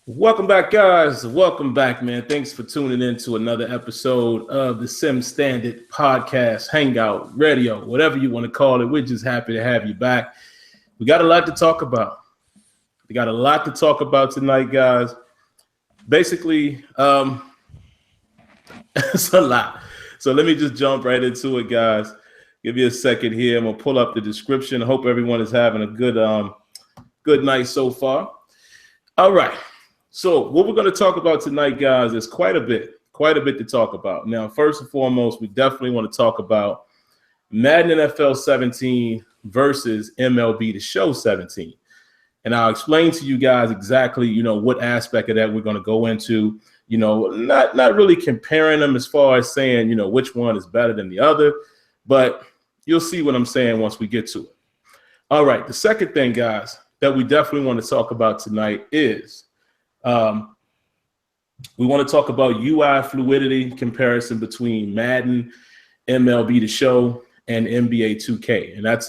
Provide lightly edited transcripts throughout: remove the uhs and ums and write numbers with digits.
Welcome back, guys. Welcome back, man. Thanks for tuning in to another episode of the Sim Standard Podcast, Hangout, Radio, whatever you want to call it. We're just happy to have you back. We got a lot to talk about. Tonight, guys. Basically, it's a lot. So let me just jump right into it, guys. Give you a second here. I'm gonna pull up the description. I hope everyone is having a good night so far. All right. So what we're going to talk about tonight, guys, is quite a bit to talk about. Now, first and foremost, we definitely want to talk about Madden NFL 17 versus MLB The Show 17. And I'll explain to you guys exactly, what aspect of that we're going to go into, not really comparing them as far as saying, which one is better than the other, but you'll see what I'm saying once we get to it. All right. The second thing, guys, that we definitely want to talk about tonight is we want to talk about UI fluidity comparison between Madden, MLB The Show, and NBA 2K. And that's,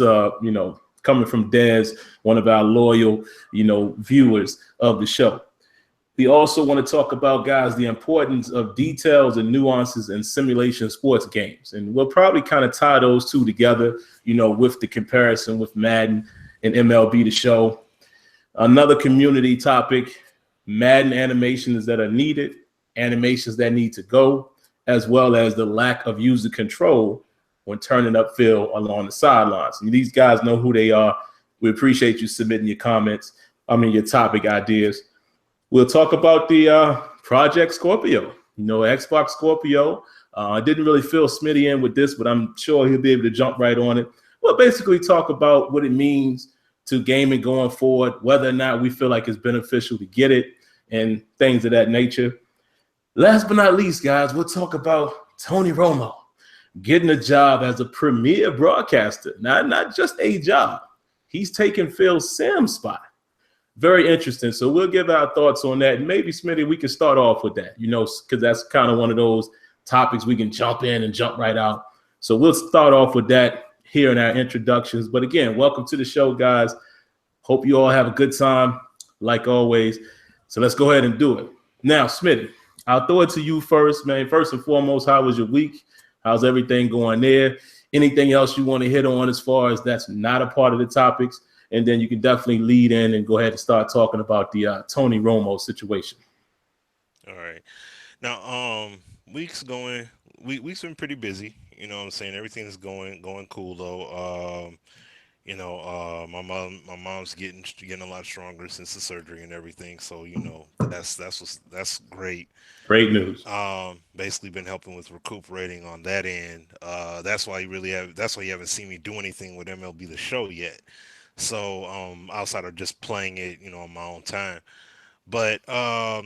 coming from Dez, one of our loyal, viewers of the show. We also want to talk about, guys, the importance of details and nuances in simulation sports games. And we'll probably kind of tie those two together, with the comparison with Madden and MLB The Show. Another community topic, Madden animations that are needed, animations that need to go, as well as the lack of user control when turning upfield along the sidelines. And these guys know who they are. We appreciate you submitting your your topic ideas. We'll talk about the Project Scorpio, Xbox Scorpio. I didn't really fill Smitty in with this, but I'm sure he'll be able to jump right on it. We'll basically talk about what it means to gaming going forward, whether or not we feel like it's beneficial to get it and things of that nature. Last but not least, guys, we'll talk about Tony Romo getting a job as a premier broadcaster. Not just a job. He's taking Phil Simms' spot. Very interesting. So we'll give our thoughts on that. And maybe, Smitty, we can start off with that, because that's kind of one of those topics we can jump in and jump right out. So we'll start off with that here in our introductions. But again, welcome to the show, guys. Hope you all have a good time, like always. So let's go ahead and do it. Now, Smitty, I'll throw it to you first, man. First and foremost, how was your week? How's everything going there? Anything else you want to hit on as far as that's not a part of the topics? And then you can definitely lead in and go ahead and start talking about the Tony Romo situation. All right. Now, week's been pretty busy. You know what I'm saying? Everything's going cool though. My mom's getting a lot stronger since the surgery and everything. So, that's great. Great news. Basically been helping with recuperating on that end. That's why you haven't seen me do anything with MLB The Show yet. So, outside of just playing it, on my own time. But I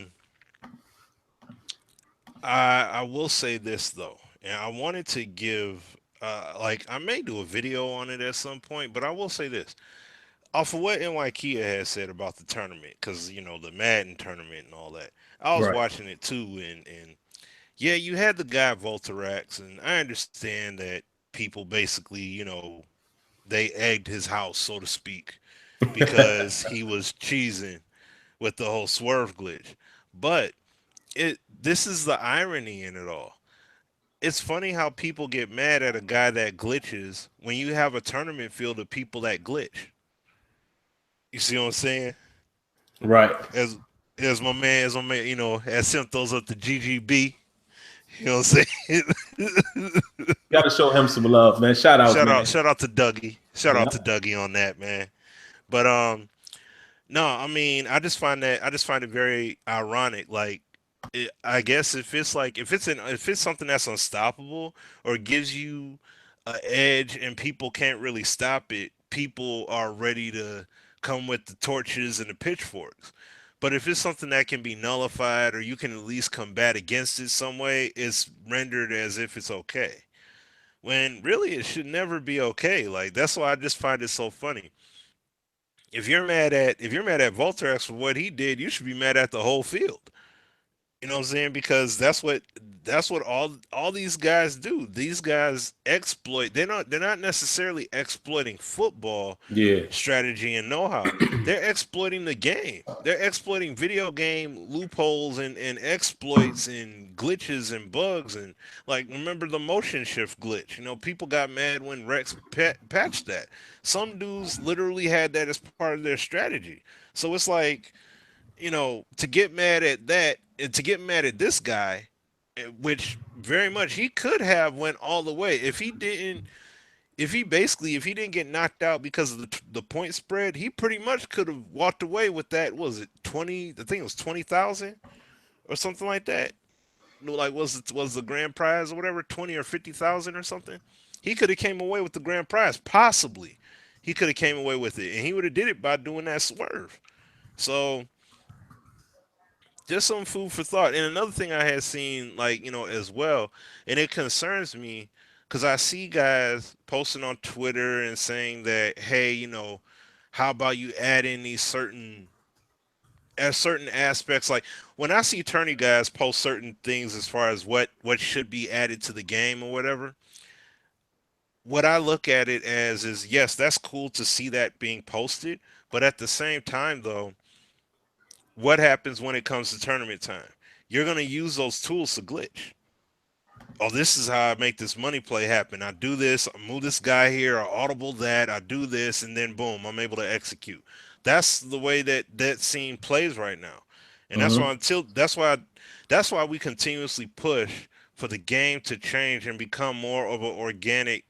will say this though, and I wanted to give I may do a video on it at some point, but I will say this off of what NY had said about the tournament, because the Madden tournament and all that. I was Right. watching it too, and yeah, you had the guy Volterax, and I understand that people basically, they egged his house, so to speak, because he was cheesing with the whole swerve glitch. But this is the irony in it all. It's funny how people get mad at a guy that glitches when you have a tournament field of people that glitch. You see what I'm saying? Right. As as my man, as Sim throws up the GGB. You know what I'm saying? Got to show him some love, man. Shout out, man. Shout out to Dougie. Shout Yeah. out to Dougie on that, man. But no, I mean, I just find it very ironic. Like, I guess if it's something that's unstoppable or gives you an edge and people can't really stop it, people are ready to come with the torches and the pitchforks. But if it's something that can be nullified or you can at least combat against it some way, it's rendered as if it's okay. When really it should never be okay. Like, that's why I just find it so funny. If you're mad at Volterex for what he did, you should be mad at the whole field. You know what I'm saying? Because that's what all these guys do. These guys exploit. They're not necessarily exploiting football Yeah. strategy and know-how. They're exploiting the game. They're exploiting video game loopholes and exploits and glitches and bugs and like remember the motion shift glitch. You know, people got mad when Rex patched that. Some dudes literally had that as part of their strategy. So it's like to get mad at that and to get mad at this guy, which very much he could have went all the way if he didn't. If he didn't get knocked out because of the point spread, he pretty much could have walked away with that. What was it 20? I think it was 20,000 or something like that. Like was the grand prize or whatever 20 or 50,000 or something. He could have came away with the grand prize possibly. He could have came away with it, and he would have did it by doing that swerve. So just some food for thought. And another thing I had seen, like, as well, and it concerns me because I see guys posting on Twitter and saying that, hey, how about you add in these certain aspects? Like when I see attorney guys post certain things as far as what should be added to the game or whatever, what I look at it as is yes, that's cool to see that being posted, but at the same time though, what happens when it comes to tournament time? You're going to use those tools to glitch. Oh, this is how I make this money play happen. I do this, I move this guy here, I audible that, I do this, and then boom, I'm able to execute. That's the way that scene plays right now, and Mm-hmm. that's why we continuously push for the game to change and become more of an organic,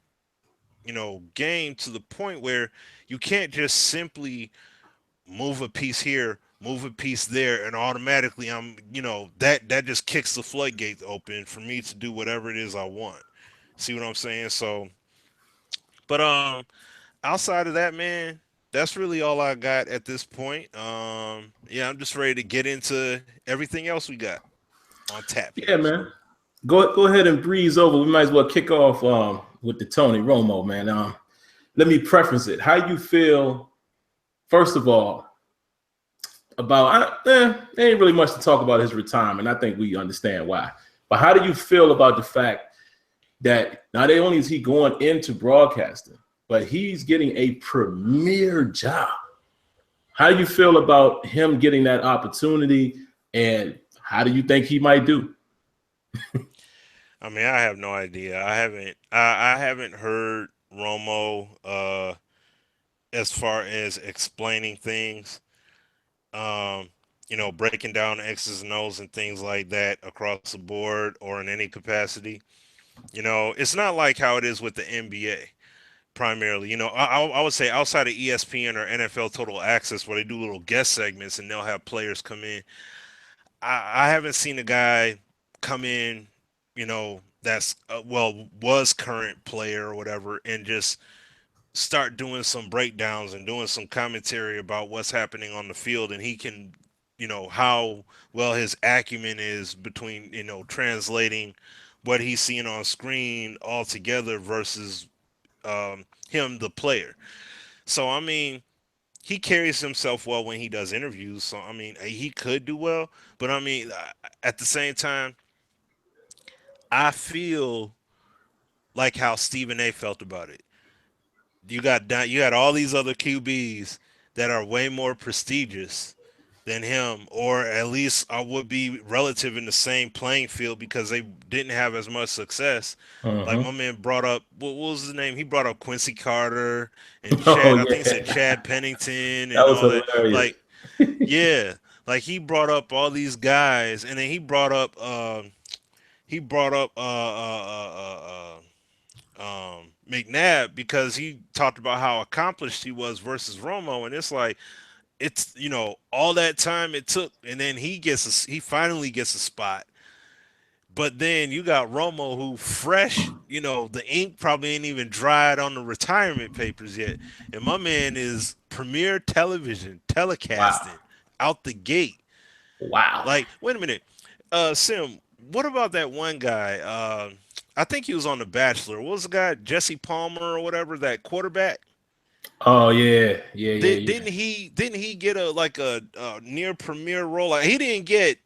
game to the point where you can't just simply move a piece here, move a piece there, and automatically that just kicks the floodgates open for me to do whatever it is I want. See what I'm saying? So, but outside of that, man, that's really all I got at this point. Yeah, I'm just ready to get into everything else we got on tap Yeah, here. man. Go ahead and breeze over. We might as well kick off with the Tony Romo, man. Let me preface it. How you feel, first of all, about there ain't really much to talk about his retirement. I think we understand why. But how do you feel about the fact that not only is he going into broadcasting, but he's getting a premier job? How do you feel about him getting that opportunity, and how do you think he might do? I mean, I have no idea. I haven't heard Romo as far as explaining things, um, breaking down X's and O's and things like that across the board or in any capacity. It's not like how it is with the NBA primarily. I would say outside of ESPN or NFL Total Access, where they do little guest segments and they'll have players come in. I haven't seen a guy come in, that's was current player or whatever, and just start doing some breakdowns and doing some commentary about what's happening on the field, and he can, how well his acumen is between, translating what he's seeing on screen altogether versus him, the player. So I mean, he carries himself well when he does interviews. So I mean, he could do well, but I mean, at the same time, I feel like how Stephen A. felt about it. You got all these other QBs that are way more prestigious than him, or at least I would be relative in the same playing field because they didn't have as much success. Like my Uh-huh. man brought up what was his name? He brought up Quincy Carter and Oh Chad. I think he said yeah, Chad Pennington that and was all that. hilarious. Like yeah, like he brought up all these guys, and then he brought up McNabb because he talked about how accomplished he was versus Romo, and it's like it's all that time it took, and then he finally gets a spot. But then you got Romo who fresh, the ink probably ain't even dried on the retirement papers yet, and my man is premier television Wow, telecasting out the gate. wow. Like, wait a minute, Sim, what about that one guy? I think he was on The Bachelor. What was the guy, Jesse Palmer or whatever, that quarterback? Oh yeah, yeah, yeah, Did, yeah. didn't he didn't he get a near premier role? Like he didn't get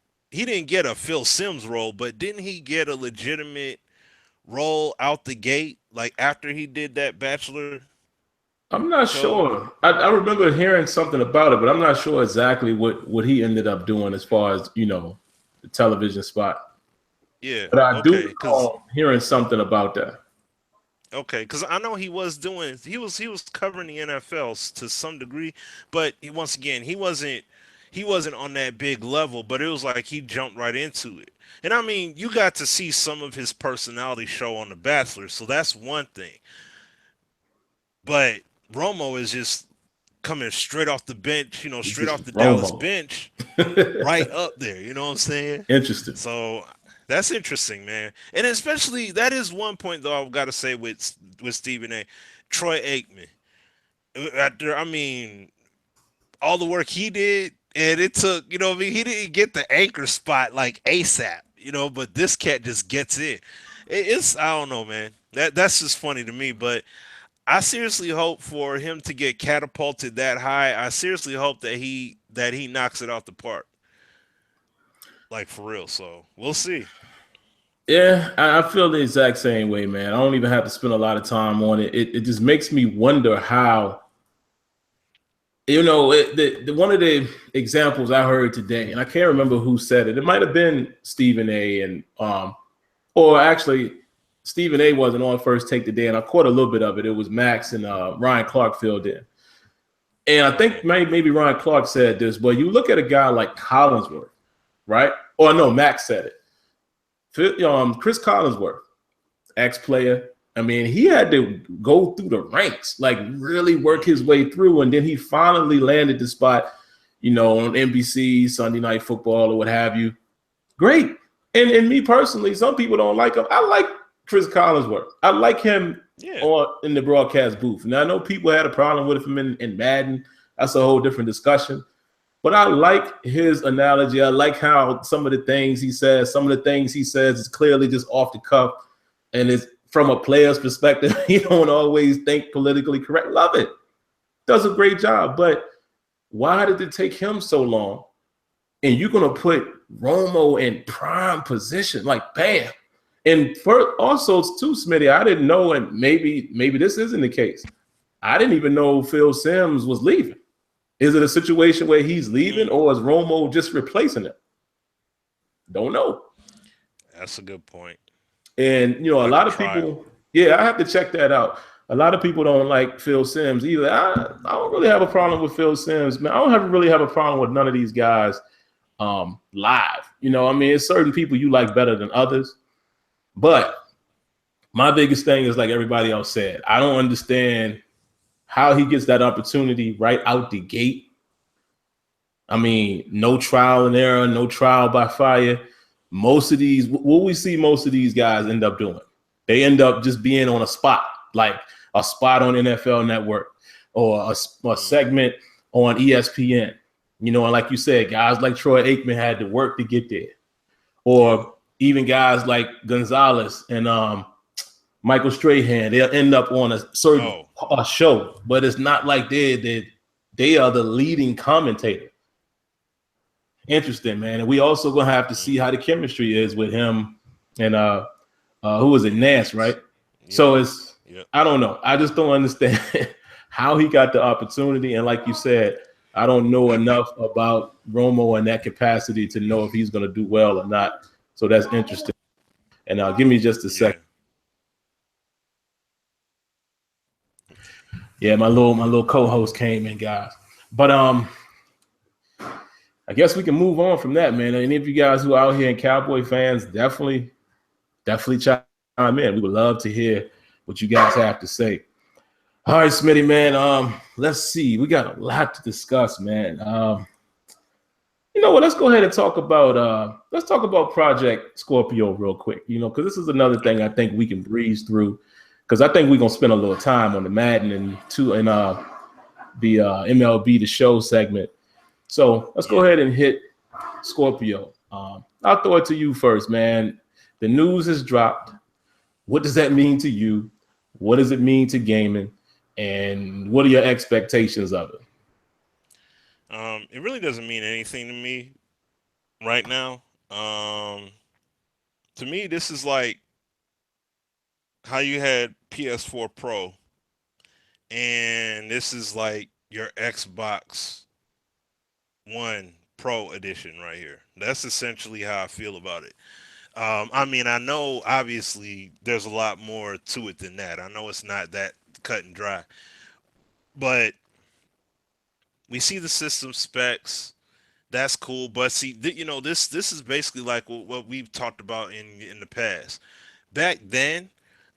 didn't get a Phil Simms role, but didn't he get a legitimate role out the gate, like after he did that Bachelor I'm not show? sure. I remember hearing something about it, but I'm not sure exactly what he ended up doing as far as, the television spot. Yeah. But I do Okay. Cause recall hearing something about that. I know he was covering the NFL to some degree, but once again, he wasn't on that big level, but it was like he jumped right into it. And I mean, you got to see some of his personality show on The Bachelor, so that's one thing. But Romo is just coming straight off the bench, It's straight just off the Dallas Romo. bench, right up there. You know what I'm saying? Interesting. So that's interesting, man. And especially that is one point though I've got to say with Stephen A. Troy Aikman. I mean, all the work he did, and it took, what I mean, he didn't get the anchor spot like ASAP, but this cat just gets it. It's I don't know, man. That's just funny to me, but I seriously hope for him to get catapulted that high. I seriously hope that he knocks it out the park, like for real. So we'll see. Yeah, I feel the exact same way, man. I don't even have to spend a lot of time on it. It just makes me wonder how, one of the examples I heard today, and I can't remember who said it. It might have been Stephen A. and or actually Stephen A. wasn't on First Take today, and I caught a little bit of it. It was Max and Ryan Clark filled in. And I think maybe Ryan Clark said this, but you look at a guy like Collinsworth, right? Or no, Max said it. Chris Collinsworth, ex-player. I mean, he had to go through the ranks, like really work his way through, and then he finally landed the spot, on NBC, Sunday Night Football, or what have you. Great. And me personally, some people don't like him. I like Chris Collinsworth. I like him in the broadcast booth. Now, I know people had a problem with him in Madden. That's a whole different discussion. But I like his analogy. I like how some of the things he says is clearly just off the cuff. And it's from a player's perspective. He don't always think politically correct. Love it. Does a great job. But why did it take him so long? And you're going to put Romo in prime position, like bam. And also, too, Smitty, I didn't know, and maybe this isn't the case. I didn't even know Phil Simms was leaving. Is it a situation where he's leaving, or is Romo just replacing him? Don't know. That's a good point. And, a lot of people, I have to check that out. A lot of people don't like Phil Simms either. I don't really have a problem with Phil Simms, man. I don't really have a problem with none of these guys live. I mean, it's certain people you like better than others. But my biggest thing is, like everybody else said, I don't understand how he gets that opportunity right out the gate. I mean, no trial and error, no trial by fire. Most of these, what we see most of these guys end up doing, they end up just being on a spot, like a spot on NFL Network or a segment on ESPN. And like you said, guys like Troy Aikman had to work to get there. Or even guys like Gonzalez and Michael Strahan, they'll end up on a certain show, but it's not like they are the leading commentator. Interesting, man. And we also gonna have to see how the chemistry is with him and who was it, Nance, right? Yeah. So I don't know. I just don't understand how he got the opportunity. And like you said, I don't know enough about Romo in that capacity to know if he's gonna do well or not. So that's interesting. And give me just a second. Yeah, my little co-host came in, guys. But I guess we can move on from that, man. Any of you guys who are out here and Cowboy fans, definitely chime in. We would love to hear what you guys have to say. All right, Smitty, man. Let's see. We got a lot to discuss, man. You know what? Let's go ahead and talk about Project Scorpio real quick. Because this is another thing I think we can breeze through. Because I think we're gonna spend a little time on the Madden and the MLB The Show segment. So let's go ahead and hit Scorpio. I'll throw it to you first, man. The news has dropped. What does that mean to you? What does it mean to gaming? And what are your expectations of it? It really doesn't mean anything to me right now. To me, this is like how you had PS4 Pro, and this is like your Xbox One Pro edition right here. That's essentially how I feel about it. I mean, I know obviously there's a lot more to it than that. I know it's not that cut and dry, but we see the system specs. That's cool, but see, this is basically like what we've talked about in the past. Back then,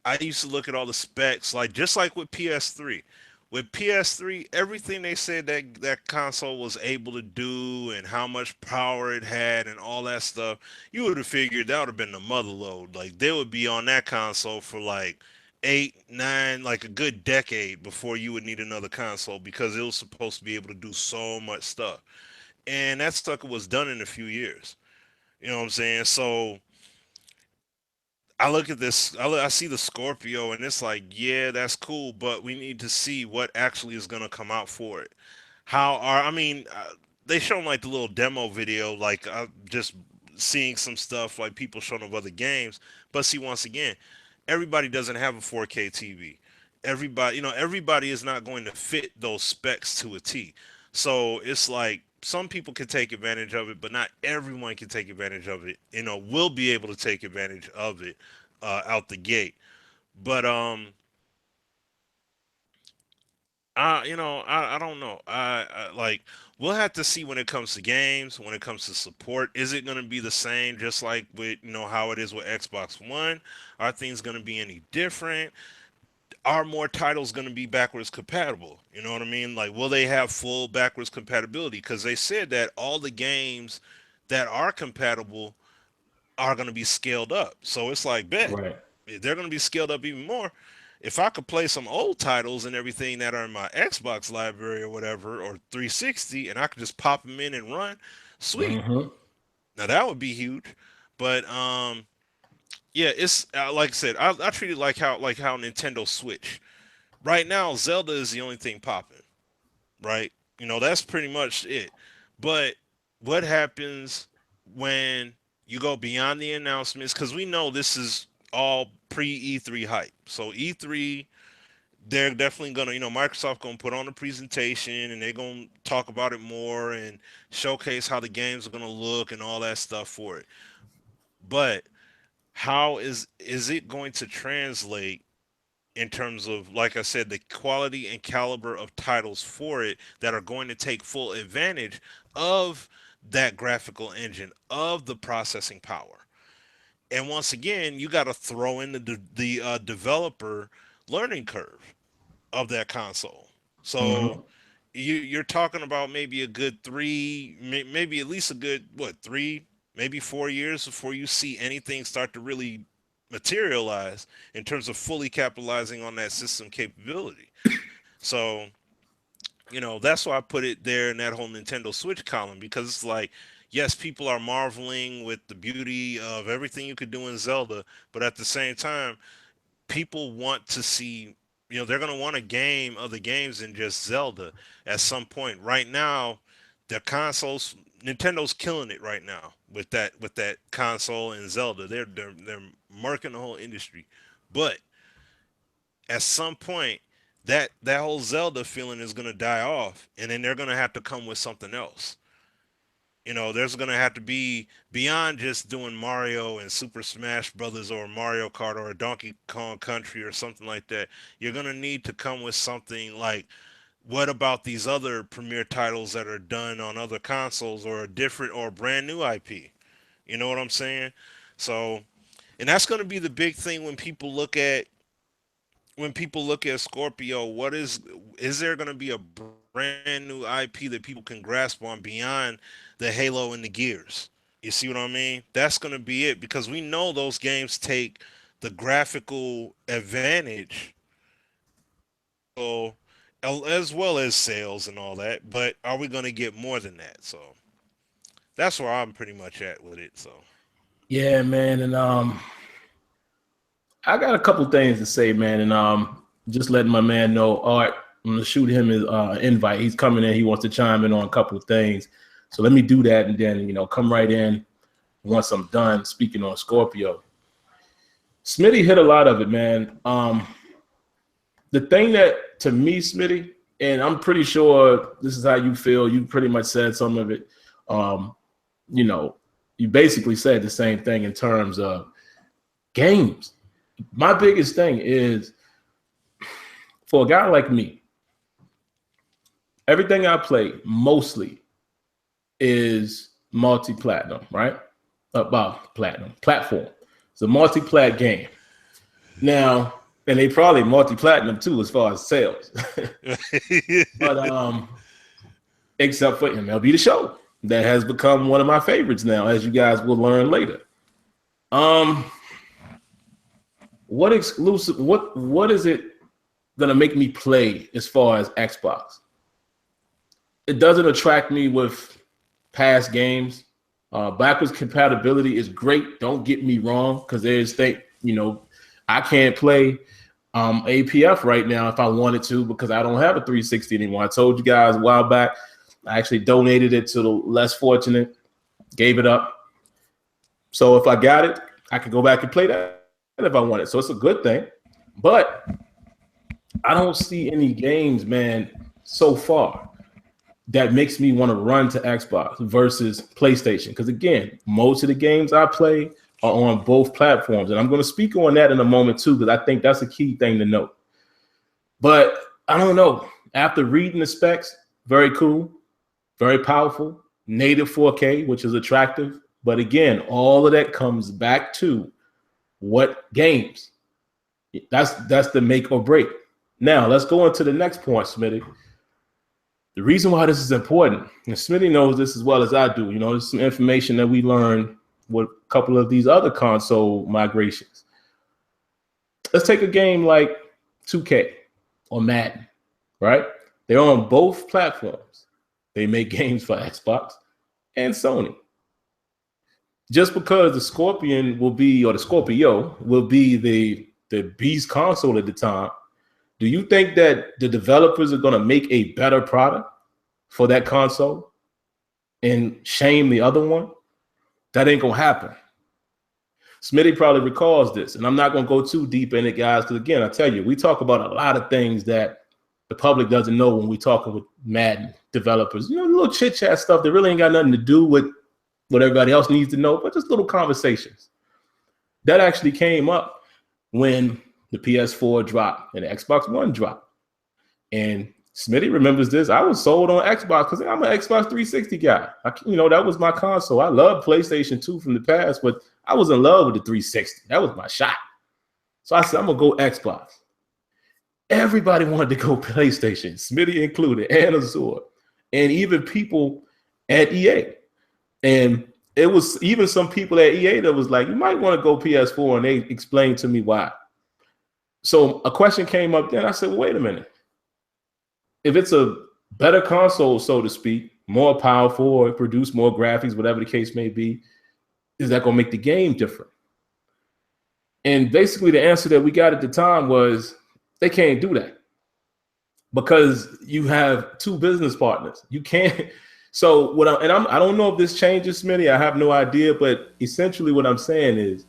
I used to look at all the specs, like just like with PS3. With PS3, everything they said that console was able to do and how much power it had and all that stuff, you would have figured that would have been the mother load. Like they would be on that console for like 8, 9, like a good decade before you would need another console because it was supposed to be able to do so much stuff. And that sucker was done in a few years. You know what I'm saying? So I look at this, I see the Scorpio, and it's like, yeah, that's cool, but we need to see what actually is going to come out for it. I mean, they shown like the little demo video, like just seeing some stuff, like people showing of other games. But see, once again, everybody doesn't have a 4K TV. Everybody is not going to fit those specs to a T. So it's like some people can take advantage of it, but not everyone can take advantage of it. Will be able to take advantage of it out the gate. But I don't know. I like we'll have to see when it comes to games, when it comes to support. Is it going to be the same, just like with how it is with Xbox One? Are things going to be any different? Are more titles going to be backwards compatible? You know what I mean? Like, will they have full backwards compatibility? Because they said that all the games that are compatible are going to be scaled up. So it's like, bet Right. they're going to be scaled up even more. If I could play some old titles and everything that are in my Xbox library or whatever, or 360, and I could just pop them in and run, sweet. Mm-hmm. Now that would be huge. But yeah, it's like I said, I treat it like how Nintendo Switch. Right now, Zelda is the only thing popping, right? That's pretty much it. But what happens when you go beyond the announcements? Because we know this is all pre E3 hype. So E3, they're definitely gonna, Microsoft gonna put on a presentation and they're gonna talk about it more and showcase how the games are gonna look and all that stuff for it. But how is it going to translate in terms of, like I said, the quality and caliber of titles for it that are going to take full advantage of that graphical engine, of the processing power? And once again, you got to throw in the developer learning curve of that console. So Mm-hmm. you're talking about maybe a good maybe at least a good, what, 3, maybe 4 years before you see anything start to really materialize in terms of fully capitalizing on that system capability. So that's why I put it there in that whole Nintendo Switch column, because it's like, yes, people are marveling with the beauty of everything you could do in Zelda, but at the same time, people want to see, they're going to want a game of the games than just Zelda at some point. Right now, the consoles, Nintendo's killing it right now with that console and Zelda. They're marking the whole industry. But at some point, that whole Zelda feeling is going to die off, and then they're going to have to come with something else. There's going to have to be beyond just doing Mario and Super Smash Brothers or Mario Kart or a Donkey Kong Country or something like that. You're going to need to come with something like, what about these other premier titles that are done on other consoles, or a different or brand new IP? You know what I'm saying? So, and that's going to be the big thing when people look at Scorpio. Is there going to be a brand new IP that people can grasp on beyond the Halo and the Gears? You see what I mean? That's going to be it, because we know those games take the graphical advantage, so as well as sales and all that. But are we going to get more than that? So that's where I'm pretty much at with it. So Yeah, man, and I got a couple things to say, man, and just letting my man know, Art. I'm gonna shoot him his invite. He's coming in. He wants to chime in on a couple of things. So let me do that, and then come right in once I'm done speaking on Scorpio. Smitty hit a lot of it, man. The thing that, to me, Smitty, and I'm pretty sure this is how you feel. You pretty much said some of it. You know, you basically said the same thing in terms of games. My biggest thing is, for a guy like me, everything I play mostly is multi-platinum, right? Platform. It's a multi-plat game. Now, and they probably multi-platinum too as far as sales. But except for MLB The Show. That has become one of my favorites now, as you guys will learn later. What exclusive, what is it gonna make me play as far as Xbox? It doesn't attract me with past games. Backwards compatibility is great. Don't get me wrong, because I can't play APF right now if I wanted to because I don't have a 360 anymore. I told you guys a while back, I actually donated it to the less fortunate, gave it up. So if I got it, I could go back and play that if I wanted. So it's a good thing. But I don't see any games, man, so far that makes me want to run to Xbox versus PlayStation. Because again, most of the games I play are on both platforms. And I'm going to speak on that in a moment too, because I think that's a key thing to note. But I don't know. After reading the specs, very cool, very powerful, native 4K, which is attractive. But again, all of that comes back to what games. That's the make or break. Now, let's go into the next point, Smitty. The reason why this is important, and Smitty knows this as well as I do, there's some information that we learned with a couple of these other console migrations. Let's take a game like 2K or Madden, right? They're on both platforms. They make games for Xbox and Sony. Just because the Scorpio will be the beast console at the time, do you think that the developers are going to make a better product for that console and shame the other one? That ain't going to happen. Smitty probably recalls this, and I'm not going to go too deep in it, guys, because again, I tell you, we talk about a lot of things that the public doesn't know when we talking with Madden developers. Little chit-chat stuff that really ain't got nothing to do with what everybody else needs to know, but just little conversations. That actually came up when the PS4 dropped and the Xbox One dropped. And Smitty remembers this. I was sold on Xbox because I'm an Xbox 360 guy. That was my console. I loved PlayStation 2 from the past, but I was in love with the 360. That was my shot. So I said, I'm going to go Xbox. Everybody wanted to go PlayStation, Smitty included, and Azure, and even people at EA. And it was even some people at EA that was like, you might want to go PS4, and they explained to me why. So a question came up then. I said, well, wait a minute. If it's a better console, so to speak, more powerful, or produce more graphics, whatever the case may be, is that going to make the game different? And basically the answer that we got at the time was they can't do that because you have two business partners. You can't. So I don't know if this changes, Smitty. I have no idea. But essentially what I'm saying is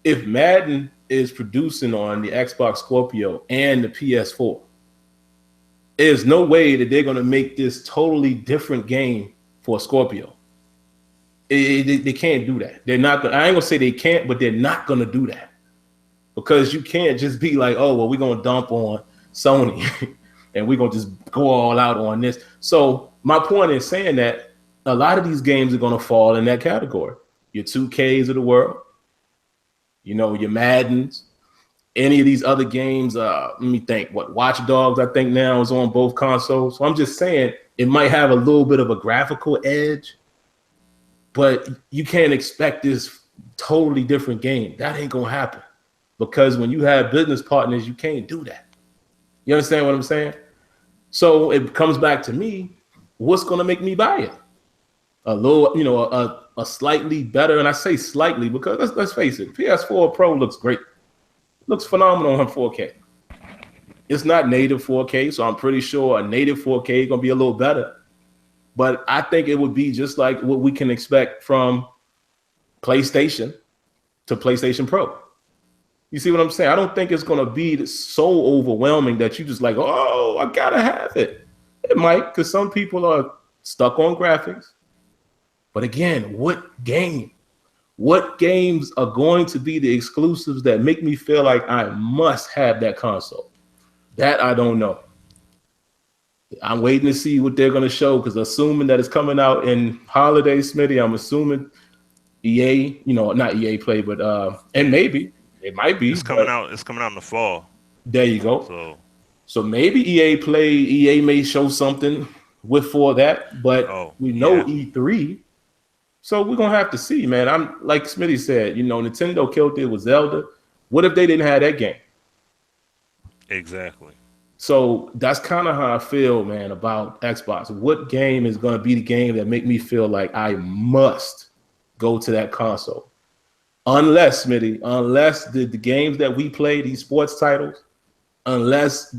if Madden is producing on the Xbox Scorpio and the PS4, there's no way that they're going to make this totally different game for Scorpio. They can't do that. They're not. I ain't gonna say they can't, but they're not gonna do that because you can't just be like, oh well, we're gonna dump on Sony and we're gonna just go all out on this. So my point in saying that a lot of these games are gonna fall in that category. Your 2Ks of the world, your Maddens, any of these other games. Let me think. Watch Dogs, I think now is on both consoles. So I'm just saying it might have a little bit of a graphical edge. But you can't expect this totally different game. That ain't gonna happen because when you have business partners, you can't do that. You understand what I'm saying? So it comes back to me, what's gonna make me buy it? A little, a slightly better, and I say slightly because let's face it, PS4 Pro looks great. Looks phenomenal on 4K. It's not native 4K, so I'm pretty sure a native 4K is gonna be a little better. But I think it would be just like what we can expect from PlayStation to PlayStation Pro. You see what I'm saying? I don't think it's going to be so overwhelming that you just like, oh, I got to have it. It might, because some people are stuck on graphics. But again, what game? What games are going to be the exclusives that make me feel like I must have that console? That I don't know. I'm waiting to see what they're going to show, because assuming that it's coming out in holiday, Smitty, I'm assuming EA, not EA Play, but and maybe it might be. It's coming out. It's coming out in the fall. There you go. So maybe EA may show something for that, but we know E3. So we're gonna have to see, man. I'm like Smitty said, Nintendo killed it with Zelda. What if they didn't have that game? Exactly. So that's kind of how I feel, man, about Xbox. What game is gonna be the game that make me feel like I must go to that console? Unless, Smitty, the games that we play, these sports titles, unless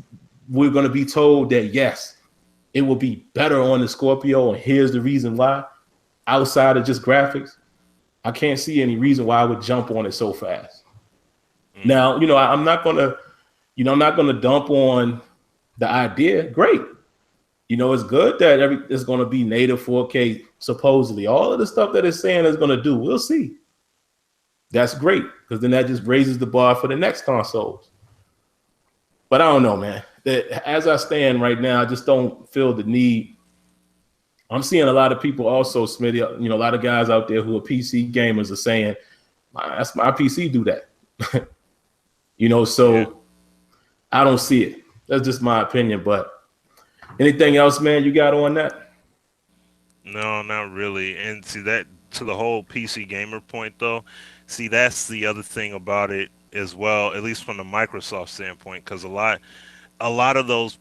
we're gonna be told that yes, it will be better on the Scorpio, and here's the reason why. Outside of just graphics, I can't see any reason why I would jump on it so fast. Now, I'm not gonna dump on the idea. Great. It's good that it's gonna be native 4K, supposedly. All of the stuff that it's saying is gonna do, we'll see. That's great, because then that just raises the bar for the next consoles. But I don't know, man. As I stand right now, I just don't feel the need. I'm seeing a lot of people also, Smitty, a lot of guys out there who are PC gamers are saying, that's my PC do that. So I don't see it. That's just my opinion. But anything else, man, you got on that? No, not really. And see that, to the whole PC gamer point though, see that's the other thing about it as well, at least from the Microsoft standpoint, because a lot of those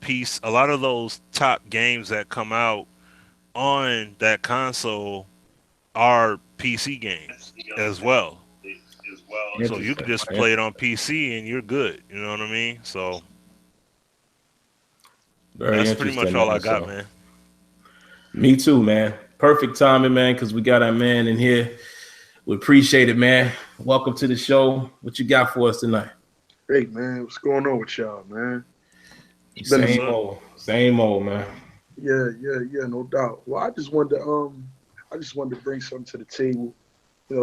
top games that come out on that console are PC games as well. So you can just play it on PC and you're good. You know what I mean? So that's pretty much all I got, man. Me too, man. Perfect timing, man, because we got our man in here. We appreciate it, man. Welcome to the show. What you got for us tonight? Hey, man. What's going on with y'all, man? Same old, man. Yeah, no doubt. Well, I just wanted to bring something to the table.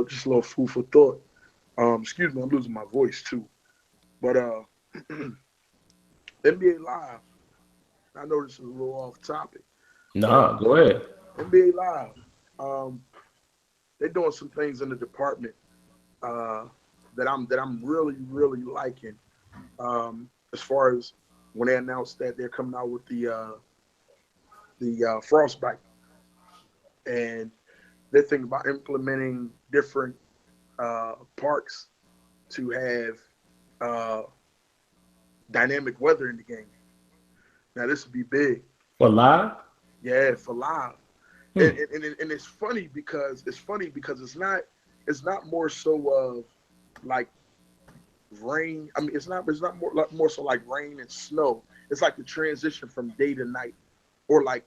Just a little food for thought. Excuse me, I'm losing my voice too. But NBA Live. I know this is a little off topic. Nah, go ahead. NBA Live. They're doing some things in the department that I'm really, really liking. As far as when they announced that they're coming out with the Frostbite, and they're thinking about implementing different parks to have dynamic weather in the game. Now this would be big for live. Yeah, for live. And it's funny because it's not more so of like rain. I mean, it's not more so like rain and snow. It's like the transition from day to night, or like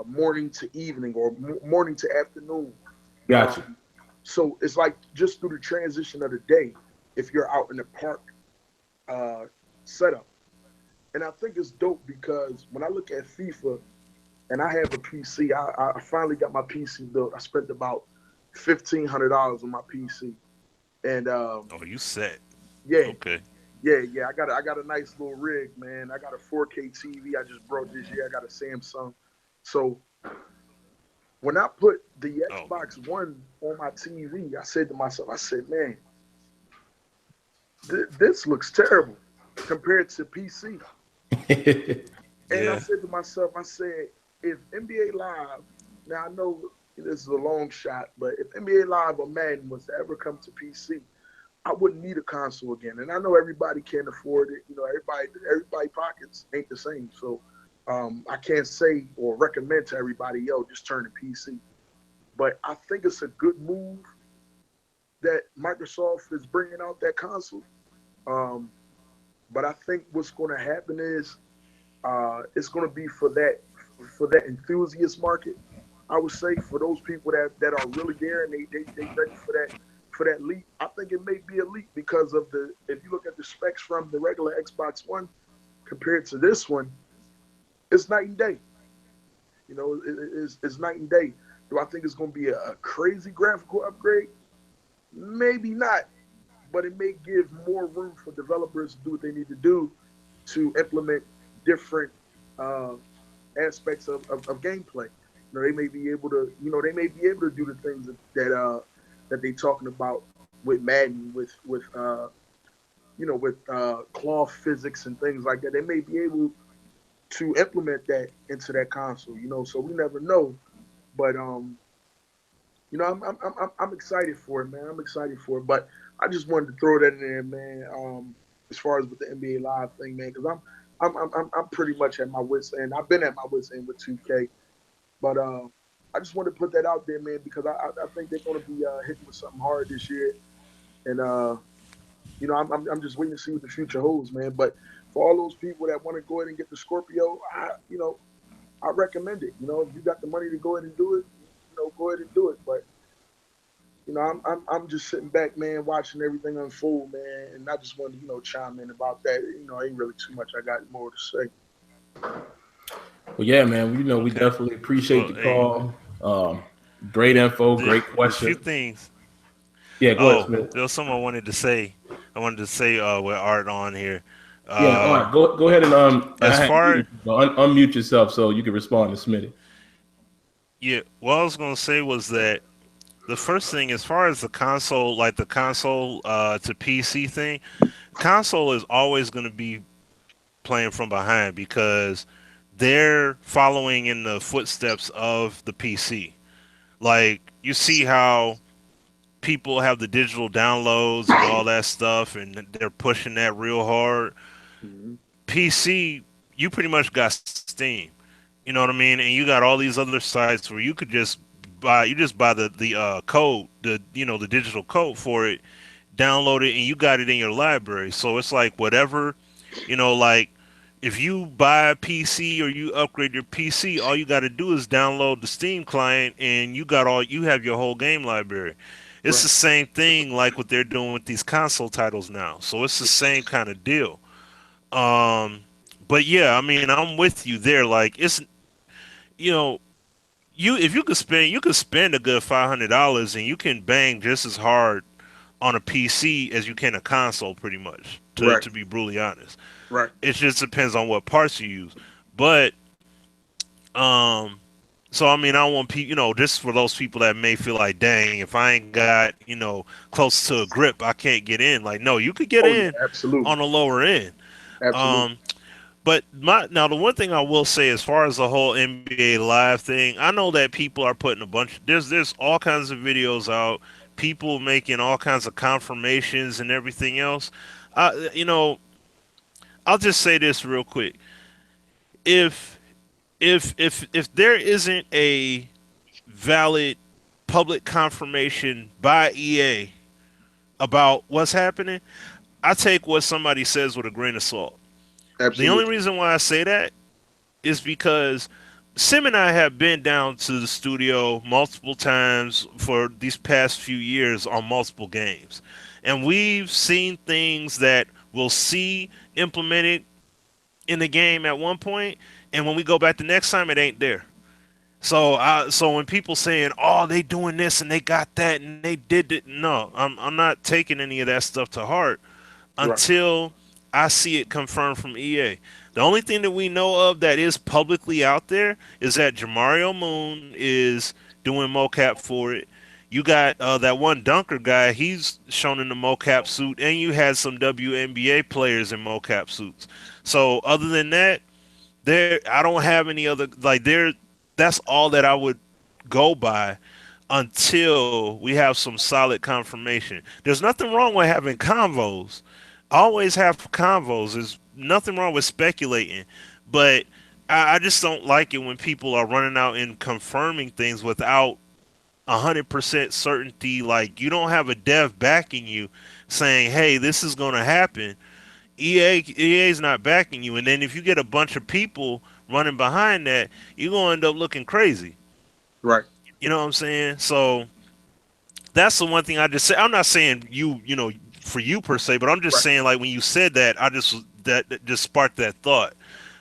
morning to evening, or morning to afternoon. Gotcha. So it's like just through the transition of the day, if you're out in the park setup. And I think it's dope because when I look at FIFA, and I have a PC, I finally got my PC built. I spent about $1,500 on my PC, and you set? Yeah. Okay. Yeah. I got a nice little rig, man. I got a 4K TV I just brought this year. I got a Samsung. So when I put the Xbox One on my TV, I said to myself, man, this looks terrible compared to PC. And I said to myself, if NBA Live, now I know this is a long shot, but if NBA Live or Madden was to ever come to PC, I wouldn't need a console again. And I know everybody can't afford it. Everybody pockets ain't the same. So I can't say or recommend to everybody, just turn to PC. But I think it's a good move that Microsoft is bringing out that console. But I think what's going to happen is it's going to be for that enthusiast market. I would say for those people that are really there and they ready for that leap, I think it may be a leap because of if you look at the specs from the regular Xbox One compared to this one, it's night and day. You know, it's night and day. Do I think it's going to be a crazy graphical upgrade? Maybe not, but it may give more room for developers to do what they need to do to implement different aspects of gameplay. You know, they may be able to, do the things that they're talking about with Madden, with cloth physics and things like that. They may be able to implement that into that console. You know, so we never know. But I'm excited for it, man. I'm excited for it. But I just wanted to throw that in there, man. As far as with the NBA Live thing, man, because I'm pretty much at my wits' end. I've been at my wits' end with 2K, but I just wanted to put that out there, man, because I think they're going to be hitting with something hard this year, and I'm just waiting to see what the future holds, man. But for all those people that want to go ahead and get the Scorpio, I recommend it. You know, if you got the money to go ahead and do it, go ahead and do it. But I'm just sitting back, man, watching everything unfold, man, and I just wanted to chime in about that. Ain't really too much I got more to say. Well, yeah, man. We definitely appreciate the call. Great info, great question. A few things. Yeah, go ahead, Smith. There was something I wanted to say. With Art on here. Art, go ahead and unmute yourself so you can respond to Smitty. Yeah, what I was gonna say was that the first thing, as far as the console to PC thing, console is always gonna be playing from behind because they're following in the footsteps of the PC. Like, you see how people have the digital downloads and all that stuff, and they're pushing that real hard. Mm-hmm. PC, you pretty much got Steam. You know what I mean? And you got all these other sites where you could just buy the code, the digital code for it, download it, and you got it in your library. So it's like whatever, like if you buy a PC or you upgrade your PC, all you got to do is download the Steam client, and you have your whole game library. It's the same thing like what they're doing with these console titles now. So it's the same kind of deal. But yeah, I mean, I'm with you there. Like, it's, if you could spend a good $500 and you can bang just as hard on a PC as you can a console, pretty much. To be brutally honest, right? It just depends on what parts you use. But so I mean, I want people, just for those people that may feel like, dang, if I ain't got close to a grip, I can't get in. Like, no, you could get in on the lower end. Absolutely. But the one thing I will say, as far as the whole NBA Live thing, I know that people are putting there's all kinds of videos out, people making all kinds of confirmations and everything else. I'll just say this real quick. If there isn't a valid public confirmation by EA about what's happening, I take what somebody says with a grain of salt. Absolutely. The only reason why I say that is because Sim and I have been down to the studio multiple times for these past few years on multiple games. And we've seen things that we'll see implemented in the game at one point, and when we go back the next time, it ain't there. So when people saying, "Oh, they doing this and they got that and they did it," no, I'm not taking any of that stuff to heart until I see it confirmed from EA. The only thing that we know of that is publicly out there is that Jamario Moon is doing mocap for it. You got that one dunker guy, he's shown in the mocap suit, and you had some WNBA players in mocap suits. So other than that, I don't have any other, that's all that I would go by until we have some solid confirmation. There's nothing wrong with having convos. Always have convos. There's nothing wrong with speculating, but I just don't like it when people are running out and confirming things without 100% certainty. Like, you don't have a dev backing you saying, "Hey, this is going to happen." EA's not backing you, and then if you get a bunch of people running behind that, you're going to end up looking crazy. Right. You know what I'm saying? So that's the one thing I just say. I'm not saying you know, for you per se, but I'm just Right. saying like when you said that, that just sparked that thought.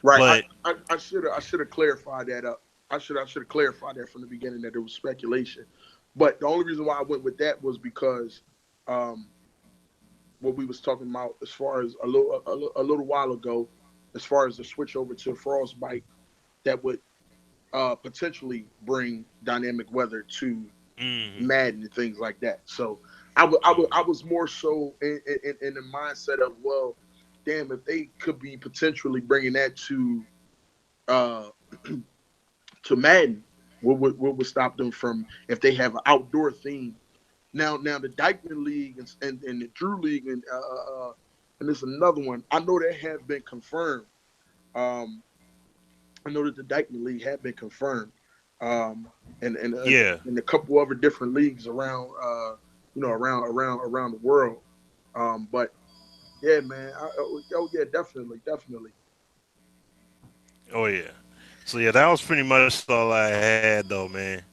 Right. But I should have clarified that up. I should have clarified that from the beginning that it was speculation. But the only reason why I went with that was because what we was talking about as far as a little while ago, as far as the switch over to frostbite, that would potentially bring dynamic weather to Madden and things like that. So I was more so in the mindset of, well, damn, if they could be potentially bringing that to to Madden, what would stop them from, if they have an outdoor theme? Now the Dykeman League and the Drew League and there's another one. I know that have been confirmed. I know that the Dykeman League had been confirmed, and a couple other different leagues around, around the world. But yeah, man. Oh yeah, definitely. oh yeah, so yeah, that was pretty much all I had though, man.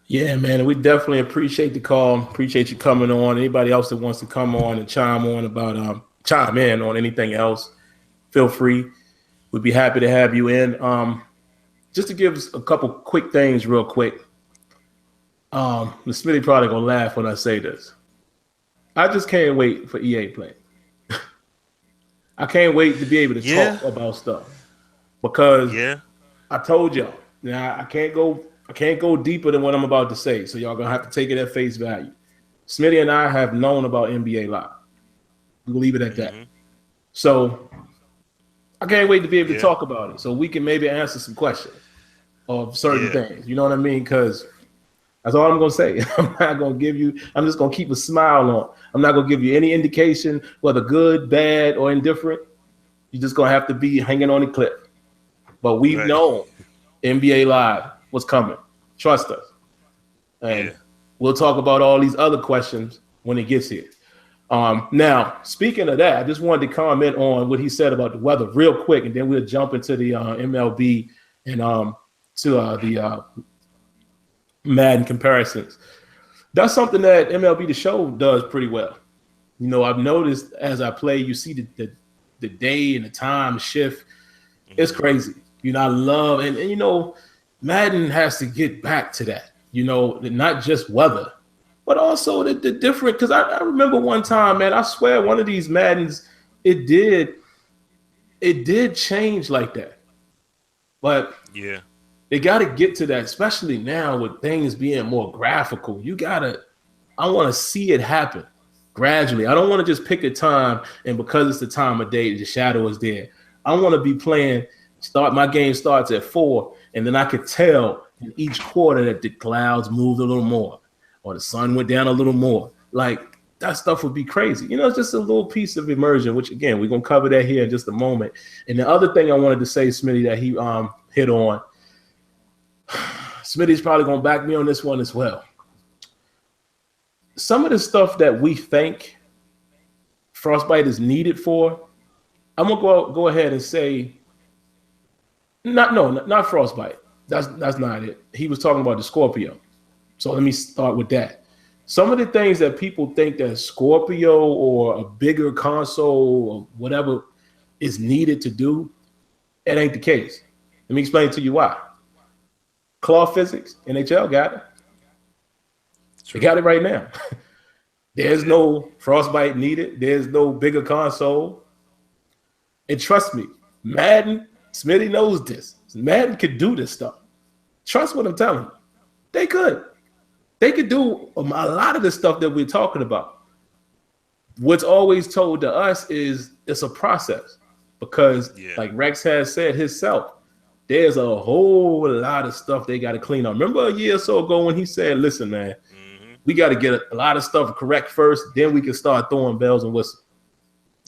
Yeah, man, we definitely appreciate the call. Appreciate you coming on. Anybody else that wants to come on and chime in on anything else, feel free. We'd be happy to have you in. Just to give us a couple quick things real quick. The Smitty probably gonna laugh when I say this. I just can't wait for EA Play. I can't wait to be able to talk about stuff because I told y'all. Now I can't go deeper than what I'm about to say, so y'all gonna have to take it at face value. Smitty and I have known about NBA Live. We'll leave it at that. So I can't wait to be able to talk about it, so we can maybe answer some questions of certain things. You know what I mean? Because that's all I'm gonna say. I'm not gonna give you. I'm just gonna keep a smile on. I'm not gonna give you any indication, whether good, bad, or indifferent. You're just gonna have to be hanging on the cliff. But we've known NBA Live was coming. Trust us. And we'll talk about all these other questions when it gets here. Now, speaking of that, I just wanted to comment on what he said about the weather real quick, and then we'll jump into the MLB and to the Madden comparisons. That's something that MLB The Show does pretty well. You know, I've noticed as I play, you see the day and the time shift. It's crazy. You know, I love, and you know, Madden has to get back to that. You know, not just weather, but also the different. Because I remember one time, man, I swear one of these Maddens, it did change like that. But they got to get to that, especially now with things being more graphical. I want to see it happen gradually. I don't want to just pick a time, and because it's the time of day, the shadow is there. I want to be playing. My game starts at 4, and then I could tell in each quarter that the clouds moved a little more, or the sun went down a little more. Like that stuff would be crazy. You know, it's just a little piece of immersion, which again, we're gonna cover that here in just a moment. And the other thing I wanted to say, Smitty, that he hit on, Smitty's probably gonna back me on this one as well. Some of the stuff that we think frostbite is needed for, I'm gonna go ahead and say, not frostbite. That's not it. He was talking about the Scorpio. So let me start with that. Some of the things that people think that Scorpio or a bigger console or whatever is needed to do, it ain't the case. Let me explain to you why. Claw physics, NHL got it. They got it right now. There's no frostbite needed. There's no bigger console. And trust me, Madden, Smitty knows this. Madden could do this stuff. Trust what I'm telling you. They could. They could do a lot of the stuff that we're talking about. What's always told to us is it's a process because, like Rex has said himself, there's a whole lot of stuff they got to clean up. Remember a year or so ago when he said, listen, man, we got to get a lot of stuff correct first, then we can start throwing bells and whistles.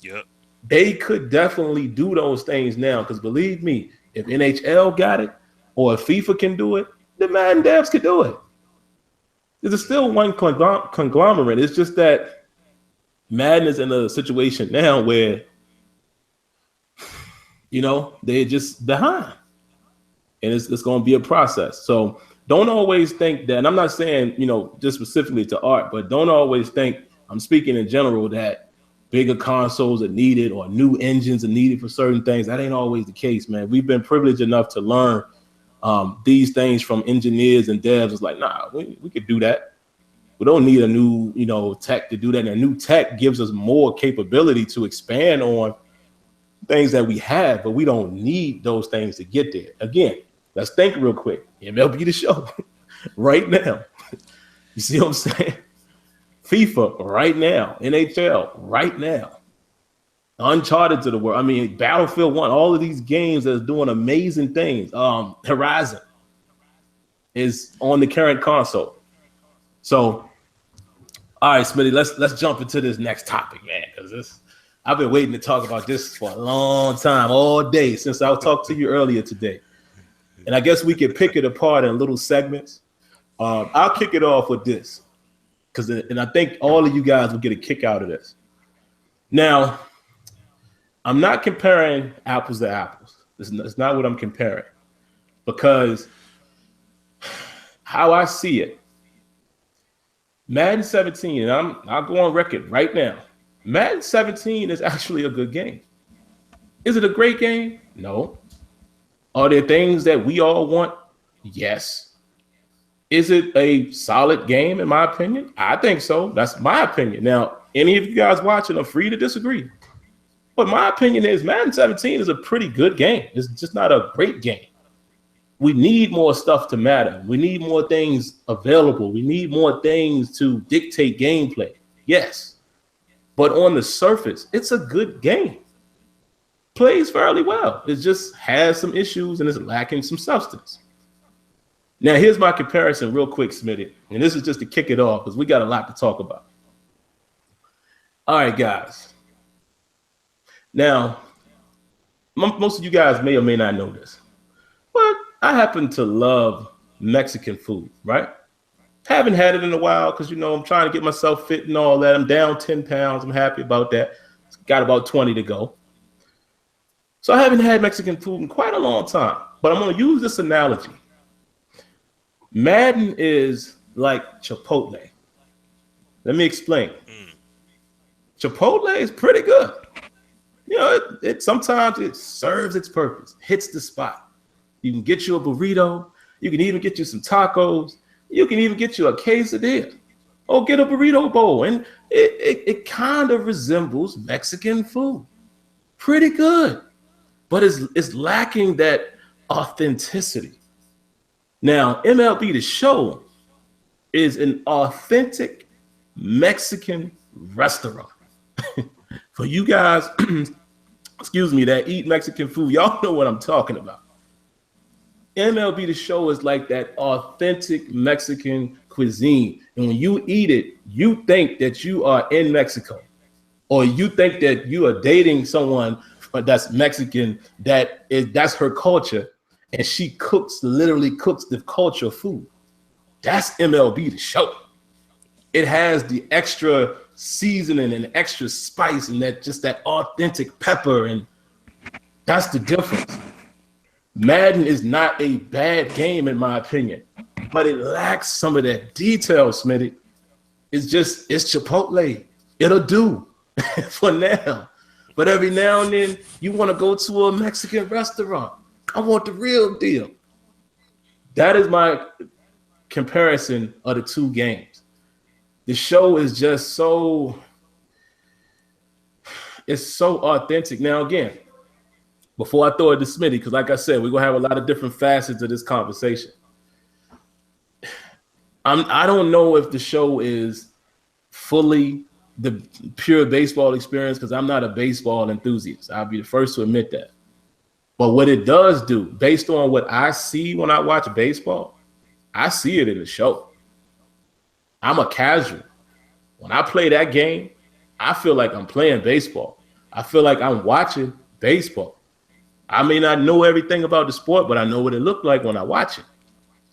Yep. They could definitely do those things now because believe me, if NHL got it or if FIFA can do it, the Madden devs could do it. There's still one conglomerate. It's just that Madden is in a situation now where, you know, they're just behind. and it's going to be a process. So don't always think that, and I'm not saying, just specifically to art, but don't always think, I'm speaking in general, that bigger consoles are needed or new engines are needed for certain things. That ain't always the case, man. We've been privileged enough to learn these things from engineers and devs. It's like, nah, we could do that. We don't need a new, tech to do that. And a new tech gives us more capability to expand on things that we have, but we don't need those things to get there. Again, let's think real quick. MLB The Show right now. You see what I'm saying? FIFA right now. NHL right now. Uncharted to the world. I mean, Battlefield 1, all of these games that's doing amazing things. Horizon is on the current console. So, all right, Smitty, let's jump into this next topic, man, because I've been waiting to talk about this for a long time, all day, since I talked to you earlier today. And I guess we can pick it apart in little segments. I'll kick it off with this, and I think all of you guys will get a kick out of this. Now, I'm not comparing apples to apples. It's not what I'm comparing, because how I see it, Madden 17, and I'll go on record right now. Madden 17 is actually a good game. Is it a great game? No. Are there things that we all want? Yes. Is it a solid game, in my opinion? I think so. That's my opinion. Now, any of you guys watching are free to disagree. But my opinion is Madden 17 is a pretty good game. It's just not a great game. We need more stuff to matter. We need more things available. We need more things to dictate gameplay. Yes. But on the surface, it's a good game. Plays fairly well. It just has some issues and it's lacking some substance. Now, here's my comparison real quick, Smitty. And this is just to kick it off because we got a lot to talk about. All right, guys. Now, most of you guys may or may not know this, but I happen to love Mexican food, right? Haven't had it in a while because, I'm trying to get myself fit and all that. I'm down 10 pounds. I'm happy about that. Got about 20 to go. So I haven't had Mexican food in quite a long time, but I'm going to use this analogy. Madden is like Chipotle. Let me explain. Chipotle is pretty good. It sometimes it serves its purpose, hits the spot. You can get you a burrito. You can even get you some tacos. You can even get you a quesadilla or get a burrito bowl. And it kind of resembles Mexican food. Pretty good. But it's lacking that authenticity. Now, MLB The Show is an authentic Mexican restaurant. For you guys, that eat Mexican food, y'all know what I'm talking about. MLB The Show is like that authentic Mexican cuisine. And when you eat it, you think that you are in Mexico, or you think that you are dating someone that's Mexican, that's her culture, and she literally cooks the culture food. That's MLB The Show. It has the extra seasoning and extra spice and that authentic pepper, and that's the difference. Madden is not a bad game in my opinion, but it lacks some of that detail, Smitty. It's Chipotle. It'll do for now. But every now and then you want to go to a Mexican restaurant. I want the real deal. That is my comparison of the two games. The show is just it's so authentic. Now, again, before I throw it to Smitty, because like I said, we're going to have a lot of different facets of this conversation. I don't know if the show is fully the pure baseball experience, because I'm not a baseball enthusiast. I'll be the first to admit that. But what it does do, based on what I see when I watch baseball, I see it in the show. I'm a casual. When I play that game, I feel like I'm playing baseball. I feel like I'm watching baseball. I may not know everything about the sport, but I know what it looked like when I watch it.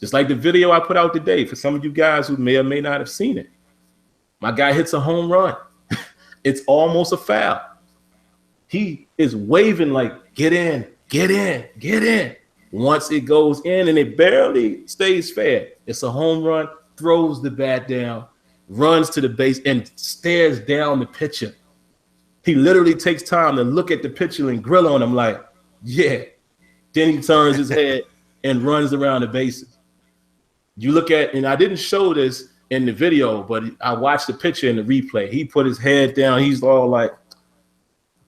Just like the video I put out today, for some of you guys who may or may not have seen it. My guy hits a home run. It's almost a foul. He is waving like, get in, get in, get in. Once it goes in and it barely stays fair, it's a home run, throws the bat down, runs to the base, and stares down the pitcher. He literally takes time to look at the pitcher and grill on him like, yeah. Then he turns his head and runs around the bases. You look at, and I didn't show this in the video, but I watched the picture in the replay. He put his head down. He's all like,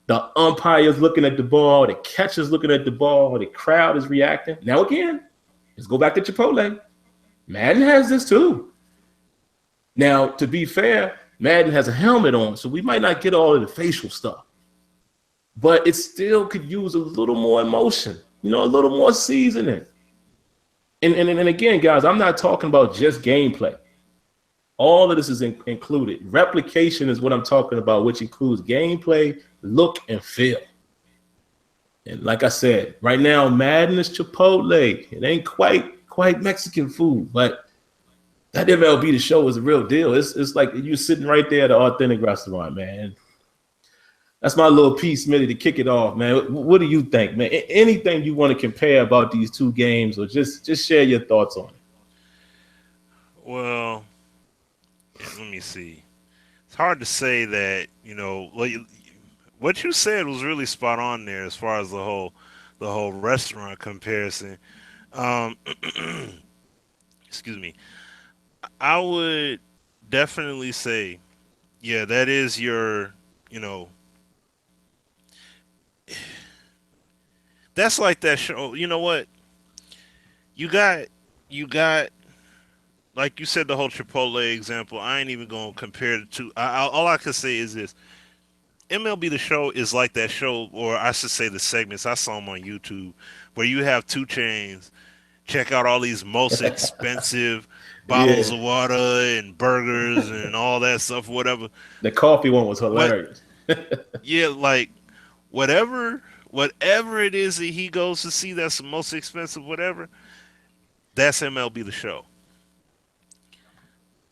the umpire's looking at the ball, the catcher's looking at the ball, the crowd is reacting. Now again, let's go back to Chipotle. Madden has this too. Now, to be fair, Madden has a helmet on, so we might not get all of the facial stuff. But it still could use a little more emotion, a little more seasoning. And again, guys, I'm not talking about just gameplay. All of this is included. Replication is what I'm talking about, which includes gameplay, look, and feel. And like I said, right now, Madden is Chipotle. It ain't quite Mexican food, but that MLB The Show is a real deal. It's like you're sitting right there at an authentic restaurant, man. That's my little piece, Smitty, to kick it off, man. What do you think, man? Anything you want to compare about these two games, or just share your thoughts on it? Well, let me see. It's hard to say that, what you said was really spot on there as far as the whole restaurant comparison. Excuse me. I would definitely say, yeah, that is your, that's like that show. You know what? You got, like you said, the whole Chipotle example. I ain't even going to compare the two. All I can say is this. MLB The Show is like that show, or I should say the segments. I saw them on YouTube, where you have two chains. Check out all these most expensive bottles of water and burgers and all that stuff, whatever. The coffee one was hilarious. Yeah, like whatever it is that he goes to see that's the most expensive, whatever, that's MLB The Show.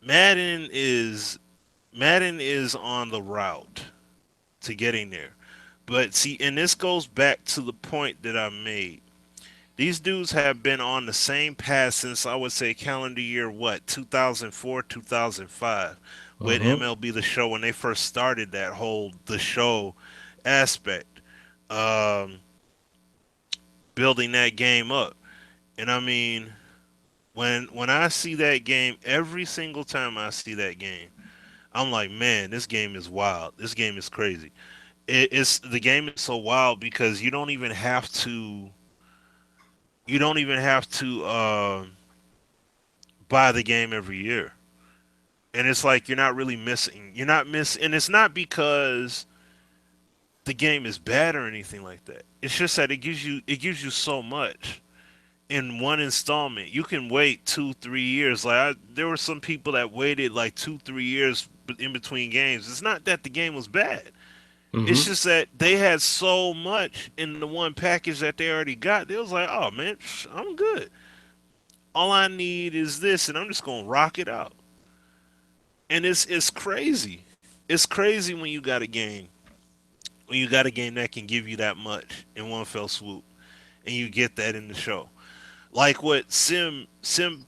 Madden is on the route to getting there. But see, and this goes back to the point that I made. These dudes have been on the same path since, I would say, calendar year, 2004, 2005, with MLB The Show, when they first started that whole The Show aspect. Building that game up. And I mean, when I see that game, every single time I see that game, I'm like, man, this game is wild. This game is crazy. The game is so wild because you don't even have to buy the game every year. And it's like you're not missing, and it's not because the game is bad or anything like that. It's just that it gives you so much in one installment. You can wait 2-3 years. There were some people that waited like 2-3 years in between games. It's not that the game was bad. It's just that they had so much in the one package that they already got. They was like, oh man, I'm good. All I need is this, and I'm just gonna rock it out. And it's crazy. It's crazy when you got a game. When you got a game that can give you that much in one fell swoop, and you get that in the show. Like what Sim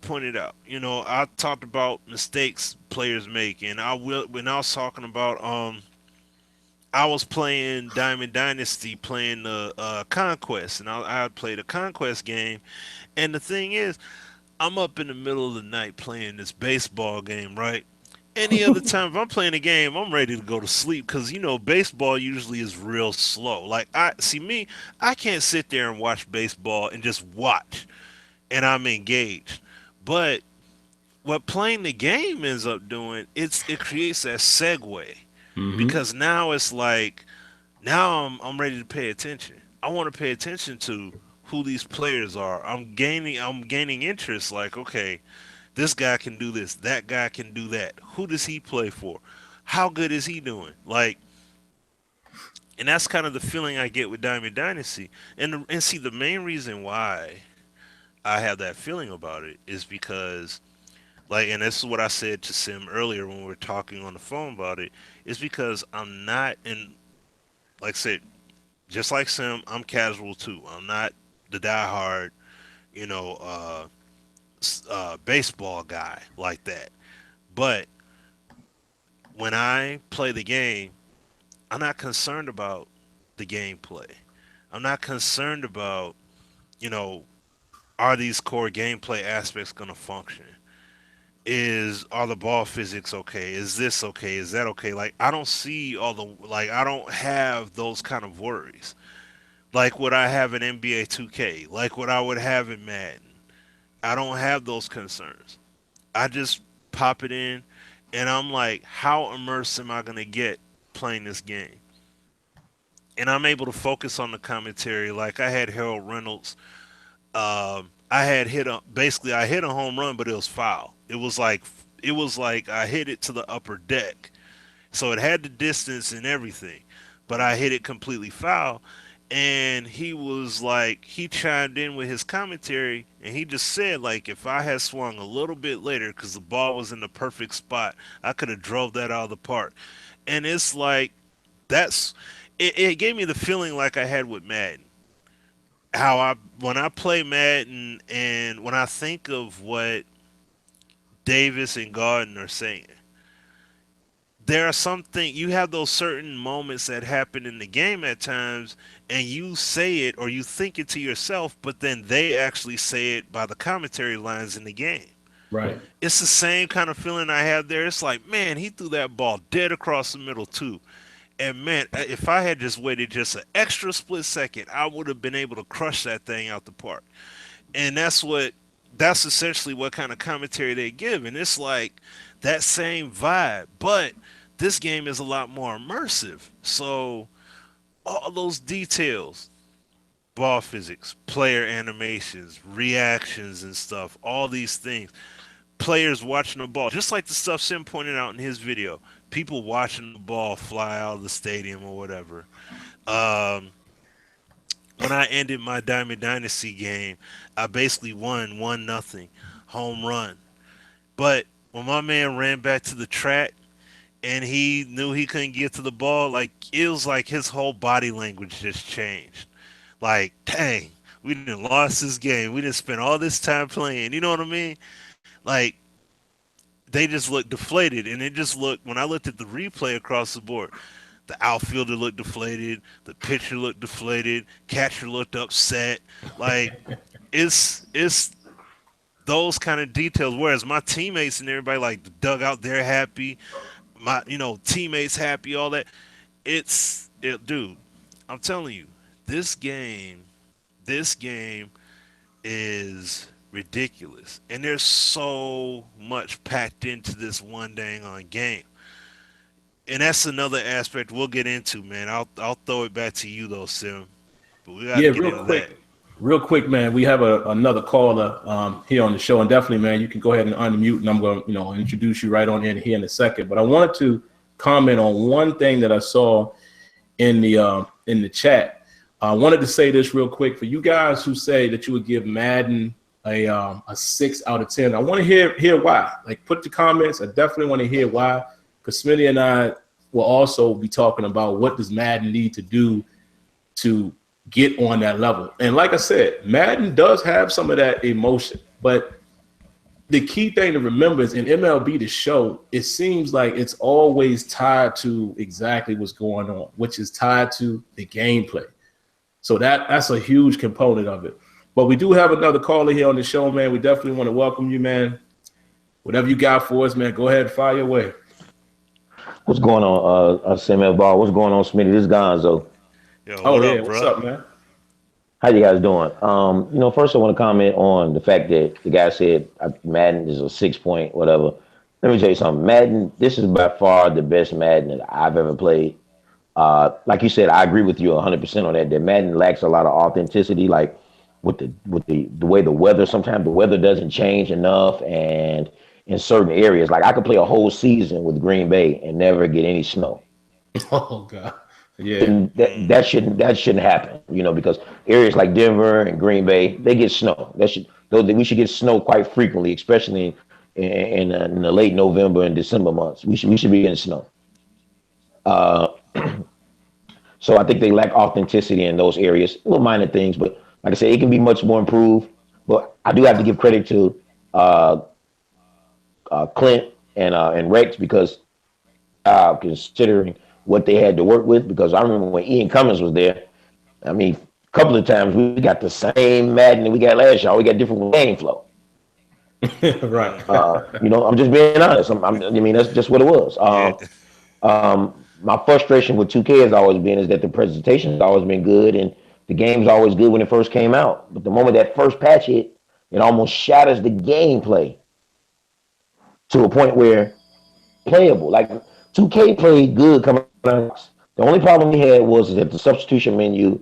pointed out. I talked about mistakes players make, and when I was talking about I was playing Diamond Dynasty, playing the Conquest, and I played a Conquest game. And the thing is, I'm up in the middle of the night playing this baseball game, right? Any other time, if I'm playing a game, I'm ready to go to sleep because, baseball usually is real slow. Like, I can't sit there and watch baseball and just watch, and I'm engaged. But what playing the game ends up doing, it creates that segue. Because now it's like, now I'm ready to pay attention. I want to pay attention to who these players are. I'm gaining interest. Like, okay, this guy can do this. That guy can do that. Who does he play for? How good is he doing? Like, and that's kind of the feeling I get with Diamond Dynasty. And see, the main reason why I have that feeling about it is because, like, and this is what I said to Sim earlier when we were talking on the phone about it, is because I'm not like I said, just like Sim, I'm casual too. I'm not the diehard baseball guy like that. But when I play the game, I'm not concerned about the gameplay. I'm not concerned about, you know, are these core gameplay aspects going to function? Are the ball physics okay? Is this okay? Is that okay? Like, I don't see I don't have those kind of worries. Like what I have in NBA 2K, like what I would have in Madden. I don't have those concerns. I just pop it in and I'm like, how immersed am I going to get playing this game? And I'm able to focus on the commentary. Like I had Harold Reynolds. I had I hit a home run, but it was foul. It was like I hit it to the upper deck. So it had the distance and everything, but I hit it completely foul. And he chimed in with his commentary, and he just said, like, if I had swung a little bit later, because the ball was in the perfect spot, I could have drove that out of the park. And it's like, it gave me the feeling like I had with Madden. When I play Madden and when I think of what Davis and Garden are saying, there are you have those certain moments that happen in the game at times, and you say it or you think it to yourself, but then they actually say it by the commentary lines in the game. Right. It's the same kind of feeling I have there. It's like, man, he threw that ball dead across the middle too. And man, if I had just waited just an extra split second, I would have been able to crush that thing out the park. And that's essentially what kind of commentary they give. And it's like that same vibe, but this game is a lot more immersive. So all those details, ball physics, player animations, reactions and stuff, all these things, players watching the ball, just like the stuff Sim pointed out in his video, people watching the ball fly out of the stadium or whatever. When I ended my Diamond Dynasty game, I basically won 1-0, home run. But when my man ran back to the track and he knew he couldn't get to the ball, like it was like his whole body language just changed. Like, dang, we didn't lost this game. We didn't spend all this time playing. You know what I mean? Like they just looked deflated, and it just looked when I looked at the replay across the board. The outfielder looked deflated. The pitcher looked deflated. Catcher looked upset. Like it's those kind of details. Whereas my teammates and everybody like the dugout, they're happy. My teammates happy. All that. Dude. I'm telling you, this game is ridiculous, and there's so much packed into this one dang on game. And that's another aspect we'll get into, man. I'll throw it back to you though, Sim. But we gotta get into that. Real quick, man. We have another caller here on the show, and definitely, man, you can go ahead and unmute, and I'm going to introduce you right on in here in a second. But I wanted to comment on one thing that I saw in the chat. I wanted to say this real quick for you guys who say that you would give Madden a 6 out of 10. I want to hear why. Like, put the comments. I definitely want to hear why. Because Smitty and I will also be talking about what does Madden need to do to get on that level. And like I said, Madden does have some of that emotion. But the key thing to remember is in MLB The Show, it seems like it's always tied to exactly what's going on, which is tied to the gameplay. So that's a huge component of it. But we do have another caller here on the show, man. We definitely want to welcome you, man. Whatever you got for us, man, go ahead and fire away. What's going on, SimFBall? What's going on, Smitty? This is Gonzo. Yo, what's up, man? How you guys doing? First I want to comment on the fact that the guy said Madden is a 6 point, whatever. Let me tell you something. Madden, this is by far the best Madden that I've ever played. Like you said, I agree with you 100% on that Madden lacks a lot of authenticity, like with the way the weather, sometimes the weather doesn't change enough, and in certain areas, like I could play a whole season with Green Bay and never get any snow. Oh God, yeah. And that shouldn't happen, because areas like Denver and Green Bay, they get snow. We should get snow quite frequently, especially in the late November and December months. We should be getting snow. So I think they lack authenticity in those areas. Little minor things, but like I said, it can be much more improved. But I do have to give credit to uh, Clint and Rex because considering what they had to work with. Because I remember when Ian Cummins was there. I mean, a couple of times we got the same Madden that we got last year. We got different game flow. Right. I'm just being honest. I mean, that's just what it was. My frustration with 2K has always been is that the presentation has always been good and the game's always good when it first came out. But the moment that first patch hit, it almost shatters the gameplay to a point where playable. Like 2K played good coming out. The only problem we had was that the substitution menu,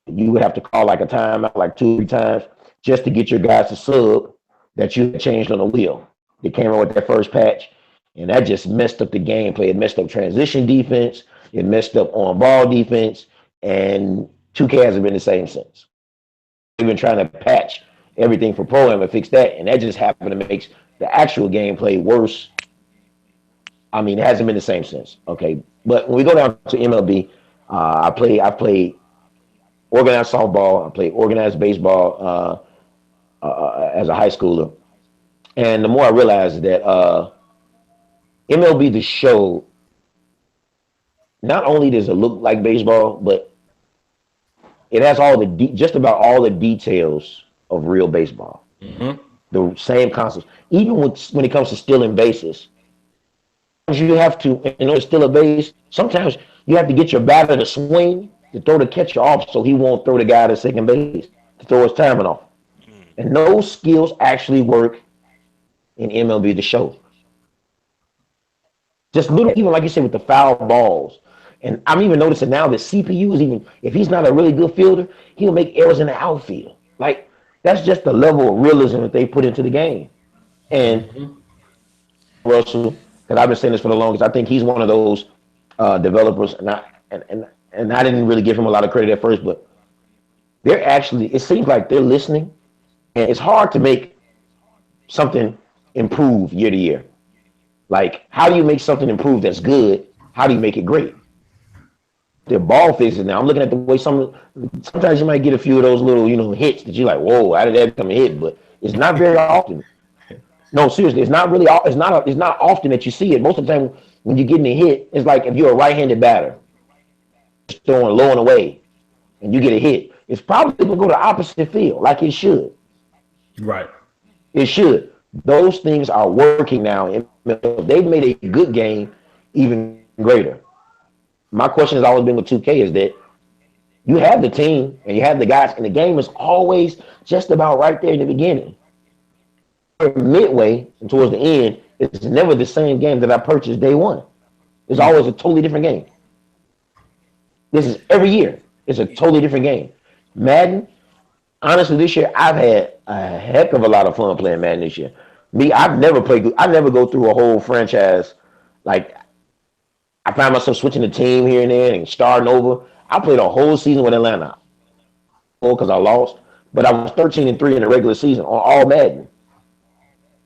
you would have to call like a timeout like 2 or 3 times just to get your guys to sub that you had changed on the wheel. They came out with that first patch, and that just messed up the gameplay. It messed up transition defense. It messed up on ball defense, and 2K hasn't been the same since. They've been trying to patch everything for Pro Am and fix that, and that just happened to make the actual gameplay worse. I mean, it hasn't been the same since. Okay, but when we go down to MLB, I played organized softball. I played organized baseball as a high schooler, and the more I realized that MLB The Show, not only does it look like baseball, but it has just about all the details of real baseball. Mm-hmm. The same concepts, even when it comes to stealing bases. You have to, in order to steal a base, sometimes you have to get your batter to swing to throw the catcher off so he won't throw the guy to second base to throw his timing off. And those skills actually work in MLB The Show. Just little, even like you said, with the foul balls. And I'm even noticing now that CPU is even, if he's not a really good fielder, he'll make errors in the outfield. Like, that's just the level of realism that they put into the game. And Russell, because I've been saying this for the longest, I think he's one of those developers, and I didn't really give him a lot of credit at first, but they're actually, it seems like they're listening, and it's hard to make something improve year to year. Like, how do you make something improve that's good? How do you make it great? They're ball fixes now. I'm looking at the way sometimes you might get a few of those little, hits that you're like, whoa, how did that become a hit? But it's not very often. No, seriously, it's not really. It's not often that you see it. Most of the time, when you're getting a hit, it's like if you're a right-handed batter, just throwing low and away, and you get a hit. It's probably going to go the opposite field, like it should. Right. It should. Those things are working now. They've made a good game even greater. My question has always been with 2K is that you have the team and you have the guys, and the game is always just about right there in the beginning. Midway and towards the end, it's never the same game that I purchased day one. It's always a totally different game. This is every year. It's a totally different game. Madden, honestly, this year I've had a heck of a lot of fun playing Madden this year. I never go through a whole franchise. Like, I find myself switching the team here and there and starting over. I played a whole season with Atlanta. Because I lost. But I was 13-3 in the regular season on all Madden.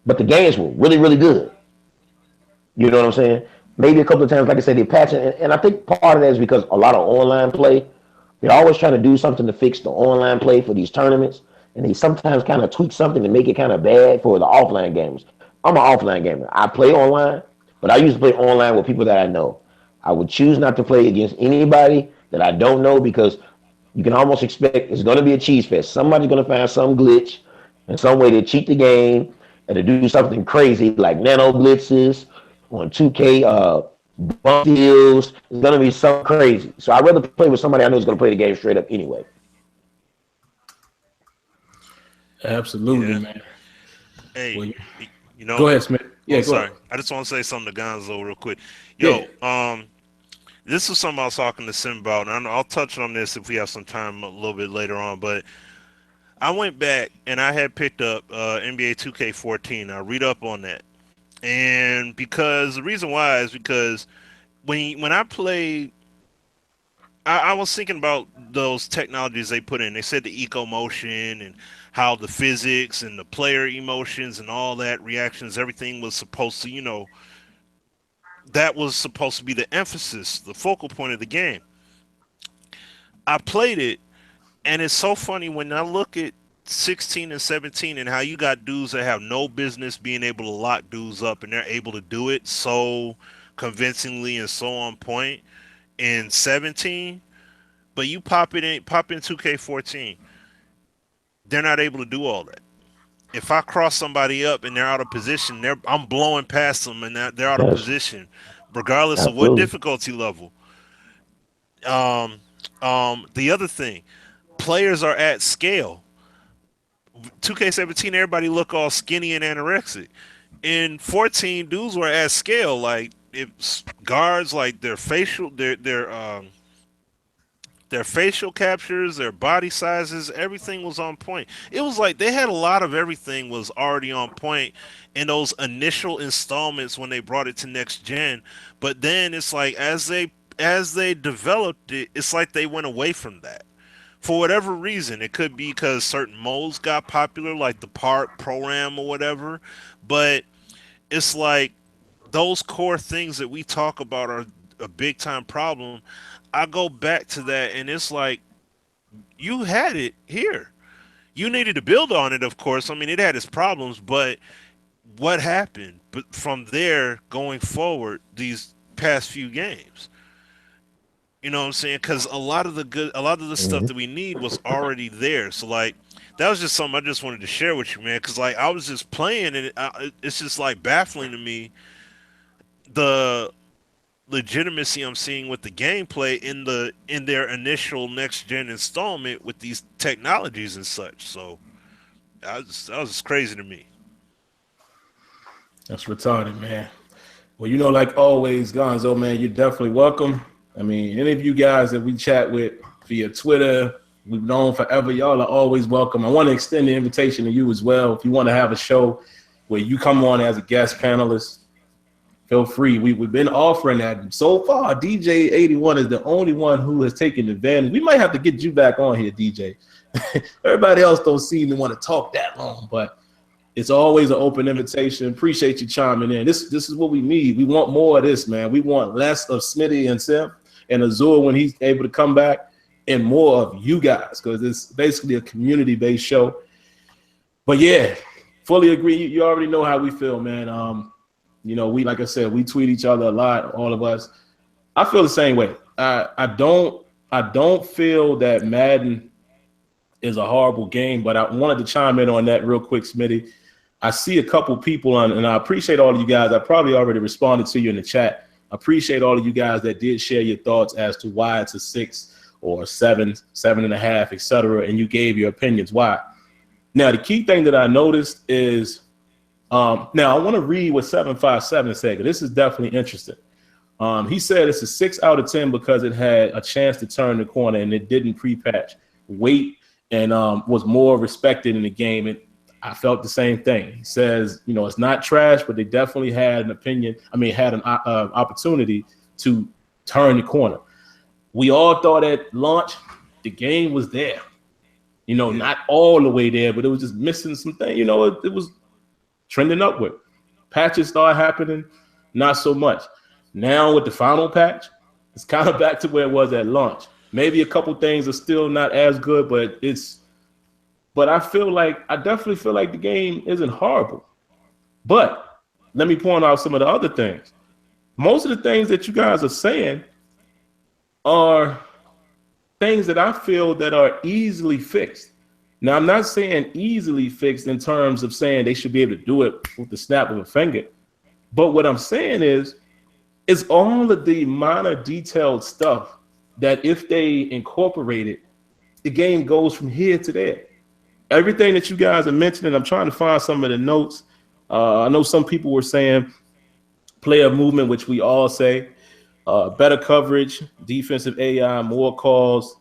But the games were really, really good. You know what I'm saying? Maybe a couple of times, like I said, they patch it. And I think part of that is because a lot of online play, they're always trying to do something to fix the online play for these tournaments. And they sometimes kind of tweak something to make it kind of bad for the offline gamers. I'm an offline gamer. I play online, but I used to play online with people that I know. I would choose not to play against anybody that I don't know because you can almost expect it's going to be a cheese fest. Somebody's going to find some glitch and some way to cheat the game and to do something crazy like nano blitzes on 2K bump deals. It's going to be something crazy. So I'd rather play with somebody I know is going to play the game straight up anyway. Absolutely, man. Hey, well, go ahead, Smith. Yeah, sorry. I just want to say something to Gonzo real quick. This is something I was talking to Sim about, and I'll touch on this if we have some time a little bit later on, but I went back and I had picked up NBA 2K14. I read up on that. And because the reason why is because when I played, I was thinking about those technologies they put in. They said the eco motion and how the physics and the player emotions and all that reactions, everything was supposed to, that was supposed to be the emphasis, the focal point of the game. I played it, and it's so funny when I look at 16 and 17 and how you got dudes that have no business being able to lock dudes up, and they're able to do it so convincingly and so on point in 17, but you pop in 2K14, they're not able to do all that. If I cross somebody up and they're out of position, I'm blowing past them and they're out of position, regardless of what difficulty level. The other thing, players are at scale. 2K17, everybody look all skinny and anorexic. In 14, dudes were at scale. Like, if guards, like their facial captures, their body sizes, everything was on point. It was like they had a lot of everything was already on point in those initial installments when they brought it to next gen. But then it's like as they developed it, it's like they went away from that. For whatever reason, it could be because certain modes got popular, like the Park Pro-Am or whatever. But it's like those core things that we talk about are a big time problem. I go back to that, and it's like you had it here. You needed to build on it, of course. I mean, it had its problems, but what happened? But from there going forward, these past few games. You know what I'm saying? Because a lot of the stuff that we need was already there. So like, that was just something I just wanted to share with you, man. Because like, I was just playing, and it's just like baffling to me the legitimacy I'm seeing with the gameplay in their initial next gen installment with these technologies and such. So that was just crazy to me. That's retarded, man. Well, you know, like always, Gonzo, man, you're definitely welcome. I mean, any of you guys that we chat with via Twitter, we've known forever, y'all are always welcome. I want to extend the invitation to you as well. If you want to have a show where you come on as a guest panelist, feel free. We've been offering that. So far, DJ 81 is the only one who has taken advantage. We might have to get you back on here, DJ. Everybody else don't seem to want to talk that long, but it's always an open invitation. Appreciate you chiming in. This is what we need. We want more of this, man. We want less of Smitty and Sim and Azure when he's able to come back, and more of you guys, because it's basically a community-based show. But yeah, fully agree. You already know how we feel, man. You know, like I said, we tweet each other a lot, all of us. I feel the same way. I don't feel that Madden is a horrible game, but I wanted to chime in on that real quick, Smitty. I see a couple people on, and I appreciate all of you guys. I probably already responded to you in the chat. I appreciate all of you guys that did share your thoughts as to why it's a 6 or 7, 7.5, etc., and you gave your opinions why. Now, the key thing that I noticed is, now I want to read what 757 said, because this is definitely interesting. He said it's a 6 out of 10 because it had a chance to turn the corner and it didn't pre-patch weight and was more respected in the game. And I felt the same thing. He says, you know, it's not trash, but they definitely had an opinion. I mean, had an opportunity to turn the corner. We all thought at launch the game was there. You know, not all the way there, but it was just missing some things. You know, it was trending upward. Patches started happening, not so much. Now with the final patch, it's kind of back to where it was at launch. Maybe a couple things are still not as good, but I definitely feel like the game isn't horrible. But let me point out some of the other things. Most of the things that you guys are saying are things that I feel that are easily fixed. Now, I'm not saying easily fixed in terms of saying they should be able to do it with the snap of a finger. But what I'm saying is all of the minor detailed stuff that if they incorporate it, the game goes from here to there. Everything that you guys are mentioning, I'm trying to find some of the notes. I know some people were saying player movement, which we all say, better coverage, defensive AI, more calls.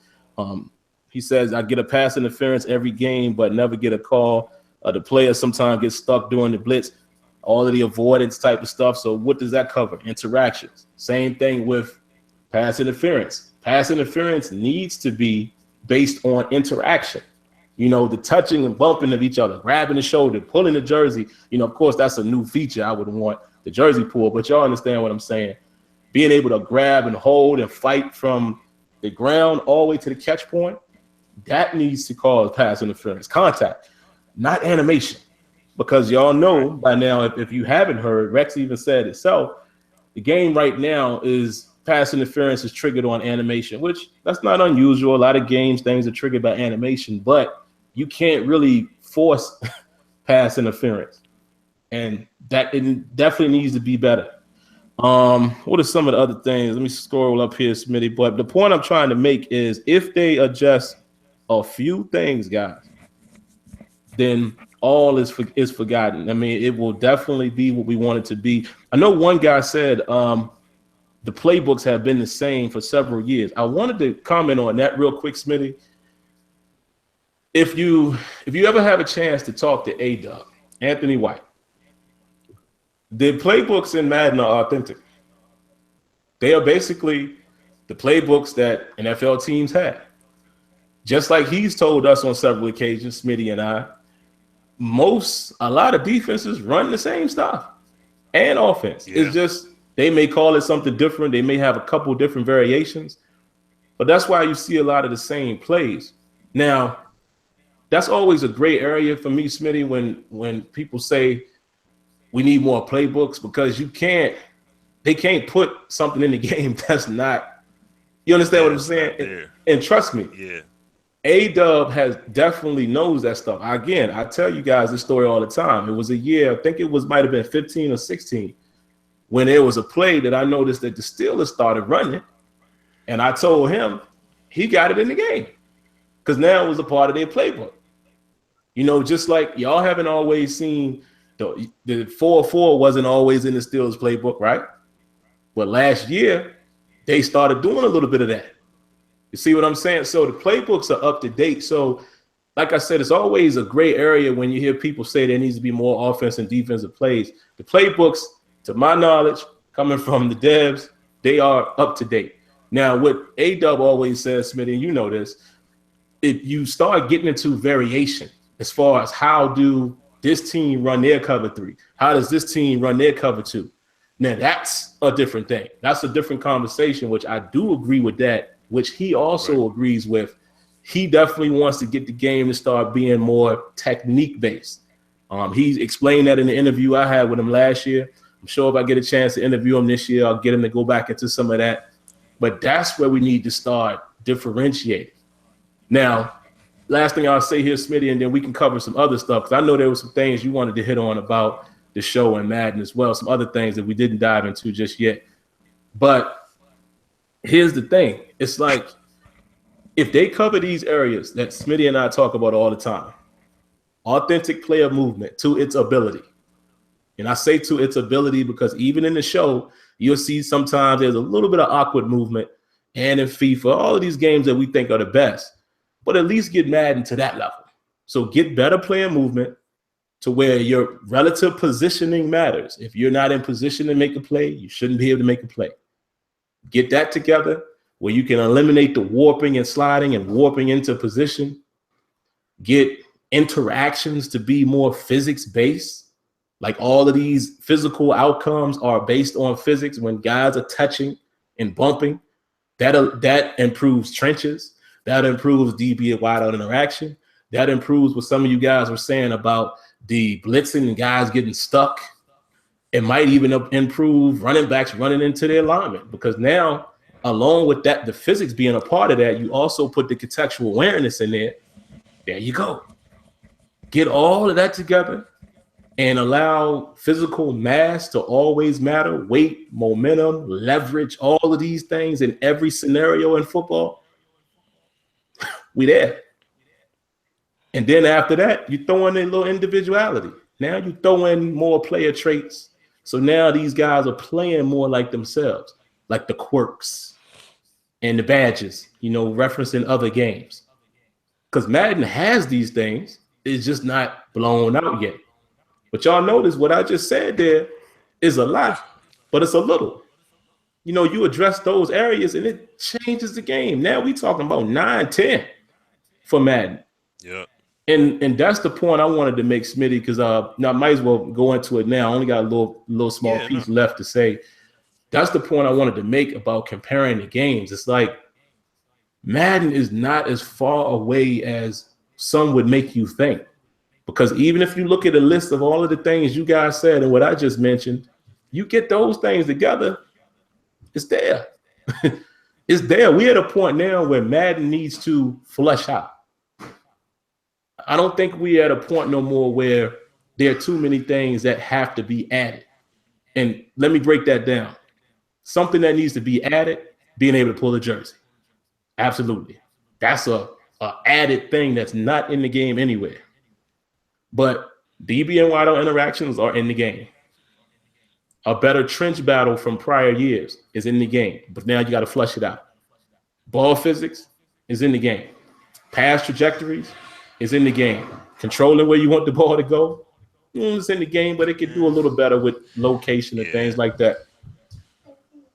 He says, I get a pass interference every game, but never get a call. The player sometimes gets stuck during the blitz, all of the avoidance type of stuff. So what does that cover? Interactions. Same thing with pass interference. Pass interference needs to be based on interaction. You know, the touching and bumping of each other, grabbing the shoulder, pulling the jersey. You know, of course, that's a new feature. I would want the jersey pull, but y'all understand what I'm saying. Being able to grab and hold and fight from the ground all the way to the catch point. that needs to cause pass interference, contact, not animation. Because y'all know by now, if you haven't heard, Rex even said itself, the game right now is pass interference is triggered on animation, which that's not unusual. A lot of games, things are triggered by animation, but you can't really force pass interference. And that it definitely needs to be better. What are some of the other things? Let me scroll up here, Smitty. But the point I'm trying to make is if they adjust a few things, guys, then all is forgotten. I mean, it will definitely be what we want it to be. I know one guy said the playbooks have been the same for several years. I wanted to comment on that real quick, Smitty. If you ever have a chance to talk to A-Dub, Anthony White, the playbooks in Madden are authentic. They are basically the playbooks that NFL teams have. Just like he's told us on several occasions, Smitty and I, a lot of defenses run the same stuff and offense. Yeah. It's just they may call it something different. They may have a couple different variations, but that's why you see a lot of the same plays. Now, that's always a gray area for me, Smitty, when people say we need more playbooks, because they can't put something in the game that's not, you understand what I'm saying? And trust me, A-Dub has definitely knows that stuff. Again, I tell you guys this story all the time. It was a year, I think might have been 15 or 16, when there was a play that I noticed that the Steelers started running, and I told him he got it in the game because now it was a part of their playbook. You know, just like y'all haven't always seen the 4-4 wasn't always in the Steelers playbook, right? But last year, they started doing a little bit of that. You see what I'm saying? So the playbooks are up to date. So like I said, it's always a gray area when you hear people say there needs to be more offense and defensive plays. The playbooks, to my knowledge, coming from the devs, they are up to date. Now, what A-Dub always says, Smitty, and you know this, if you start getting into variation as far as how do this team run their cover 3, how does this team run their cover 2? Now, that's a different thing. That's a different conversation, which I do agree with that, which he also agrees with. He definitely wants to get the game to start being more technique-based. He explained that in the interview I had with him last year. I'm sure if I get a chance to interview him this year, I'll get him to go back into some of that. But that's where we need to start differentiating. Now, last thing I'll say here, Smitty, and then we can cover some other stuff, because I know there were some things you wanted to hit on about the show and Madden as well, some other things that we didn't dive into just yet. But here's the thing. It's like if they cover these areas that Smitty and I talk about all the time, authentic player movement to its ability. And I say to its ability because even in the show, you'll see sometimes there's a little bit of awkward movement, and in FIFA, all of these games that we think are the best, but at least get Madden to that level. So get better player movement to where your relative positioning matters. If you're not in position to make a play, you shouldn't be able to make a play. Get that together where you can eliminate the warping and sliding and warping into position. Get interactions to be more physics-based. Like all of these physical outcomes are based on physics. When guys are touching and bumping, that improves trenches. That improves DB wide-out interaction. That improves what some of you guys were saying about the blitzing and guys getting stuck. It might even improve running backs running into their alignment, because now, along with that, the physics being a part of that, you also put the contextual awareness in there. There you go. Get all of that together and allow physical mass to always matter, weight, momentum, leverage, all of these things in every scenario in football. We there. And then after that, you throw in a little individuality. Now you throw in more player traits. So now these guys are playing more like themselves, like the quirks and the badges, you know, referencing other games. Because Madden has these things. It's just not blown out yet. But y'all notice what I just said there is a lot, but it's a little. You know, you address those areas and it changes the game. Now we talking about 9-10 for Madden. Yeah. And that's the point I wanted to make, Smitty, because now I might as well go into it now. I only got a little small piece left to say. That's the point I wanted to make about comparing the games. It's like Madden is not as far away as some would make you think. Because even if you look at a list of all of the things you guys said and what I just mentioned, you get those things together, it's there. It's there. We're at a point now where Madden needs to flush out. I don't think we're at a point no more where there are too many things that have to be added. And let me break that down. Something that needs to be added, being able to pull a jersey. Absolutely. That's a added thing that's not in the game anywhere. But DB and wideout interactions are in the game. A better trench battle from prior years is in the game, but now you got to flush it out. Ball physics is in the game. Pass trajectories is in the game. Controlling where you want the ball to go is in the game, but it could do a little better with location and things like that.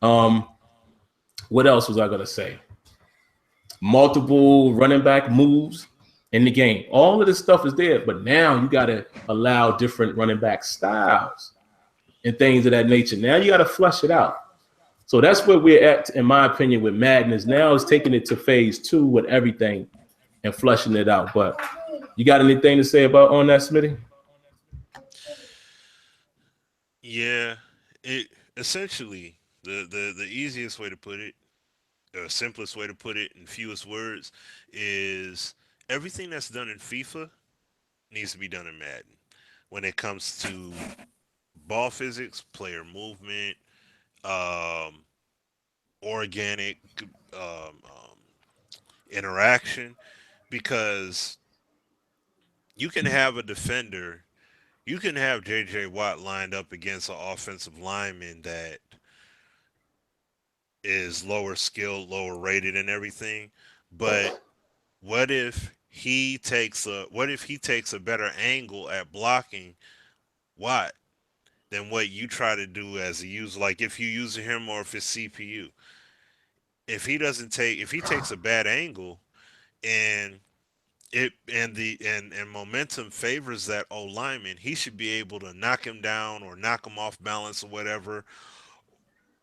What else was I going to say? Multiple running back moves in the game. All of this stuff is there, but now you got to allow different running back styles and things of that nature. Now you got to flush it out. So that's where we're at, in my opinion, with Madden. Is now is taking it to phase 2 with everything and flushing it out. But you got anything to say about on that, Smitty? Yeah, it essentially the easiest way to put it, or simplest way to put it in fewest words, is everything that's done in FIFA needs to be done in Madden. When it comes to ball physics, player movement, organic interaction, because you can have a defender, you can have J.J. Watt lined up against an offensive lineman that is lower skilled, lower rated, and everything, but what if he takes a better angle at blocking Watt than what you try to do as a user? Like if you use him, or if it's CPU, if he takes a bad angle, and momentum favors that O lineman, he should be able to knock him down or knock him off balance or whatever.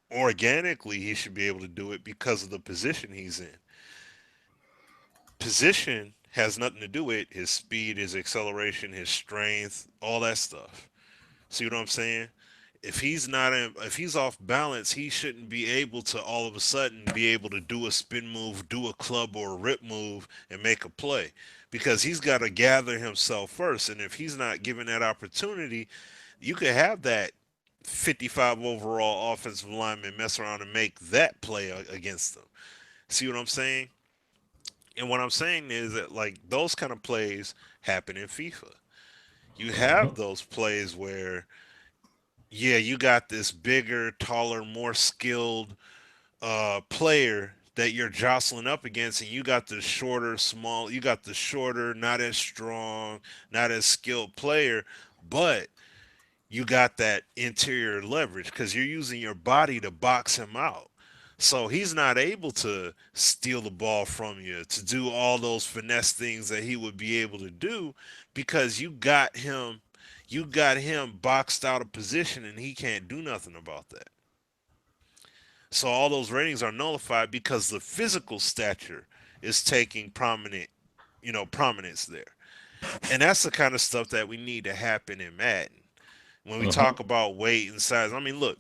Organically, he should be able to do it because of the position he's in. Position has nothing to do with his speed, his acceleration, his strength, all that stuff. See what I'm saying? If he's off balance, he shouldn't be able to all of a sudden be able to do a spin move, do a club or a rip move, and make a play, because he's got to gather himself first. And if he's not given that opportunity, you could have that 55 overall offensive lineman mess around and make that play against them. See what I'm saying? And what I'm saying is that, like, those kind of plays happen in FIFA. You have those plays where, yeah, you got this bigger, taller, more skilled player that you're jostling up against, and you got the shorter, not as strong, not as skilled player, but you got that interior leverage because you're using your body to box him out. So he's not able to steal the ball from you, to do all those finesse things that he would be able to do, because you got him boxed out of position, and he can't do nothing about that. So all those ratings are nullified because the physical stature is taking prominence there. And that's the kind of stuff that we need to happen in Madden. When we talk about weight and size, I mean, look,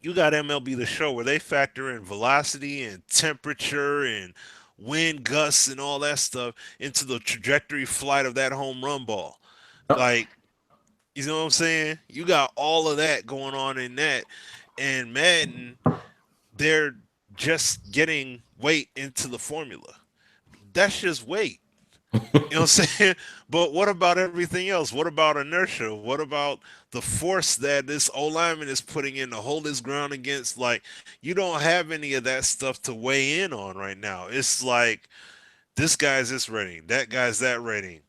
you got MLB The Show where they factor in velocity and temperature and wind gusts and all that stuff into the trajectory flight of that home run ball. Like, you know what I'm saying? You got all of that going on in that. And Madden, they're just getting weight into the formula. That's just weight. You know what I'm saying? But what about everything else? What about inertia? What about the force that this O lineman is putting in to hold his ground against? Like, you don't have any of that stuff to weigh in on right now. It's like, this guy's this rating, that guy's that rating,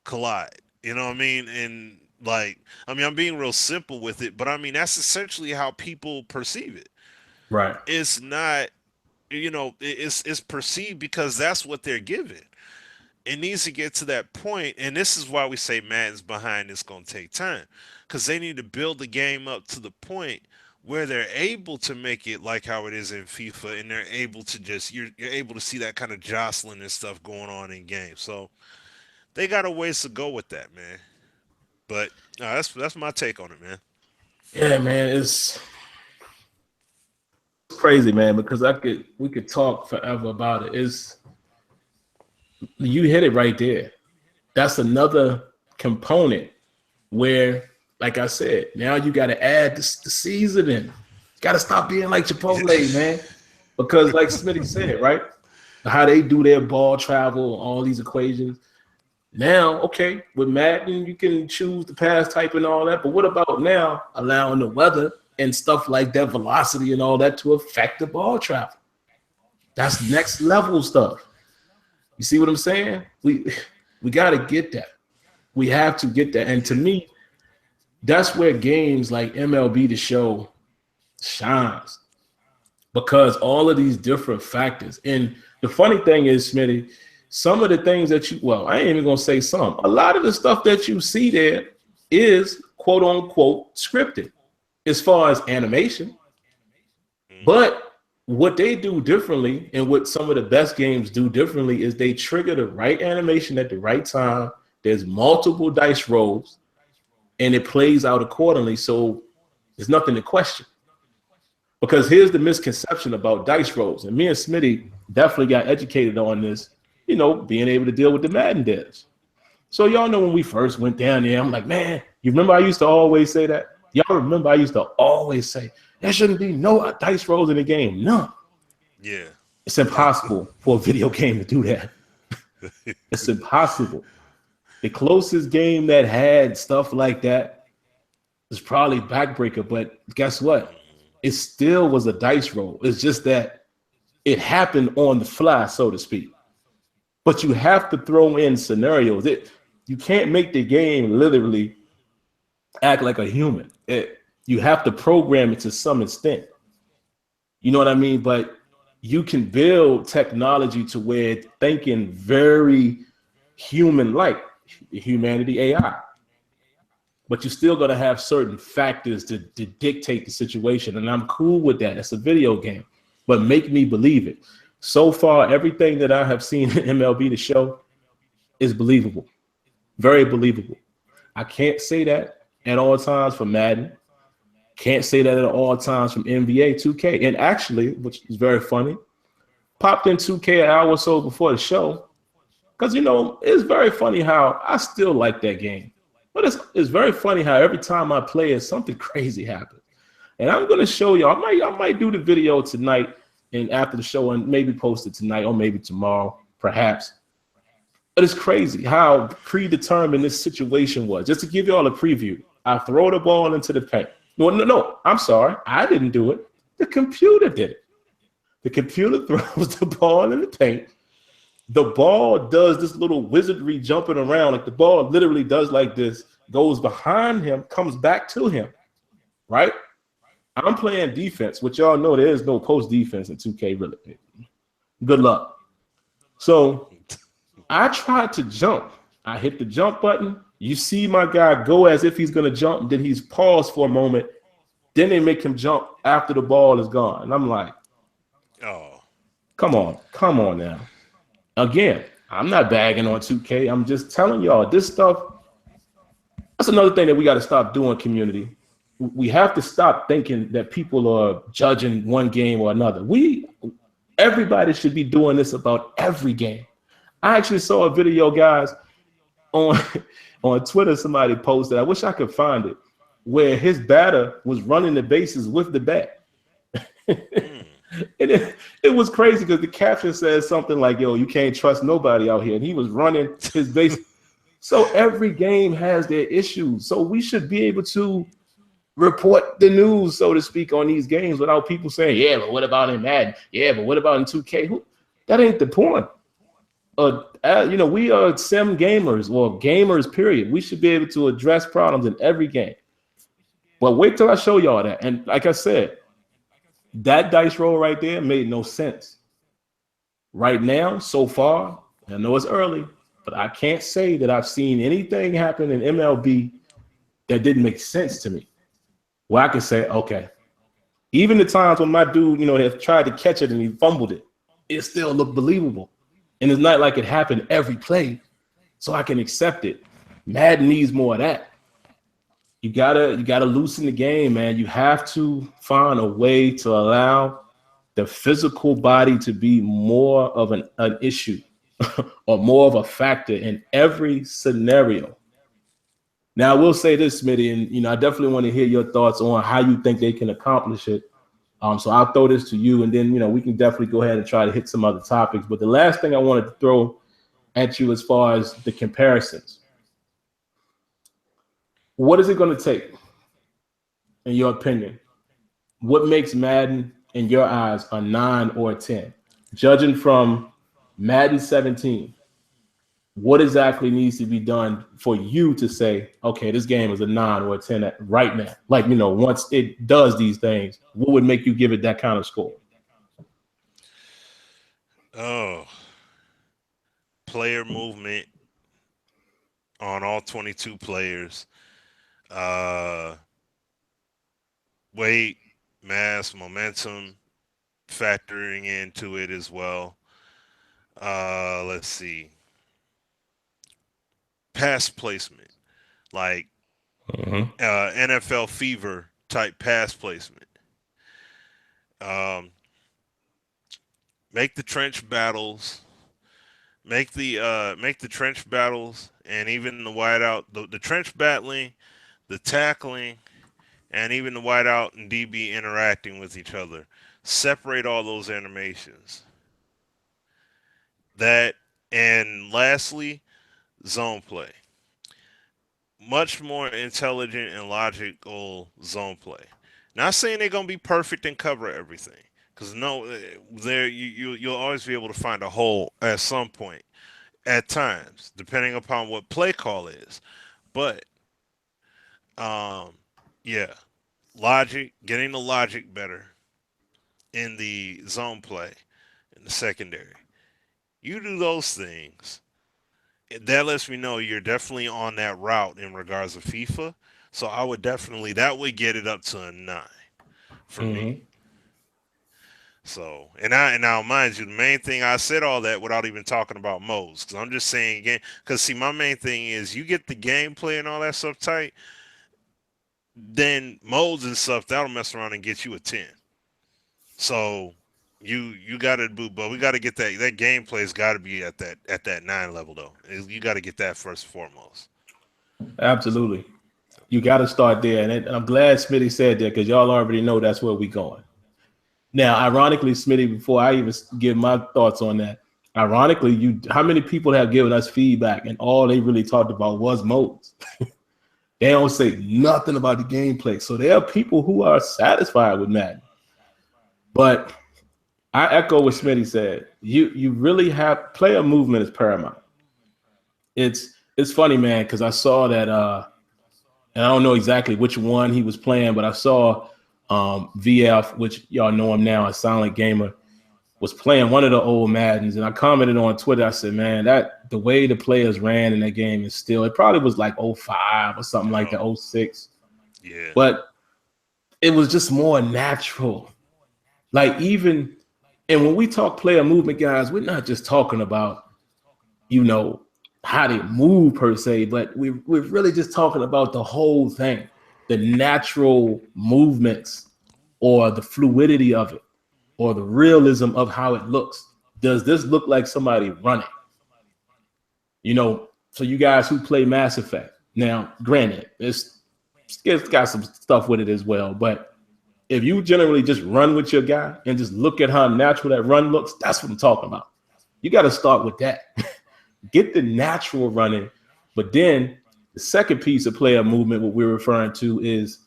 collide. You know what I mean? And like, I mean, I'm being real simple with it, but I mean, that's essentially how people perceive it. Right. It's not, it's perceived because that's what they're given. It needs to get to that point, and this is why we say Madden's behind. It's going to take time, because they need to build the game up to the point where they're able to make it like how it is in FIFA, and they're able to just you're able to see that kind of jostling and stuff going on in games. So they got a ways to go with that, man. But no, that's my take on it, man. Yeah, man, it's crazy, man, because we could talk forever about it. You hit it right there. That's another component where, like I said, now you got to add the seasoning. You got to stop being like Chipotle, man, because like Smitty said, right, how they do their ball travel, all these equations. Now, okay, with Madden, you can choose the pass type and all that, but what about now allowing the weather and stuff like that, velocity and all that to affect the ball travel? That's next level stuff. You see what I'm saying? We got to get that. We have to get that. And to me, that's where games like MLB The Show shines, because all of these different factors. And the funny thing is, Smitty, some of the things that I ain't even going to say some. A lot of the stuff that you see there is quote unquote scripted as far as animation. But what they do differently, and what some of the best games do differently, is they trigger the right animation at the right time. There's multiple dice rolls, and it plays out accordingly. So there's nothing to question. Because here's the misconception about dice rolls, and me and Smitty definitely got educated on this, being able to deal with the Madden devs. So y'all know when we first went down there, I'm like, man, you remember I used to always say that? Y'all remember I used to always say, there shouldn't be no dice rolls in the game. None. Yeah. It's impossible for a video game to do that. It's impossible. The closest game that had stuff like that was probably Backbreaker, but guess what? It still was a dice roll. It's just that it happened on the fly, so to speak. But you have to throw in scenarios. You can't make the game literally act like a human. You have to program it to some extent. You know what I mean? But you can build technology to where it's thinking very human-like, humanity AI. But you're still going to have certain factors to dictate the situation. And I'm cool with that. It's a video game. But make me believe it. So far, everything that I have seen in MLB The Show is believable. Very believable. I can't say that at all times for Madden. Can't say that at all times from NBA 2K. And actually, which is very funny, popped in 2K an hour or so before the show. Because, it's very funny how I still like that game. But it's very funny how every time I play it, something crazy happens. And I'm going to show you. I might do the video tonight and after the show and maybe post it tonight or maybe tomorrow, perhaps. But it's crazy how predetermined this situation was. Just to give you all a preview, I throw the ball into the paint. No, I'm sorry. I didn't do it. The computer did it. The computer throws the ball in the paint. The ball does this little wizardry jumping around. Like the ball literally does like this, goes behind him, comes back to him, right? I'm playing defense, which y'all know there is no post defense in 2K really. Good luck. So I tried to jump. I hit the jump button. You see my guy go as if he's going to jump. Then he's paused for a moment. Then they make him jump after the ball is gone. And I'm like, oh, come on now. Again, I'm not bagging on 2K. I'm just telling y'all this stuff. That's another thing that we got to stop doing, community. We have to stop thinking that people are judging one game or another. Everybody should be doing this about every game. I actually saw a video, guys, on Twitter. Somebody posted, I wish I could find it, where his batter was running the bases with the bat. And it was crazy because the caption says something like, yo, you can't trust nobody out here. And he was running his base. So every game has their issues. So we should be able to report the news, so to speak, on these games without people saying, yeah, but what about in Madden? Yeah, but what about in 2K? That ain't the point. We are sim gamers or gamers, period. We should be able to address problems in every game. But wait till I show y'all that. And like I said, that dice roll right there made no sense. Right now, so far, I know it's early, but I can't say that I've seen anything happen in MLB that didn't make sense to me. Well, I can say, okay, Even the times when my dude, has tried to catch it and he fumbled it, it still looked believable. And it's not like it happened every play, so I can accept it. Madden needs more of that. You gotta loosen the game, man. You have to find a way to allow the physical body to be more of an issue or more of a factor in every scenario. Now, I will say this, Smitty, and I definitely want to hear your thoughts on how you think they can accomplish it. So I'll throw this to you, and then we can definitely go ahead and try to hit some other topics. But the last thing I wanted to throw at you as far as the comparisons, what is it going to take, in your opinion? What makes Madden, in your eyes, a 9 or a 10? Judging from Madden 17, what exactly needs to be done for you to say, okay, this game is a 9 or a 10 right now? Like, once it does these things, what would make you give it that kind of score? Oh, player movement on all 22 players. Weight, mass, momentum factoring into it as well. Let's see. Pass placement, like NFL fever type pass placement. Make the trench battles. Make the trench battles and even the wideout, the trench battling, the tackling, and even the wideout and DB interacting with each other. Separate all those animations. That, and lastly, zone play. Much more intelligent and logical zone play. Not saying they're gonna be perfect and cover everything, because you'll always be able to find a hole at some point, at times, depending upon what play call is. But yeah, logic, getting the logic better in the zone play, in the secondary. You do those things, that lets me know you're definitely on that route in regards to FIFA. So I would definitely, that would get it up to a 9 for me. So, and now mind you, the main thing, I said all that without even talking about modes, because I'm just saying again, because see, my main thing is you get the gameplay and all that stuff tight, then modes and stuff, that'll mess around and get you a 10. So you got to do, but we got to get that gameplay's got to be at that 9 level though. You got to get that first and foremost. Absolutely, you got to start there, and I'm glad Smitty said that, because y'all already know that's where we going. Now, ironically, Smitty, before I even give my thoughts on that, ironically, how many people have given us feedback and all they really talked about was modes? They don't say nothing about the gameplay. So there are people who are satisfied with Madden. But I echo what Smitty said. You really have, player movement is paramount. It's funny, man, because I saw that, and I don't know exactly which one he was playing, but I saw VF, which y'all know him now, a Silent Gamer, was playing one of the old Maddens, and I commented on Twitter. I said, man, that the way the players ran in that game is still, it probably was like 05 or something like that, 06. Yeah. But it was just more natural. Like even, and when we talk player movement, guys, we're not just talking about, how they move per se, but we're really just talking about the whole thing. The natural movements or the fluidity of it or the realism of how it looks. Does this look like somebody running? So you guys who play Mass Effect, now granted, it's got some stuff with it as well, but if you generally just run with your guy and just look at how natural that run looks, that's what I'm talking about. You got to start with that. Get the natural running, but then the second piece of player movement, what we're referring to, is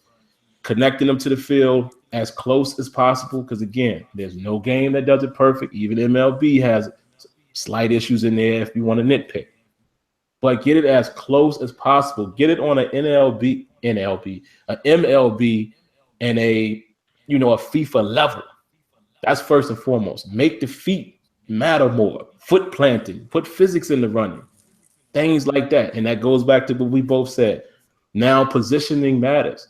connecting them to the field as close as possible. Because again, there's no game that does it perfect. Even MLB has slight issues in there if you want to nitpick. But get it as close as possible. Get it on an MLB, an MLB, and a FIFA level. That's first and foremost. Make the feet matter more. Foot planting, put physics in the running. Things like that. And that goes back to what we both said. Now positioning matters.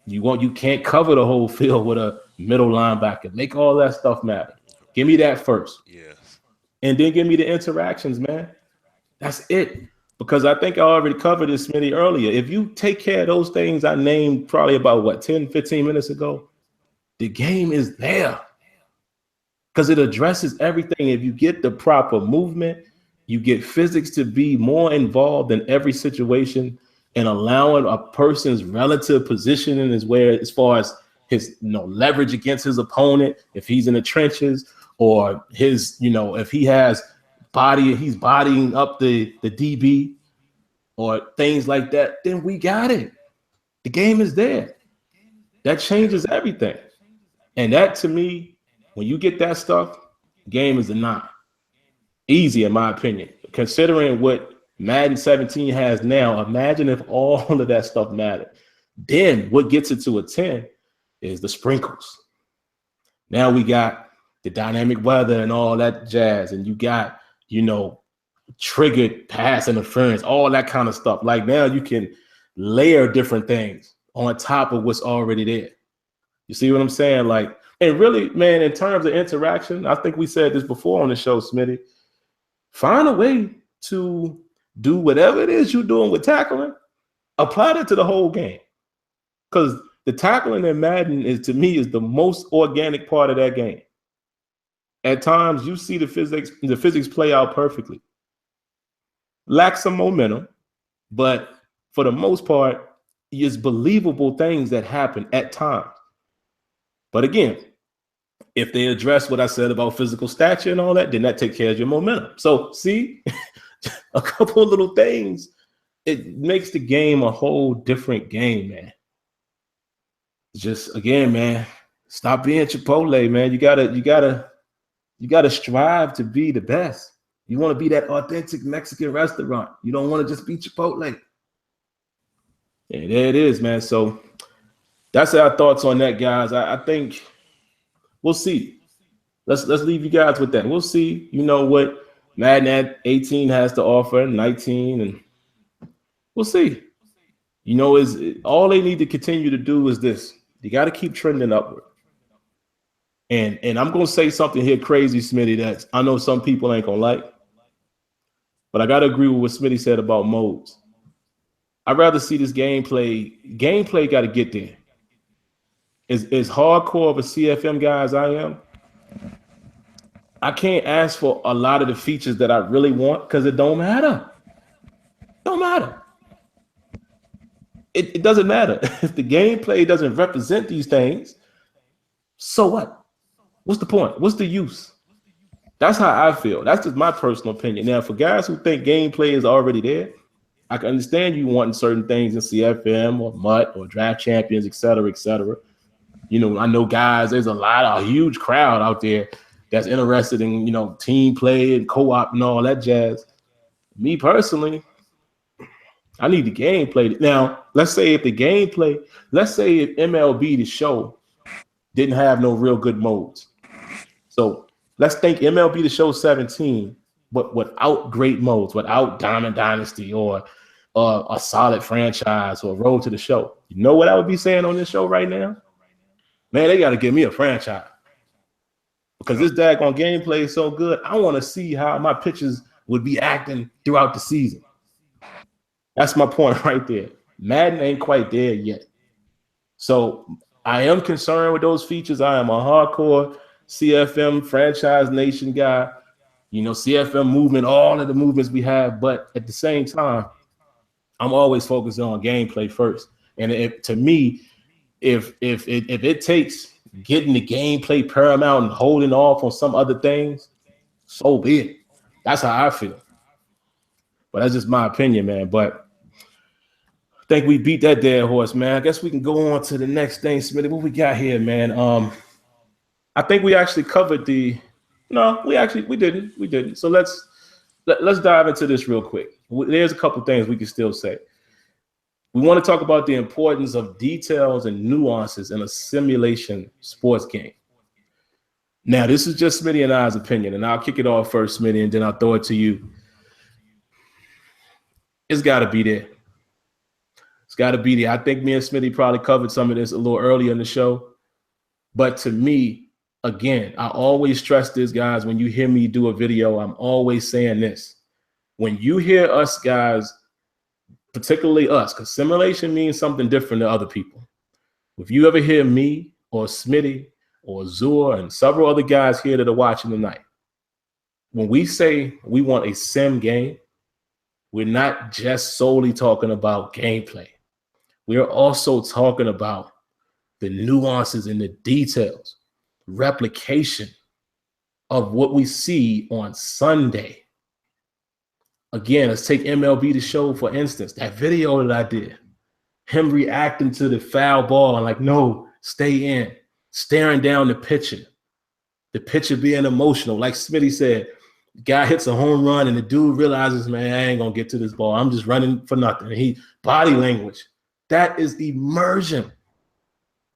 You can't cover the whole field with a middle linebacker. Make all that stuff matter. Give me that first. Yes. And then give me the interactions, man. That's it. Because I think I already covered this, Smitty, earlier. If you take care of those things I named probably about, 10, 15 minutes ago, the game is there. Because it addresses everything. If you get the proper movement, you get physics to be more involved in every situation and allowing a person's relative positioning is where, as far as his leverage against his opponent, if he's in the trenches, or his, if he has he's bodying up the DB or things like that, then we got it. The game is there. That changes everything. And that, to me, when you get that stuff, the game is a 9. Easy, in my opinion. Considering what Madden 17 has now, imagine if all of that stuff mattered. Then what gets it to a 10 is the sprinkles. Now we got the dynamic weather and all that jazz, and you got, triggered pass interference, all that kind of stuff. Like, now you can layer different things on top of what's already there. You see what I'm saying? Like, and really, man, in terms of interaction, I think we said this before on the show, Smitty, find a way to do whatever it is you're doing with tackling, apply that to the whole game. Because the tackling in Madden is, to me, is the most organic part of that game. At times, you see the physics play out perfectly. Lack some momentum, but for the most part, it's believable things that happen at times. But again, if they address what I said about physical stature and all that, then that takes care of your momentum. So see, a couple of little things, it makes the game a whole different game, man. Just, again, man, stop being Chipotle, man. You gotta strive to be the best. You want to be that authentic Mexican restaurant. You don't want to just be Chipotle. And there it is, man. So that's our thoughts on that, guys. I think we'll see. Let's leave you guys with that. We'll see, what Madden 18 has to offer, 19, and we'll see. Is all they need to continue to do is this. You got to keep trending upward. And I'm going to say something here crazy, Smitty, that I know some people ain't going to like. But I got to agree with what Smitty said about modes. I'd rather see this gameplay. Gameplay got to get there. As hardcore of a CFM guy as I am, I can't ask for a lot of the features that I really want because it don't matter. Don't matter. It doesn't matter. If the gameplay doesn't represent these things, so what? What's the point? What's the use? That's how I feel. That's just my personal opinion. Now, for guys who think gameplay is already there, I can understand you wanting certain things in CFM or MUT or draft champions, et cetera, et cetera. I know guys, there's a huge crowd out there that's interested in, team play and co-op and all that jazz. Me personally, I need the gameplay. Now, let's say if MLB The Show didn't have no real good modes. So let's think MLB The Show 17, but without great modes, without Diamond Dynasty or a solid franchise or Road to the Show. You know what I would be saying on this show right now? Man, they got to give me a franchise. Because this daggone gameplay is so good, I want to see how my pitchers would be acting throughout the season. That's my point right there. Madden ain't quite there yet. So I am concerned with those features. I am a hardcore CFM franchise nation guy. CFM movement, all of the movements we have. But at the same time, I'm always focused on gameplay first. And to me, if it takes getting the gameplay paramount and holding off on some other things, so be it. That's how I feel. But that's just my opinion, man. But I think we beat that dead horse, man. I guess we can go on to the next thing, Smitty. What we got here, man? I think we actually covered we didn't. So let's dive into this real quick. There's a couple things we can still say. We want to talk about the importance of details and nuances in a simulation sports game. Now, this is just Smitty and I's opinion, and I'll kick it off first, Smitty, and then I'll throw it to you. It's got to be there. It's got to be there. I think me and Smitty probably covered some of this a little earlier in the show. But to me, again, I always stress this, guys. When you hear me do a video, I'm always saying this. When you hear us guys, particularly us, because simulation means something different to other people. If you ever hear me or Smitty or Azure and several other guys here that are watching tonight, when we say we want a sim game, we're not just solely talking about gameplay. We're also talking about the nuances and the details, replication of what we see on Sunday. Again, let's take MLB The Show, for instance. That video that I did, him reacting to the foul ball and like, no, stay in, staring down the pitcher being emotional. Like Smitty said, the guy hits a home run and the dude realizes, man, I ain't going to get to this ball. I'm just running for nothing. And he body language. That is immersion.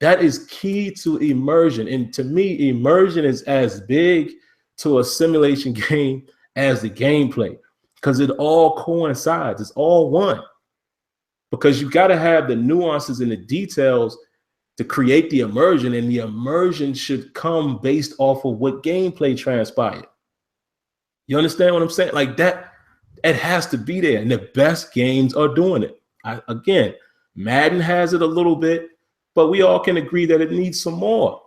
That is key to immersion. And to me, immersion is as big to a simulation game as the gameplay, because it all coincides. It's all one. Because you got to have the nuances and the details to create the immersion, and the immersion should come based off of what gameplay transpired. You understand what I'm saying? Like that, it has to be there, and the best games are doing it. Again, Madden has it a little bit, but we all can agree that it needs some more,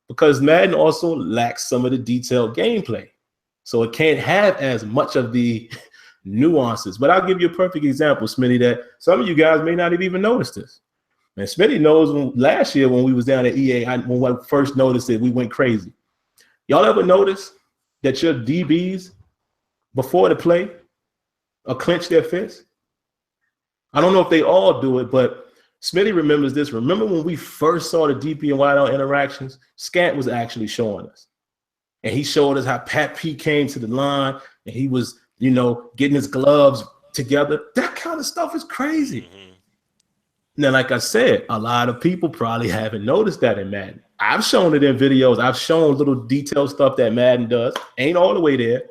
because Madden also lacks some of the detailed gameplay. So it can't have as much of the nuances. But I'll give you a perfect example, Smitty, that some of you guys may not have even noticed this. And Smitty knows last year when we was down at EA, when I first noticed it, we went crazy. Y'all ever notice that your DBs, before the play, clench their fists? I don't know if they all do it, but Smitty remembers this. Remember when we first saw the DP and wideout interactions? Scant was actually showing us. And he showed us how Pat P came to the line and he was, getting his gloves together. That kind of stuff is crazy. Mm-hmm. Now, like I said, a lot of people probably haven't noticed that in Madden. I've shown it in videos. I've shown little detailed stuff that Madden does. Ain't all the way there.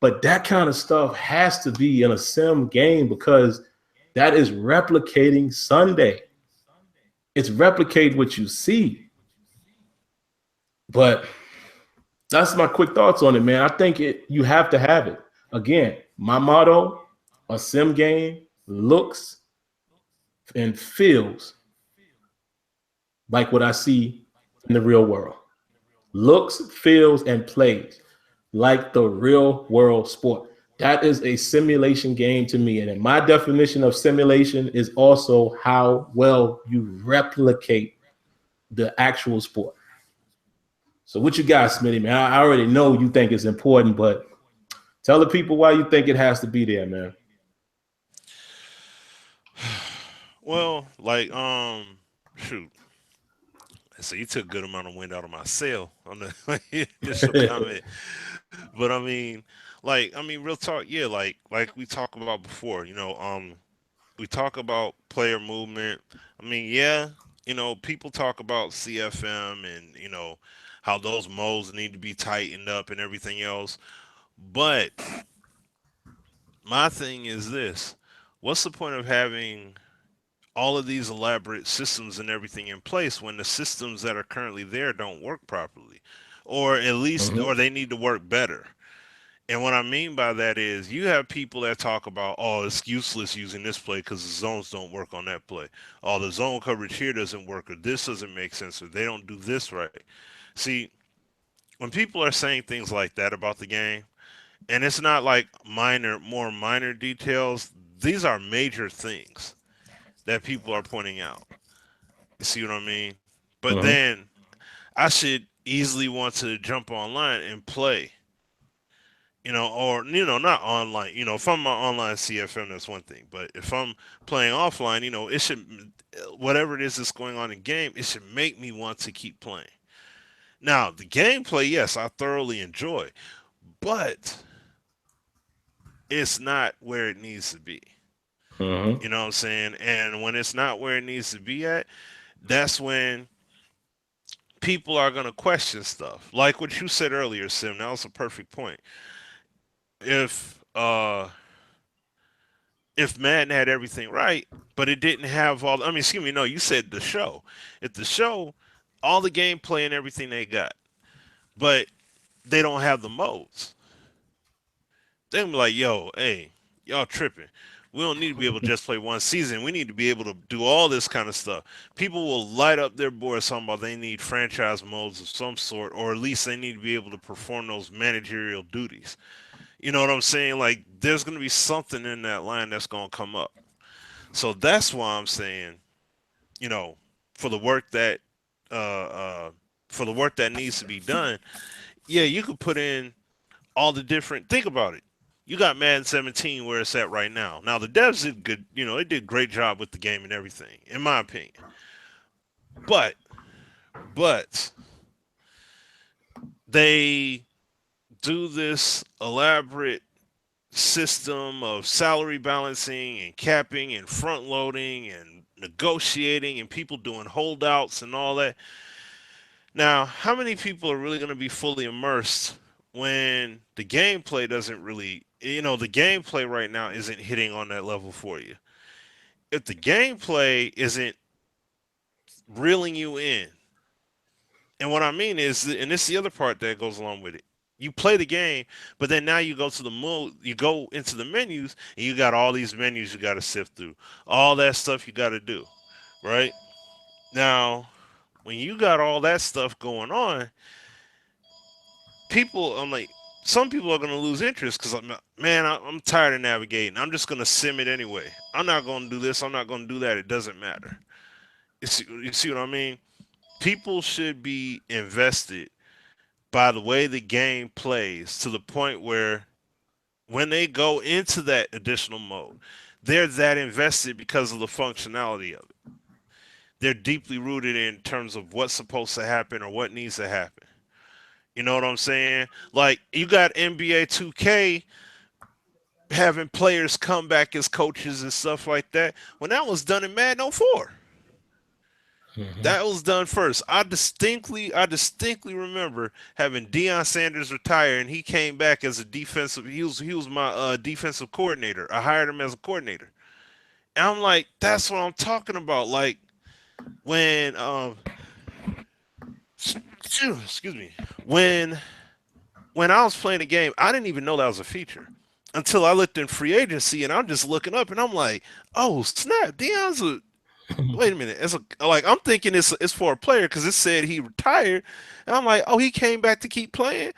But that kind of stuff has to be in a sim game, because that is replicating Sunday. It's replicate what you see. But that's my quick thoughts on it, man. I think you have to have it. Again, my motto, a sim game looks and feels like what I see in the real world. Looks, feels, and plays like the real world sport. That is a simulation game to me. And my definition of simulation is also how well you replicate the actual sport. So what you got, Smitty, man? I already know you think it's important, but tell the people why you think it has to be there, man. Well, shoot. So you took a good amount of wind out of my sail on the initial comment. But real talk, yeah, like we talked about before, we talk about player movement. People talk about CFM and, how those modes need to be tightened up and everything else. But my thing is this: what's the point of having all of these elaborate systems and everything in place when the systems that are currently there don't work properly, or at least, or they need to work better? And what I mean by that is you have people that talk about, oh, it's useless using this play because the zones don't work on that play. Oh, the zone coverage here doesn't work, or this doesn't make sense, or they don't do this right. See, when people are saying things like that about the game, and it's not like more minor details, these are major things that people are pointing out. You see what I mean? But then I should easily want to jump online and play. Not online. If I'm on online CFM, that's one thing. But if I'm playing offline, it should, whatever it is that's going on in game, it should make me want to keep playing. Now, the gameplay, yes, I thoroughly enjoy, but it's not where it needs to be. You know what I'm saying? And when it's not where it needs to be at, that's when people are going to question stuff. Like what you said earlier, Sim, that was a perfect point. If if Madden had everything right, but it didn't have all. I mean, excuse me, no, you said the show. If the show, all the gameplay and everything they got, but they don't have the modes. They be like, yo, hey, y'all tripping. We don't need to be able to just play one season. We need to be able to do all this kind of stuff. People will light up their boards talking about they need franchise modes of some sort, or at least they need to be able to perform those managerial duties. You know what I'm saying? Like, there's going to be something in that line that's going to come up. So that's why I'm saying, you know, for the work that uh, uh, for the work that needs to be done, yeah, you could put in all the different. Think about it. You got Madden 17 where it's at right now. Now the devs did good. You know, they did a great job with the game and everything, in my opinion. But they do this elaborate system of salary balancing and capping and front loading and negotiating and people doing holdouts and all that. Now, how many people are really going to be fully immersed when the gameplay doesn't really, the gameplay right now isn't hitting on that level for you? If the gameplay isn't reeling you in, and what I mean is, and this is the other part that goes along with it. You play the game, but then now you go to the mode, you go into the menus, and you got all these menus you got to sift through, all that stuff you got to do, right? Now, when you got all that stuff going on, I'm like, some people are going to lose interest because, I'm tired of navigating. I'm just going to sim it anyway. I'm not going to do this. I'm not going to do that. It doesn't matter. You see what I mean? People should be invested by the way the game plays to the point where when they go into that additional mode, they're that invested because of the functionality of it. They're deeply rooted in terms of what's supposed to happen or what needs to happen. You know what I'm saying? Like, you got NBA 2K having players come back as coaches and stuff like that. When that was done in Madden 04. That was done first. I distinctly remember having Deion Sanders retire, and he came back as a defensive. He was my defensive coordinator. I hired him as a coordinator, and I'm like, that's what I'm talking about. Like, when excuse me, when I was playing the game, I didn't even know that was a feature until I looked in free agency, and I'm just looking up, and I'm like, oh snap, Deion's a wait a minute. I'm thinking it's for a player because it said he retired, and I'm like, oh, he came back to keep playing.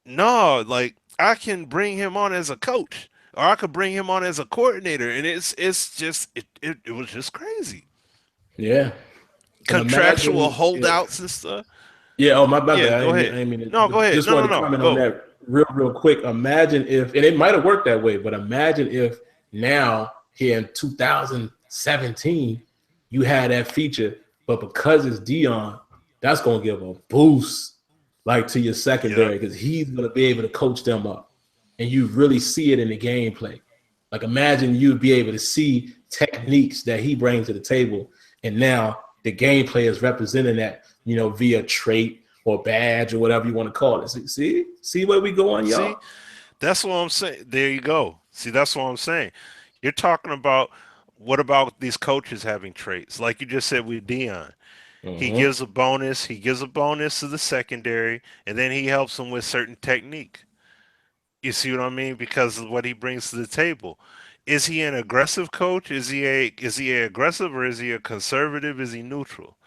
No, like, I can bring him on as a coach, or I could bring him on as a coordinator, and it was just crazy. Yeah, Contractual holdouts and stuff. Yeah. Oh, my bad. Go ahead. I mean, no, go ahead. Just wanted to comment on that real quick. Imagine if, and it might have worked that way, but imagine if now here in 2017 you had that feature, but because it's Deion, that's gonna give a boost like to your secondary because he's gonna be able to coach them up, and you really see it in the gameplay. Like, imagine you'd be able to see techniques that he brings to the table, and now the gameplay is representing that, via trait or badge or whatever you want to call it. See where we going, y'all? See, that's what I'm saying. There you go. See, that's what I'm saying. You're talking about, what about these coaches having traits? Like you just said with Deion. He gives a bonus. He gives a bonus to the secondary, and then he helps them with certain technique. You see what I mean? Because of what he brings to the table. Is he an aggressive coach? Is he aggressive, or is he a conservative? Is he neutral?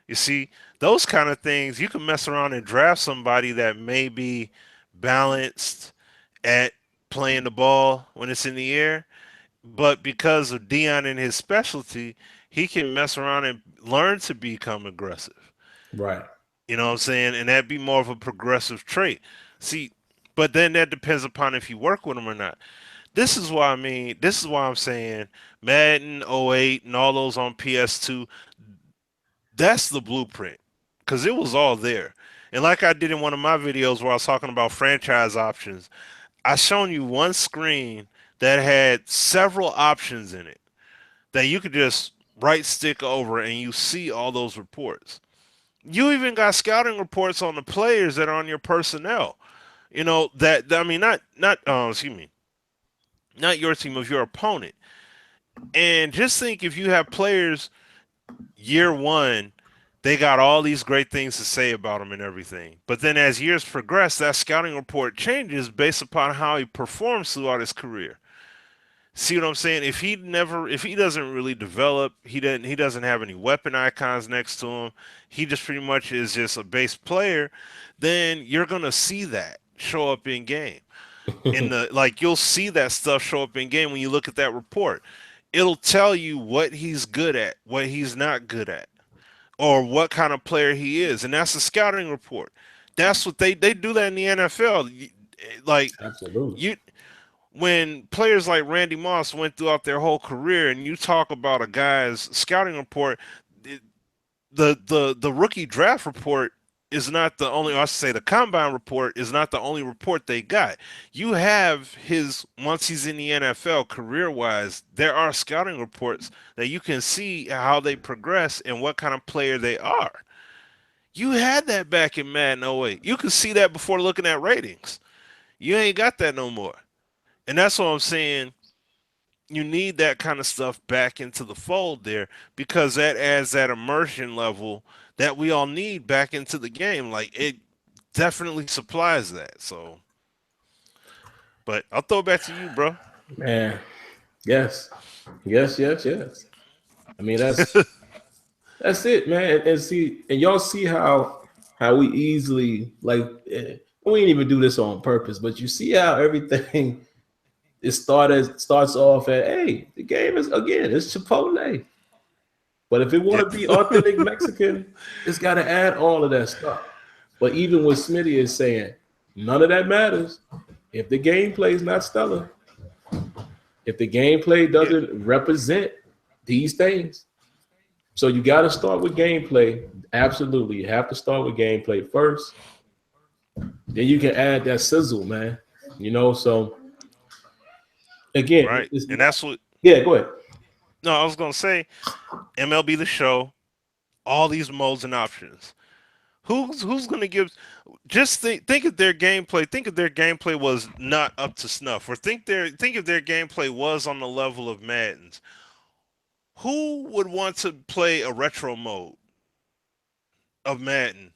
You see, those kind of things, you can mess around and draft somebody that may be balanced at playing the ball when it's in the air, but because of Deion and his specialty, he can mess around and learn to become aggressive. Right. You know what I'm saying? And that'd be more of a progressive trait. See, but then that depends upon if you work with him or not. This is why I'm saying Madden 08 and all those on PS2, that's the blueprint, because it was all there. And like I did in one of my videos where I was talking about franchise options, I shown you one screen that had several options in it that you could just right stick over and you see all those reports. You even got scouting reports on the players that are on your personnel. Excuse me. not your team, of your opponent. And just think if you have players year one, they got all these great things to say about him and everything. But then as years progress, that scouting report changes based upon how he performs throughout his career. See what I'm saying? If he doesn't really develop, he doesn't have any weapon icons next to him, he just pretty much is just a base player, then you're gonna see that show up in game. You'll see that stuff show up in game when you look at that report. It'll tell you what he's good at, what he's not good at, or what kind of player he is, and that's a scouting report. That's what they do that in the NFL. Like Absolutely. you, when players like Randy Moss went throughout their whole career, and you talk about a guy's scouting report, the rookie draft report is not the only. I should say the combine report is not the only report they got. You have his once he's in the NFL career wise. There are scouting reports that you can see how they progress and what kind of player they are. You had that back in Madden 08. You could see that before looking at ratings. You ain't got that no more. And that's what I'm saying. You need that kind of stuff back into the fold there because that adds that immersion level that we all need back into the game. Like it definitely supplies that. So, but I'll throw it back to you, bro. Man, yes. I mean, that's it, man. And y'all see how we easily we ain't even do this on purpose, but you see how everything starts off at, hey, the game is it's Chipotle. But if it want to be authentic Mexican, it's got to add all of that stuff. But even what Smitty is saying, none of that matters if the gameplay is not stellar. If the gameplay doesn't represent these things. So you got to start with gameplay. Absolutely. You have to start with gameplay first. Then you can add that sizzle, man. So again. Right. And that's what. Yeah, go ahead. No, I was going to say MLB The Show, all these modes and options. Who's going to give? Just think of their gameplay. Think if their gameplay was not up to snuff, or think if their gameplay was on the level of Madden's. Who would want to play a retro mode of Madden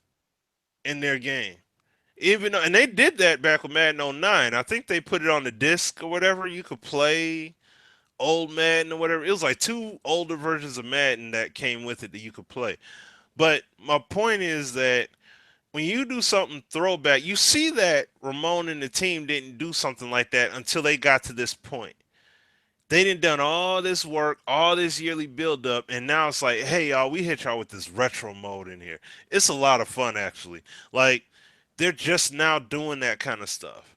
in their game? And they did that back with Madden 09. I think they put it on the disc or whatever. You could play old Madden or whatever. It was like 2 older versions of Madden that came with it that you could play. But my point is that when you do something throwback, you see that Ramon and the team didn't do something like that until they got to this point. They done all this work, all this yearly build-up, and now it's like, hey, y'all, we hit y'all with this retro mode in here. It's a lot of fun, actually. Like, they're just now doing that kind of stuff.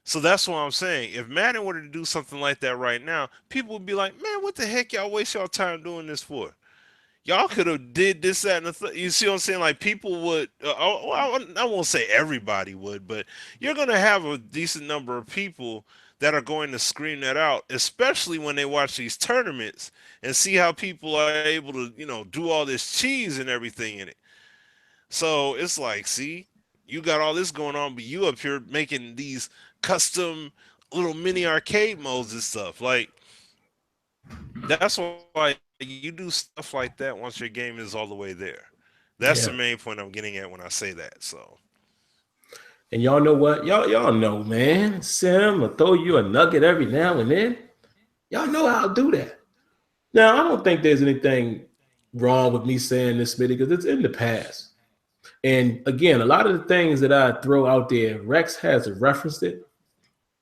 So that's what I'm saying. If Madden were to do something like that right now, people would be like, man, what the heck y'all waste y'all time doing this for? Y'all could have did this, that, and the you see what I'm saying? Like, people would, I won't say everybody would, but you're going to have a decent number of people that are going to scream that out, especially when they watch these tournaments and see how people are able to, do all this cheese and everything in it. So it's like, see, you got all this going on, but you up here making these custom little mini arcade modes and stuff. Like, that's why you do stuff like that once your game is all the way there. That's the main point I'm getting at when I say that. So. And y'all know what? Y'all know, man. Sim will throw you a nugget every now and then. Y'all know how to do that. Now, I don't think there's anything wrong with me saying this, Smitty, because it's in the past. And again, a lot of the things that I throw out there, Rex has referenced it.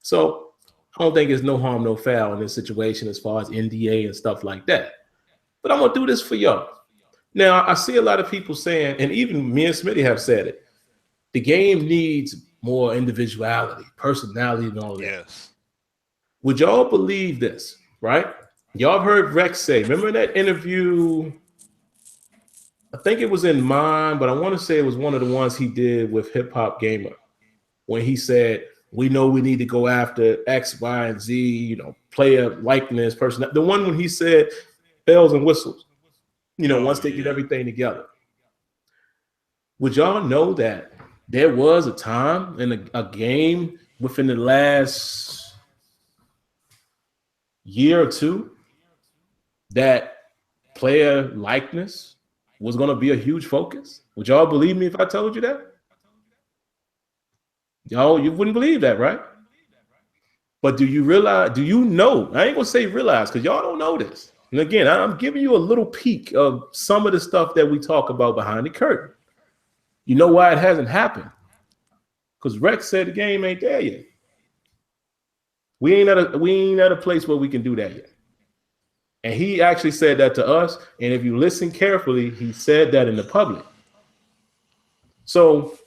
So I don't think there's no harm, no foul in this situation as far as NDA and stuff like that. But I'm going to do this for y'all. Now, I see a lot of people saying, and even me and Smitty have said it, the game needs more individuality, personality, and all that. Yes. Would y'all believe this, right? Y'all heard Rex say, remember that interview? I think it was in mine, but I want to say it was one of the ones he did with Hip Hop Gamer when he said, we know we need to go after X, Y, and Z, player likeness, person. The one when he said bells and whistles, once they get everything together. Would y'all know that there was a time in a game within the last year or two that player likeness was going to be a huge focus? Would y'all believe me if I told you that? Y'all, you wouldn't believe that, right? But do you realize, do you know, I ain't going to say realize because y'all don't know this. And again, I'm giving you a little peek of some of the stuff that we talk about behind the curtain. You know why it hasn't happened? Because Rex said the game ain't there yet. We ain't at a place where we can do that yet. And he actually said that to us. And if you listen carefully, he said that in the public. So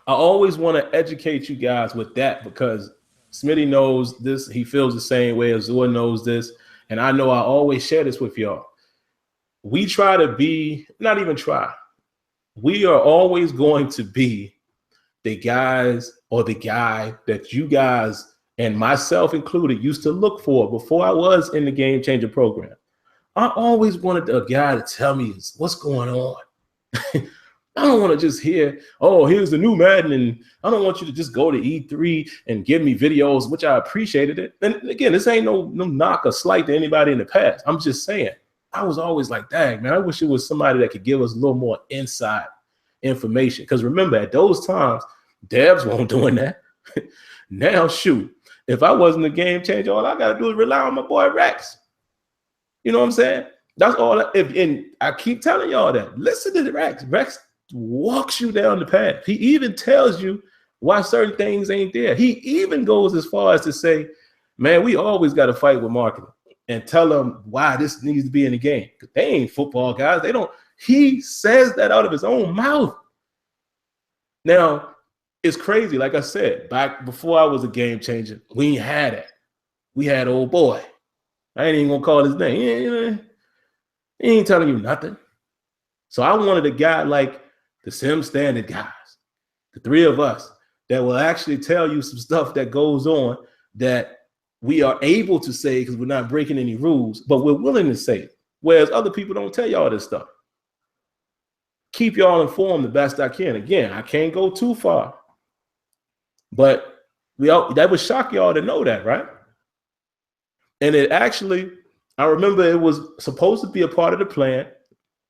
I always want to educate you guys with that because Smitty knows this. He feels the same way. Azure knows this. And I know I always share this with y'all. We try to be, not even try. We are always going to be the guys or the guy that you guys and myself included used to look for before I was in the Game Changer program. I always wanted a guy to tell me what's going on. I don't want to just hear, oh, here's the new Madden, and I don't want you to just go to E3 and give me videos, which I appreciated it. And again, this ain't no knock or slight to anybody in the past. I'm just saying, I was always like, dang, man, I wish it was somebody that could give us a little more inside information. Because remember, at those times, devs weren't doing that. Now, shoot, if I wasn't a game changer, all I got to do is rely on my boy Rex. You know what I'm saying? That's all. And I keep telling y'all that. Listen to the Rex. Rex walks you down the path. He even tells you why certain things ain't there. He even goes as far as to say, man, we always got to fight with marketing and tell them why this needs to be in the game. Because they ain't football guys. They don't. He says that out of his own mouth. Now, it's crazy. Like I said, back before I was a game changer, we ain't had it. We had old boy. I ain't even going to call his name. He ain't telling you nothing. So I wanted a guy like the Sim Standard guys, the three of us, that will actually tell you some stuff that goes on that we are able to say because we're not breaking any rules, but we're willing to say it. Whereas other people don't tell y'all this stuff. Keep y'all informed the best I can. Again, I can't go too far, but that would shock y'all to know that, right? And it actually, I remember it was supposed to be a part of the plan.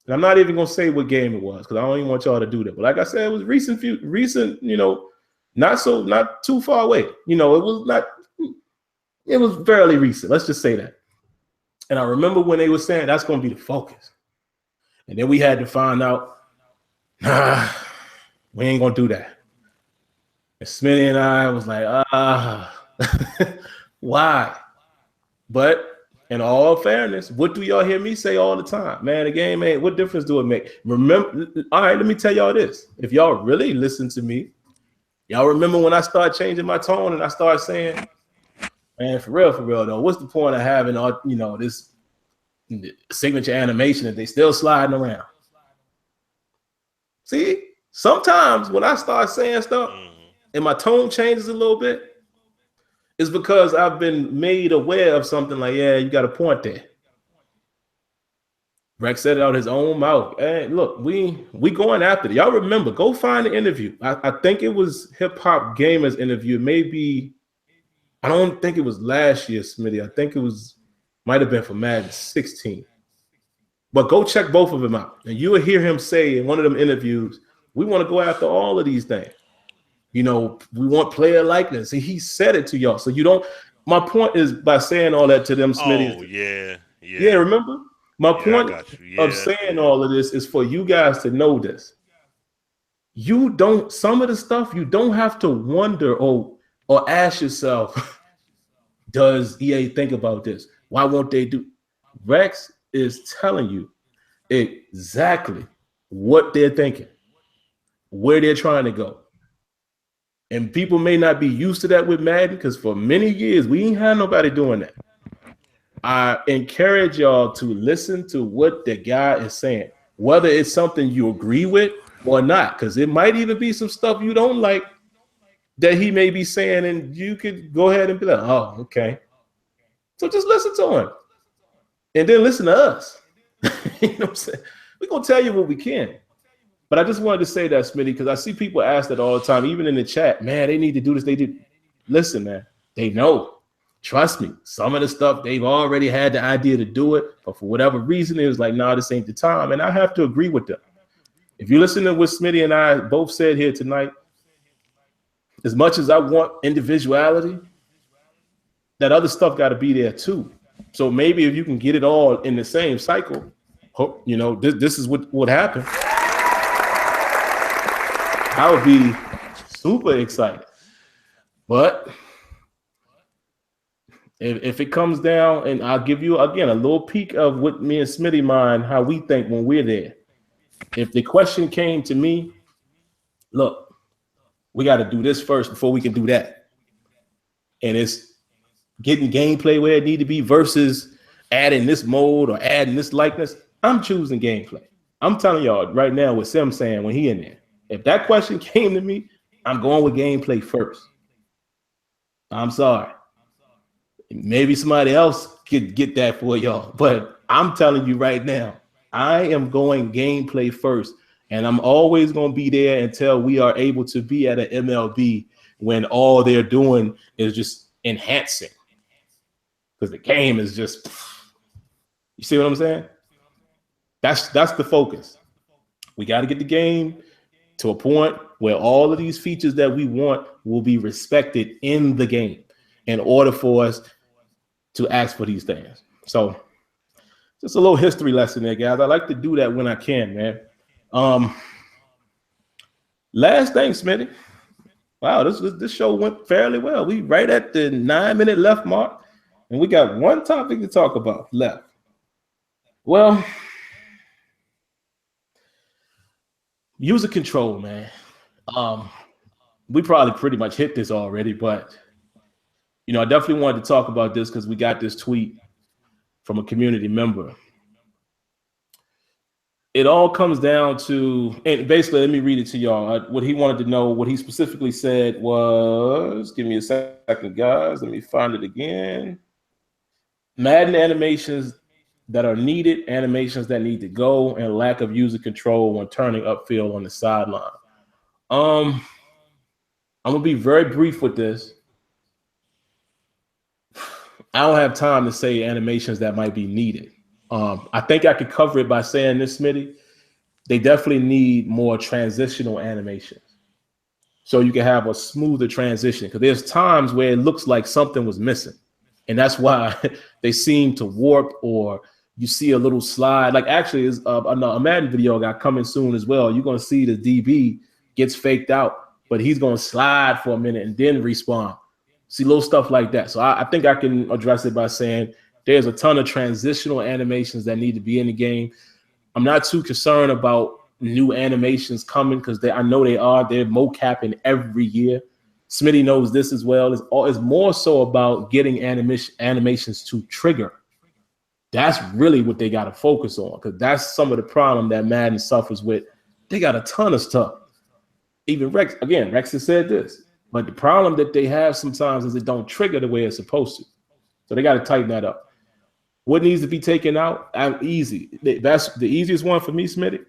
And I'm not even going to say what game it was because I don't even want y'all to do that. But like I said, it was recent, you know, not too far away. You know, it was fairly recent. Let's just say that. And I remember when they were saying that's going to be the focus. And then we had to find out, nah, we ain't going to do that. And Smitty and I was like, why? But in all fairness, what do y'all hear me say all the time? Man, the game ain't, what difference do it make? Remember, all right, let me tell y'all this. If y'all really listen to me, y'all remember when I started changing my tone and I started saying, man, for real though, what's the point of having all, you know, this signature animation if they still sliding around? See, sometimes when I start saying stuff and my tone changes a little bit, it's because I've been made aware of something like, yeah, you got a point there. Rex said it out his own mouth. Hey, look, we going after it. Y'all remember, go find the interview. I think it was Hip Hop Gamers interview. Maybe, I don't think it was last year, Smitty. I think it might have been for Madden 16. But go check both of them out. And you will hear him say in one of them interviews, we want to go after all of these things. You know, we want player likeness. And he said it to y'all. So you don't, my point is by saying all that to them, Smitty. Oh, yeah. Yeah, remember? My point of saying all of this is for you guys to know this. You don't, some of the stuff you don't have to wonder or ask yourself, does EA think about this? Why won't they do? Rex is telling you exactly what they're thinking, where they're trying to go. And people may not be used to that with Madden because for many years, we ain't had nobody doing that. I encourage y'all to listen to what the guy is saying, whether it's something you agree with or not, because it might even be some stuff you don't like that he may be saying, and you could go ahead and be like, oh, okay. So just listen to him. And then listen to us. You know what I'm saying? We're going to tell you what we can. But I just wanted to say that, Smitty, because I see people ask that all the time, even in the chat. Man, they need to do this. They do. Listen, man, they know. trust me, some of the stuff they've already had the idea to do it, but for whatever reason, it was like, nah, this ain't the time. And I have to agree with them. If you listen to what Smitty and I both said here tonight, as much as I want individuality, that other stuff got to be there too. So maybe if you can get it all in the same cycle, you know, this is what would happen. I would be super excited. But if it comes down, and I'll give you, again, a little peek of what me and Smitty mind, how we think when we're there. If the question came to me, look, we got to do this first before we can do that. And it's getting gameplay where it need to be versus adding this mode or adding this likeness. I'm choosing gameplay. I'm telling y'all right now what Sim saying when he in there. If that question came to me, I'm going with gameplay first. I'm sorry. Maybe somebody else could get that for y'all, but I'm telling you right now, I am going gameplay first, and I'm always going to be there until we are able to be at an MLB when all they're doing is just enhancing, because the game is just, you see what I'm saying? That's the focus. We got to get the game to a point where all of these features that we want will be respected in the game in order for us to ask for these things. So just a little history lesson there, guys. I like to do that when I can, man. Last thing, Smitty. Wow, this show went fairly well. We right at the 9-minute left mark, and we got one topic to talk about left. Well, user control, man. We probably pretty much hit this already, but you know, I definitely wanted to talk about this because we got this tweet from a community member. It all comes down to, and basically, let me read it to y'all. What he wanted to know, what he specifically said was, give me a second, guys. Let me find it again. Madden animations that are needed, animations that need to go, and lack of user control when turning upfield on the sideline. I'm gonna be very brief with this. I don't have time to say animations that might be needed. I think I could cover it by saying this, Smitty. They definitely need more transitional animations, so you can have a smoother transition. Because there's times where it looks like something was missing, and that's why they seem to warp, or you see a little slide. Like actually, is a Madden video got coming soon as well. You're gonna see the DB gets faked out, but he's gonna slide for a minute and then respawn. See little stuff like that. So I think I can address it by saying there's a ton of transitional animations that need to be in the game. I'm not too concerned about new animations coming because I know they are. They're mocapping every year. Smitty knows this as well. It's more so about getting animations to trigger. That's really what they got to focus on, because that's some of the problem that Madden suffers with. They got a ton of stuff. Even Rex has said this. But the problem that they have sometimes is it don't trigger the way it's supposed to. So they got to tighten that up. What needs to be taken out? Easy. That's the easiest one for me, Smitty,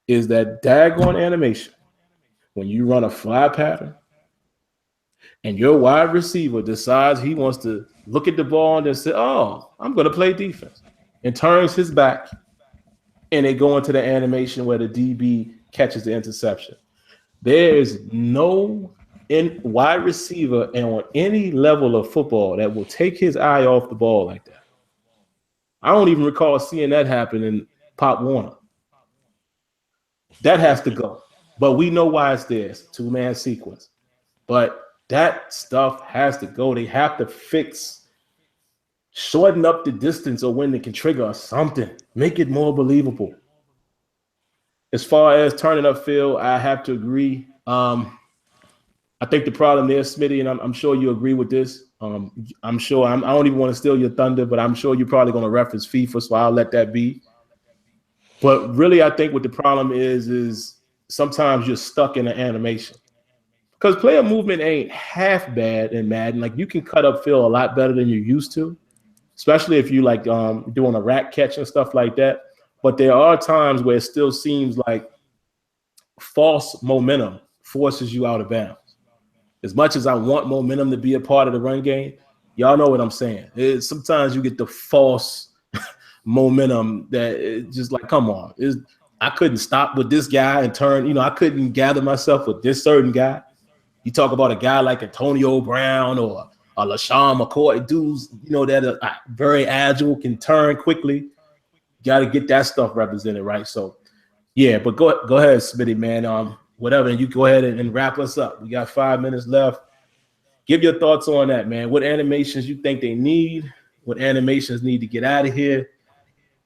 is that daggone animation. When you run a fly pattern and your wide receiver decides he wants to look at the ball and then say, oh, I'm going to play defense, and turns his back, and they go into the animation where the DB catches the interception. There is no wide receiver and on any level of football that will take his eye off the ball like that. I don't even recall seeing that happen in Pop Warner. That has to go. But we know why it's there. It's a two-man sequence. But that stuff has to go. They have to shorten up the distance or when they can trigger or something. Make it more believable. As far as turning upfield, I have to agree. I think the problem there, Smitty, and I'm sure you agree with this. I'm sure I don't even want to steal your thunder, but I'm sure you're probably going to reference FIFA, so I'll let that be. But really, I think what the problem is sometimes you're stuck in an animation, because player movement ain't half bad in Madden. Like, you can cut upfield a lot better than you used to, especially if you like doing a rack catch and stuff like that. But there are times where it still seems like false momentum forces you out of bounds. As much as I want momentum to be a part of the run game, Y'all know what I'm saying. Sometimes you get the false momentum that it's just like, come on. I couldn't stop with this guy and turn, I couldn't gather myself with this certain guy. You talk about a guy like Antonio Brown or LaShawn McCoy, dudes, that are very agile, can turn quickly. Got to get that stuff represented, right? So, yeah, but go ahead, Smitty, man. Whatever, and you go ahead and wrap us up. We got 5 minutes left. Give your thoughts on that, man. What animations you think they need? What animations need to get out of here?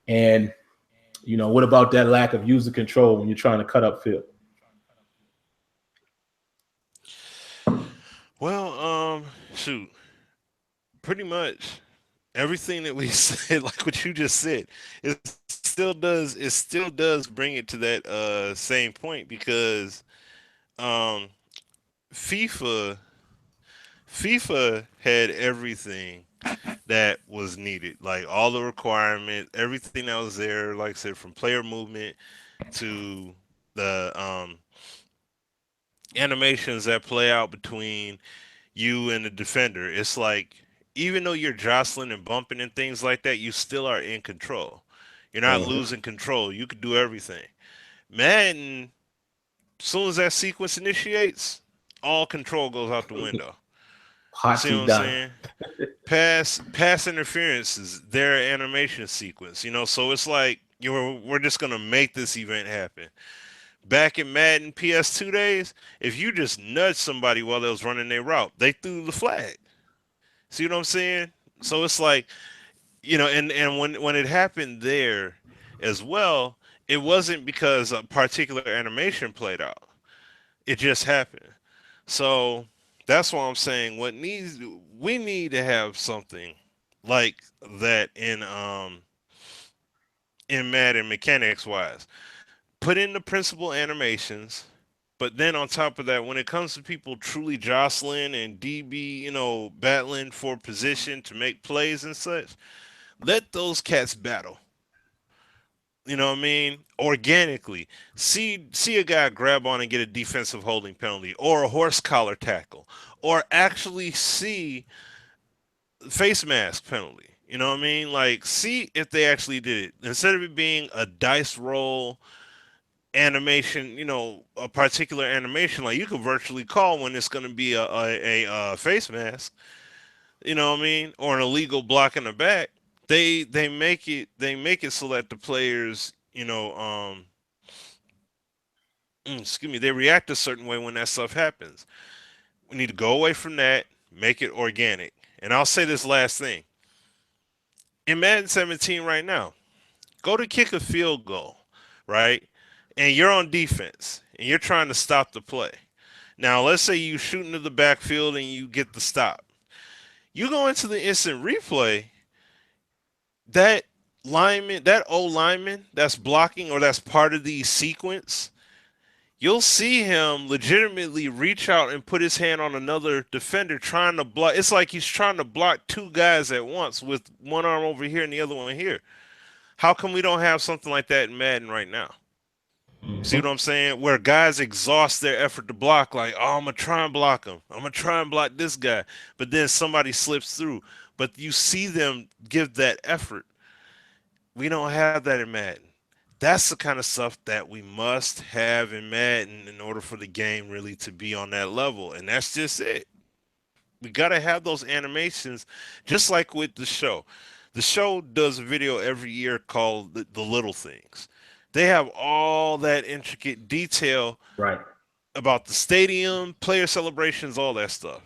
And, what about that lack of user control when you're trying to cut upfield? Well, shoot, pretty much everything that we said, like what you just said, it still does bring it to that same point, because FIFA had everything that was needed, like all the requirements, everything that was there, like I said, from player movement to the animations that play out between you and the defender. It's like, even though you're jostling and bumping and things like that, you still are in control. You're not losing control. You can do everything. Madden, as soon as that sequence initiates, all control goes out the window. See what I'm saying? Pass interference is their animation sequence, so it's like we're just gonna make this event happen. Back in Madden PS2 days, if you just nudged somebody while they was running their route, they threw the flag. See what I'm saying? So it's like, and when it happened there as well, it wasn't because a particular animation played out. It just happened. So that's why I'm saying we need to have something like that in Madden, mechanics wise. Put in the principal animations, but then on top of that, when it comes to people truly jostling and DB, battling for position to make plays and such, let those cats battle. You know what I mean? Organically. See a guy grab on and get a defensive holding penalty or a horse collar tackle, or actually see face mask penalty. You know what I mean? Like, see if they actually did it. Instead of it being a dice roll animation, a particular animation, like you could virtually call when it's going to be a face mask, you know what I mean, or an illegal block in the back. They make it so that the players, excuse me, they react a certain way when that stuff happens. We need to go away from that, make it organic. And I'll say this last thing. In Madden 17 right now, go to kick a field goal, right? And you're on defense and you're trying to stop the play. Now, let's say you shoot into the backfield and you get the stop. You go into the instant replay, that lineman, that old lineman that's blocking or that's part of the sequence, you'll see him legitimately reach out and put his hand on another defender trying to block. It's like he's trying to block two guys at once with one arm over here and the other one here. How come we don't have something like that in Madden right now? See what I'm saying? Where guys exhaust their effort to block, like, oh, I'm going to try and block him. I'm going to try and block this guy. But then somebody slips through. But you see them give that effort. We don't have that in Madden. That's the kind of stuff that we must have in Madden in order for the game really to be on that level. And that's just it. We got to have those animations, just like with the show. The show does a video every year called The Little Things. They have all that intricate detail about the stadium, player celebrations, all that stuff.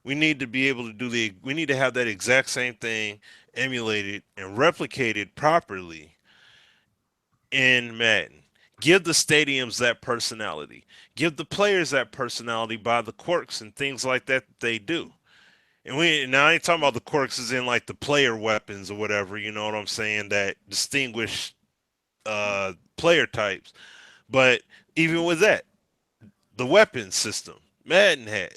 We need to be able to we need to have that exact same thing emulated and replicated properly in Madden. Give the stadiums that personality. Give the players that personality by the quirks and things like that they do. And now I ain't talking about the quirks as in like the player weapons or whatever, you know what I'm saying, that distinguish player types. But even with that, the weapons system Madden had,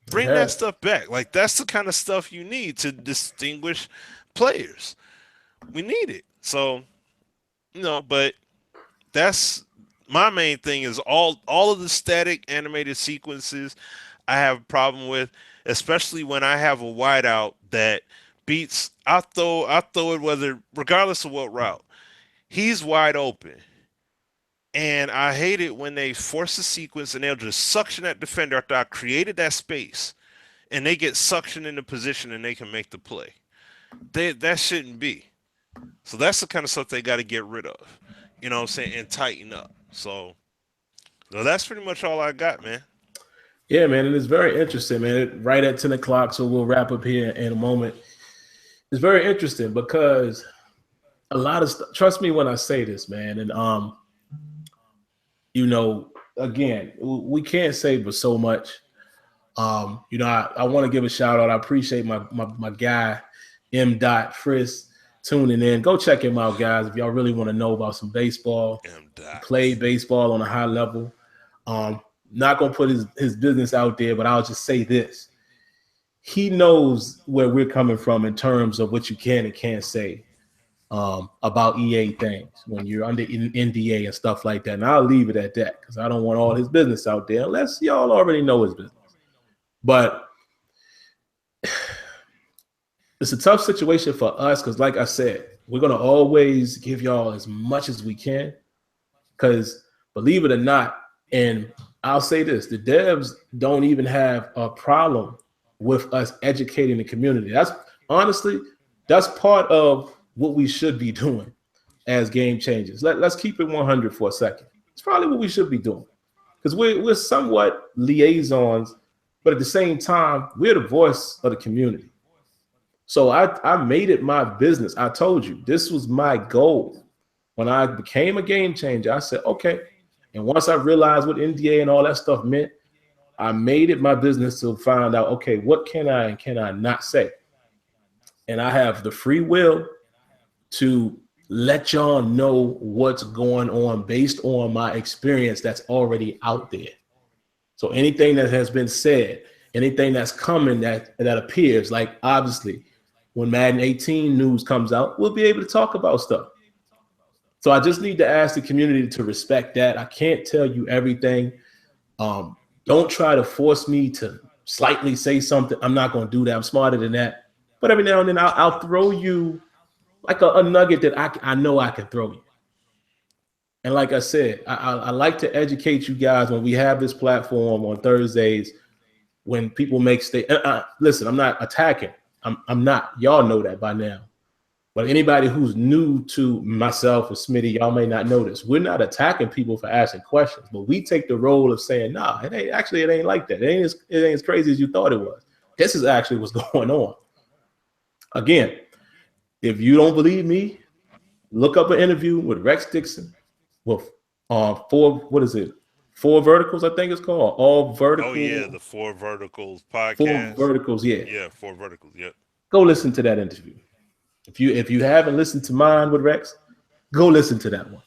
bring that stuff back. Like, that's the kind of stuff you need to distinguish players. We need it. So, but that's my main thing is all of the static animated sequences I have a problem with, especially when I have a wideout that beats. I throw it regardless of what route. He's wide open. And I hate it when they force a sequence and they'll just suction that defender after I created that space, and they get suctioned into position and they can make the play. That shouldn't be. So that's the kind of stuff they got to get rid of, you know what I'm saying, and tighten up. So that's pretty much all I got, man. Yeah, man, and it's very interesting, man. Right at 10 o'clock, so we'll wrap up here in a moment. It's very interesting because a lot of stuff, trust me when I say this, man, and you know, again, we can't say but so much. You know, I want to give a shout out. I appreciate my guy, M. Friss, tuning in. Go check him out, guys, if y'all really want to know about some baseball. Play baseball on a high level. Not going to put his business out there, but I'll just say this. He knows where we're coming from in terms of what you can and can't say about EA things when you're under NDA and stuff like that. And I'll leave it at that because I don't want all his business out there unless y'all already know his business. But it's a tough situation for us because, like I said, we're going to always give y'all as much as we can because, believe it or not, and I'll say this, the devs don't even have a problem with us educating the community. That's honestly, that's part of what we should be doing as game changers. Let's keep it 100 for a second. It's probably what we should be doing because we're somewhat liaisons, but at the same time, we're the voice of the community. So I made it my business. I told you, this was my goal. When I became a game changer, I said, okay. And once I realized what NDA and all that stuff meant, I made it my business to find out, okay, what can I and can I not say? And I have the free will to let y'all know what's going on based on my experience that's already out there. So anything that has been said, anything that's coming that appears, like obviously when Madden 18 news comes out, we'll be able to talk about stuff. So I just need to ask the community to respect that. I can't tell you everything. Don't try to force me to slightly say something. I'm not going to do that. I'm smarter than that. But every now and then I'll throw you like a nugget that I know I can throw you. And like I said, I like to educate you guys when we have this platform on Thursdays when people make listen, I'm not attacking. I'm not. Y'all know that by now. But anybody who's new to myself or Smitty, y'all may not know this. We're not attacking people for asking questions, but we take the role of saying, nah, it ain't like that. It ain't as crazy as you thought it was. This is actually what's going on. Again, if you don't believe me, look up an interview with Rex Dixon with Four Verticals, I think it's called. All Verticals. Oh, yeah, the Four Verticals podcast. Four Verticals, yeah. Yeah, Four Verticals, yep. Go listen to that interview. If you haven't listened to mine with Rex, go listen to that one.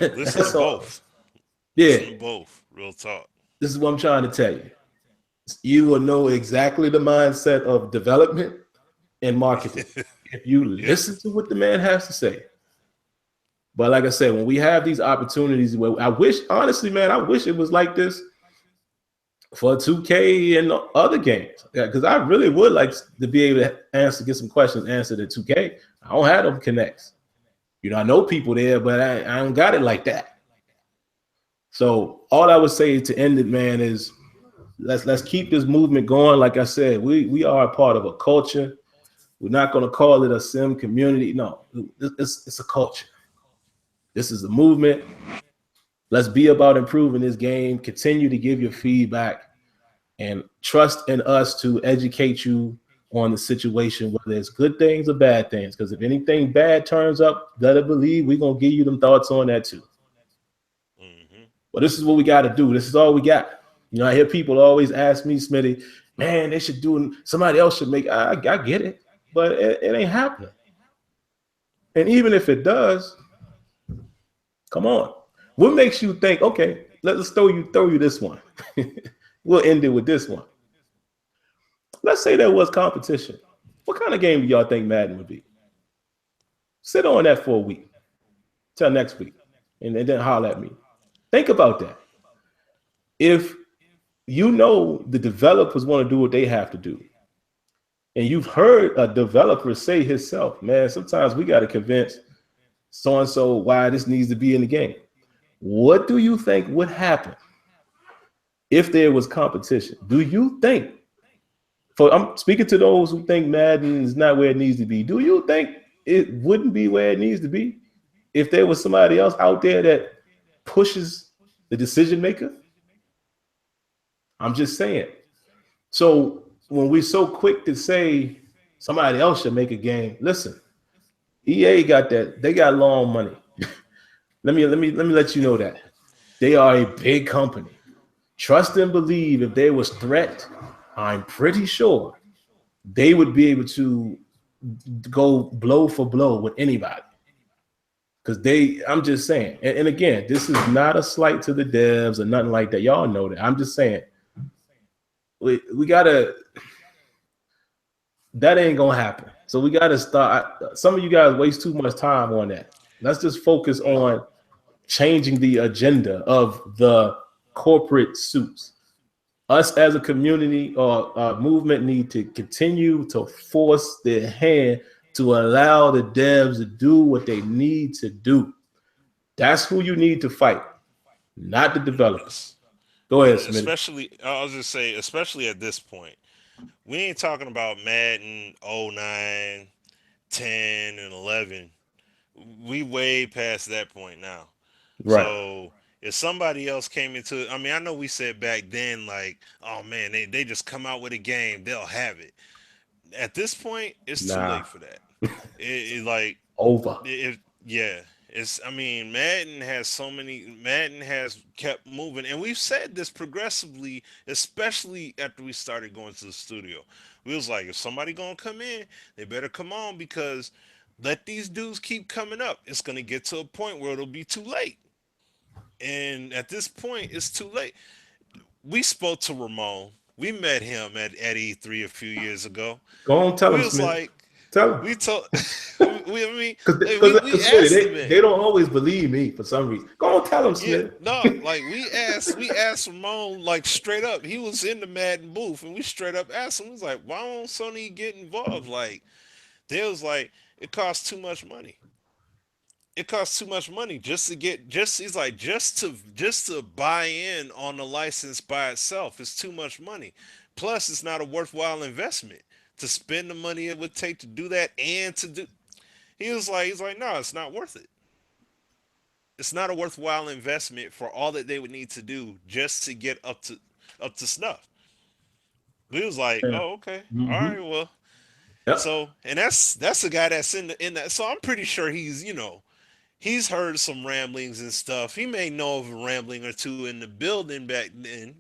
Listen to both. Yeah. Listen to both. Real talk. This is what I'm trying to tell you. You will know exactly the mindset of development and marketing if you listen to what the man has to say. But like I said, when we have these opportunities where I wish it was like this for 2K and other games. Because I really would like to be able to get some questions answered at 2K. I don't have them connects. You know, I know people there, but I don't got it like that. So all I would say to end it, man, is let's keep this movement going. Like I said, we are a part of a culture. We're not going to call it a sim community. No, it's a culture. This is a movement. Let's be about improving this game. Continue to give your feedback and trust in us to educate you on the situation, whether it's good things or bad things. Because if anything bad turns up, better believe we're going to give you them thoughts on that too. Mm-hmm. But this is what we got to do. This is all we got. You know, I hear people always ask me, Smitty, man, they should do it. Somebody else should make I get it, but it ain't happening. And even if it does, come on. What makes you think, okay, let's throw you this one. We'll end it with this one. Let's say there was competition. What kind of game do y'all think Madden would be? Sit on that for a week till next week and then holler at me. Think about that. If the developers want to do what they have to do. And you've heard a developer say himself, man, sometimes we got to convince so-and-so why this needs to be in the game. What do you think would happen if there was competition? Do you think, I'm speaking to those who think Madden is not where it needs to be, do you think it wouldn't be where it needs to be if there was somebody else out there that pushes the decision maker? I'm just saying. So when we're so quick to say somebody else should make a game, listen, EA got that. They got long money. let me let you know that. They are a big company. Trust and believe, if there was threat, I'm pretty sure they would be able to go blow for blow with anybody. Because I'm just saying, and again, this is not a slight to the devs or nothing like that. Y'all know that. I'm just saying, we gotta, that ain't gonna happen. So we gotta start. Some of you guys waste too much time on that. Let's just focus on changing the agenda of the corporate suits. Us as a community or movement need to continue to force their hand to allow the devs to do what they need to do. That's who you need to fight, not the developers. Go ahead, Smitty. Especially, I was just say, especially at this point, we ain't talking about Madden 09, 10, and 11. We way past that point now. Right. So if somebody else came into, I mean, I know we said back then, like, oh man, they just come out with a game, they'll have it. At this point, it's too late for that. It like over. It's, I mean, Madden has kept moving, and we've said this progressively, especially after we started going to the studio. We was like, if somebody gonna come in, they better come on, because let these dudes keep coming up. It's gonna get to a point where it'll be too late. And at this point, it's too late. We spoke to Ramon. We met him at E3 a few years ago. Go on, tell him, was Smith. like, tell him. we told, we asked they don't always believe me for some reason. Go on, tell him, Smith. Yeah, no, like we asked Ramon, like, straight up. He was in the Madden booth, and we straight up asked him. We was like, why won't Sony get involved? Like, they was like, it costs too much money. It costs too much money just to buy in on the license by itself. It's too much money. Plus, it's not a worthwhile investment to spend the money it would take to do that and to do. He's like, no, it's not worth it. It's not a worthwhile investment for all that they would need to do just to get up to snuff. We was like, oh, okay, all right, well. Yep. So, and that's the guy that's in that. So I'm pretty sure he's heard some ramblings and stuff. He may know of a rambling or two in the building back then,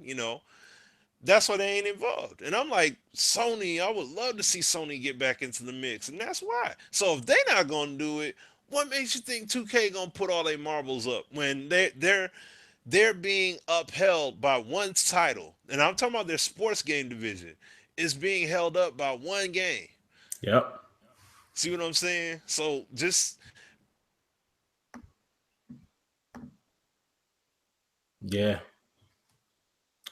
That's why they ain't involved. And I'm like, Sony, I would love to see Sony get back into the mix. And that's why. So if they're not going to do it, what makes you think 2K going to put all their marbles up when they're being upheld by one title? And I'm talking about their sports game division is being held up by one game. Yep. See what I'm saying? So just... Yeah.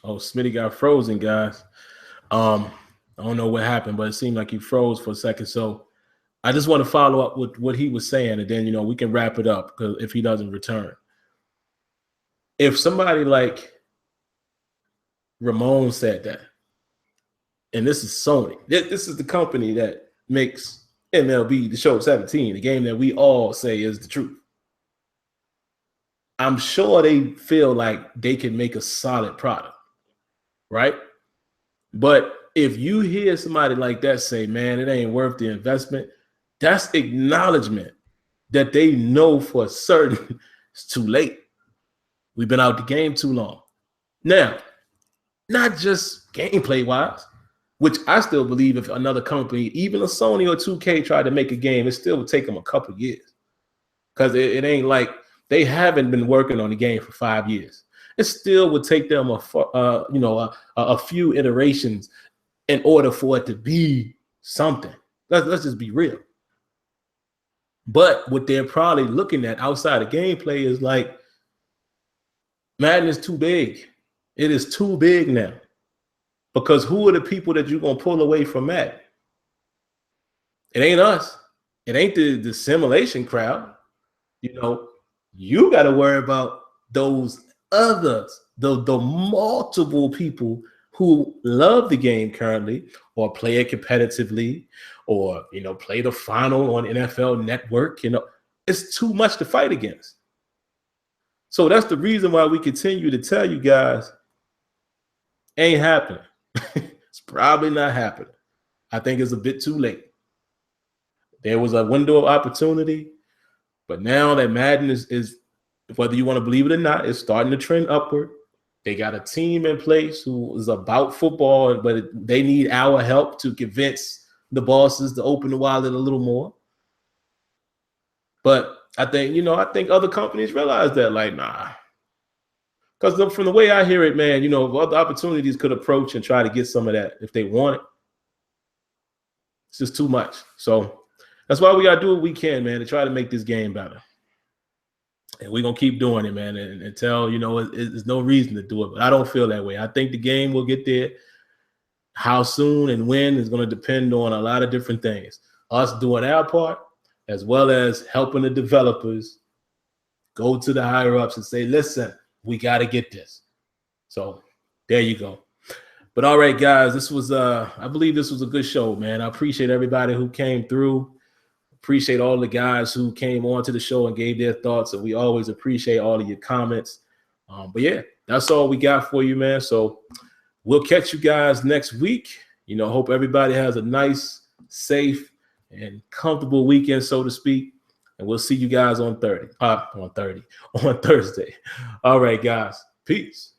Oh, Smitty got frozen, guys. I don't know what happened, but it seemed like he froze for a second. So I just want to follow up with what he was saying, and then, we can wrap it up because if he doesn't return. If somebody like Ramon said that, and this is Sony, this is the company that makes MLB The Show 17, the game that we all say is the truth. I'm sure they feel like they can make a solid product, right? But if you hear somebody like that say, man, it ain't worth the investment, that's acknowledgement that they know for certain it's too late. We've been out the game too long. Now, not just gameplay-wise, which I still believe if another company, even a Sony or 2K, tried to make a game, it still would take them a couple of years. Because it ain't like they haven't been working on the game for 5 years. It still would take them a few iterations in order for it to be something. Let's just be real. But what they're probably looking at outside of gameplay is like, Madden is too big. It is too big now. Because who are the people that you're going to pull away from that? It ain't us. It ain't the simulation crowd. You know, you got to worry about those others, the multiple people who love the game currently or play it competitively or, you know, play the final on NFL Network. You know, it's too much to fight against. So that's the reason why we continue to tell you guys, ain't happening. It's probably not happening. I think it's a bit too late. There was a window of opportunity, but now that Madden is whether you want to believe it or not, it's starting to trend upward. They got a team in place who is about football, but they need our help to convince the bosses to open the wallet a little more. But I think other companies realize that, like, nah. Because from the way I hear it, man, you know, other opportunities could approach and try to get some of that if they want it. It's just too much. So that's why we got to do what we can, man, to try to make this game better. And we're going to keep doing it, man, until, you know, there's no reason to do it. But I don't feel that way. I think the game will get there. How soon and when is going to depend on a lot of different things. Us doing our part, as well as helping the developers go to the higher ups and say, listen, we got to get this. So there you go. But all right, guys, this was I believe this was a good show, man. I appreciate everybody who came through. Appreciate all the guys who came on to the show and gave their thoughts. And we always appreciate all of your comments. But yeah, that's all we got for you, man. So we'll catch you guys next week. You know, hope everybody has a nice, safe, and comfortable weekend, so to speak. And we'll see you guys on Thursday. All right, guys. Peace.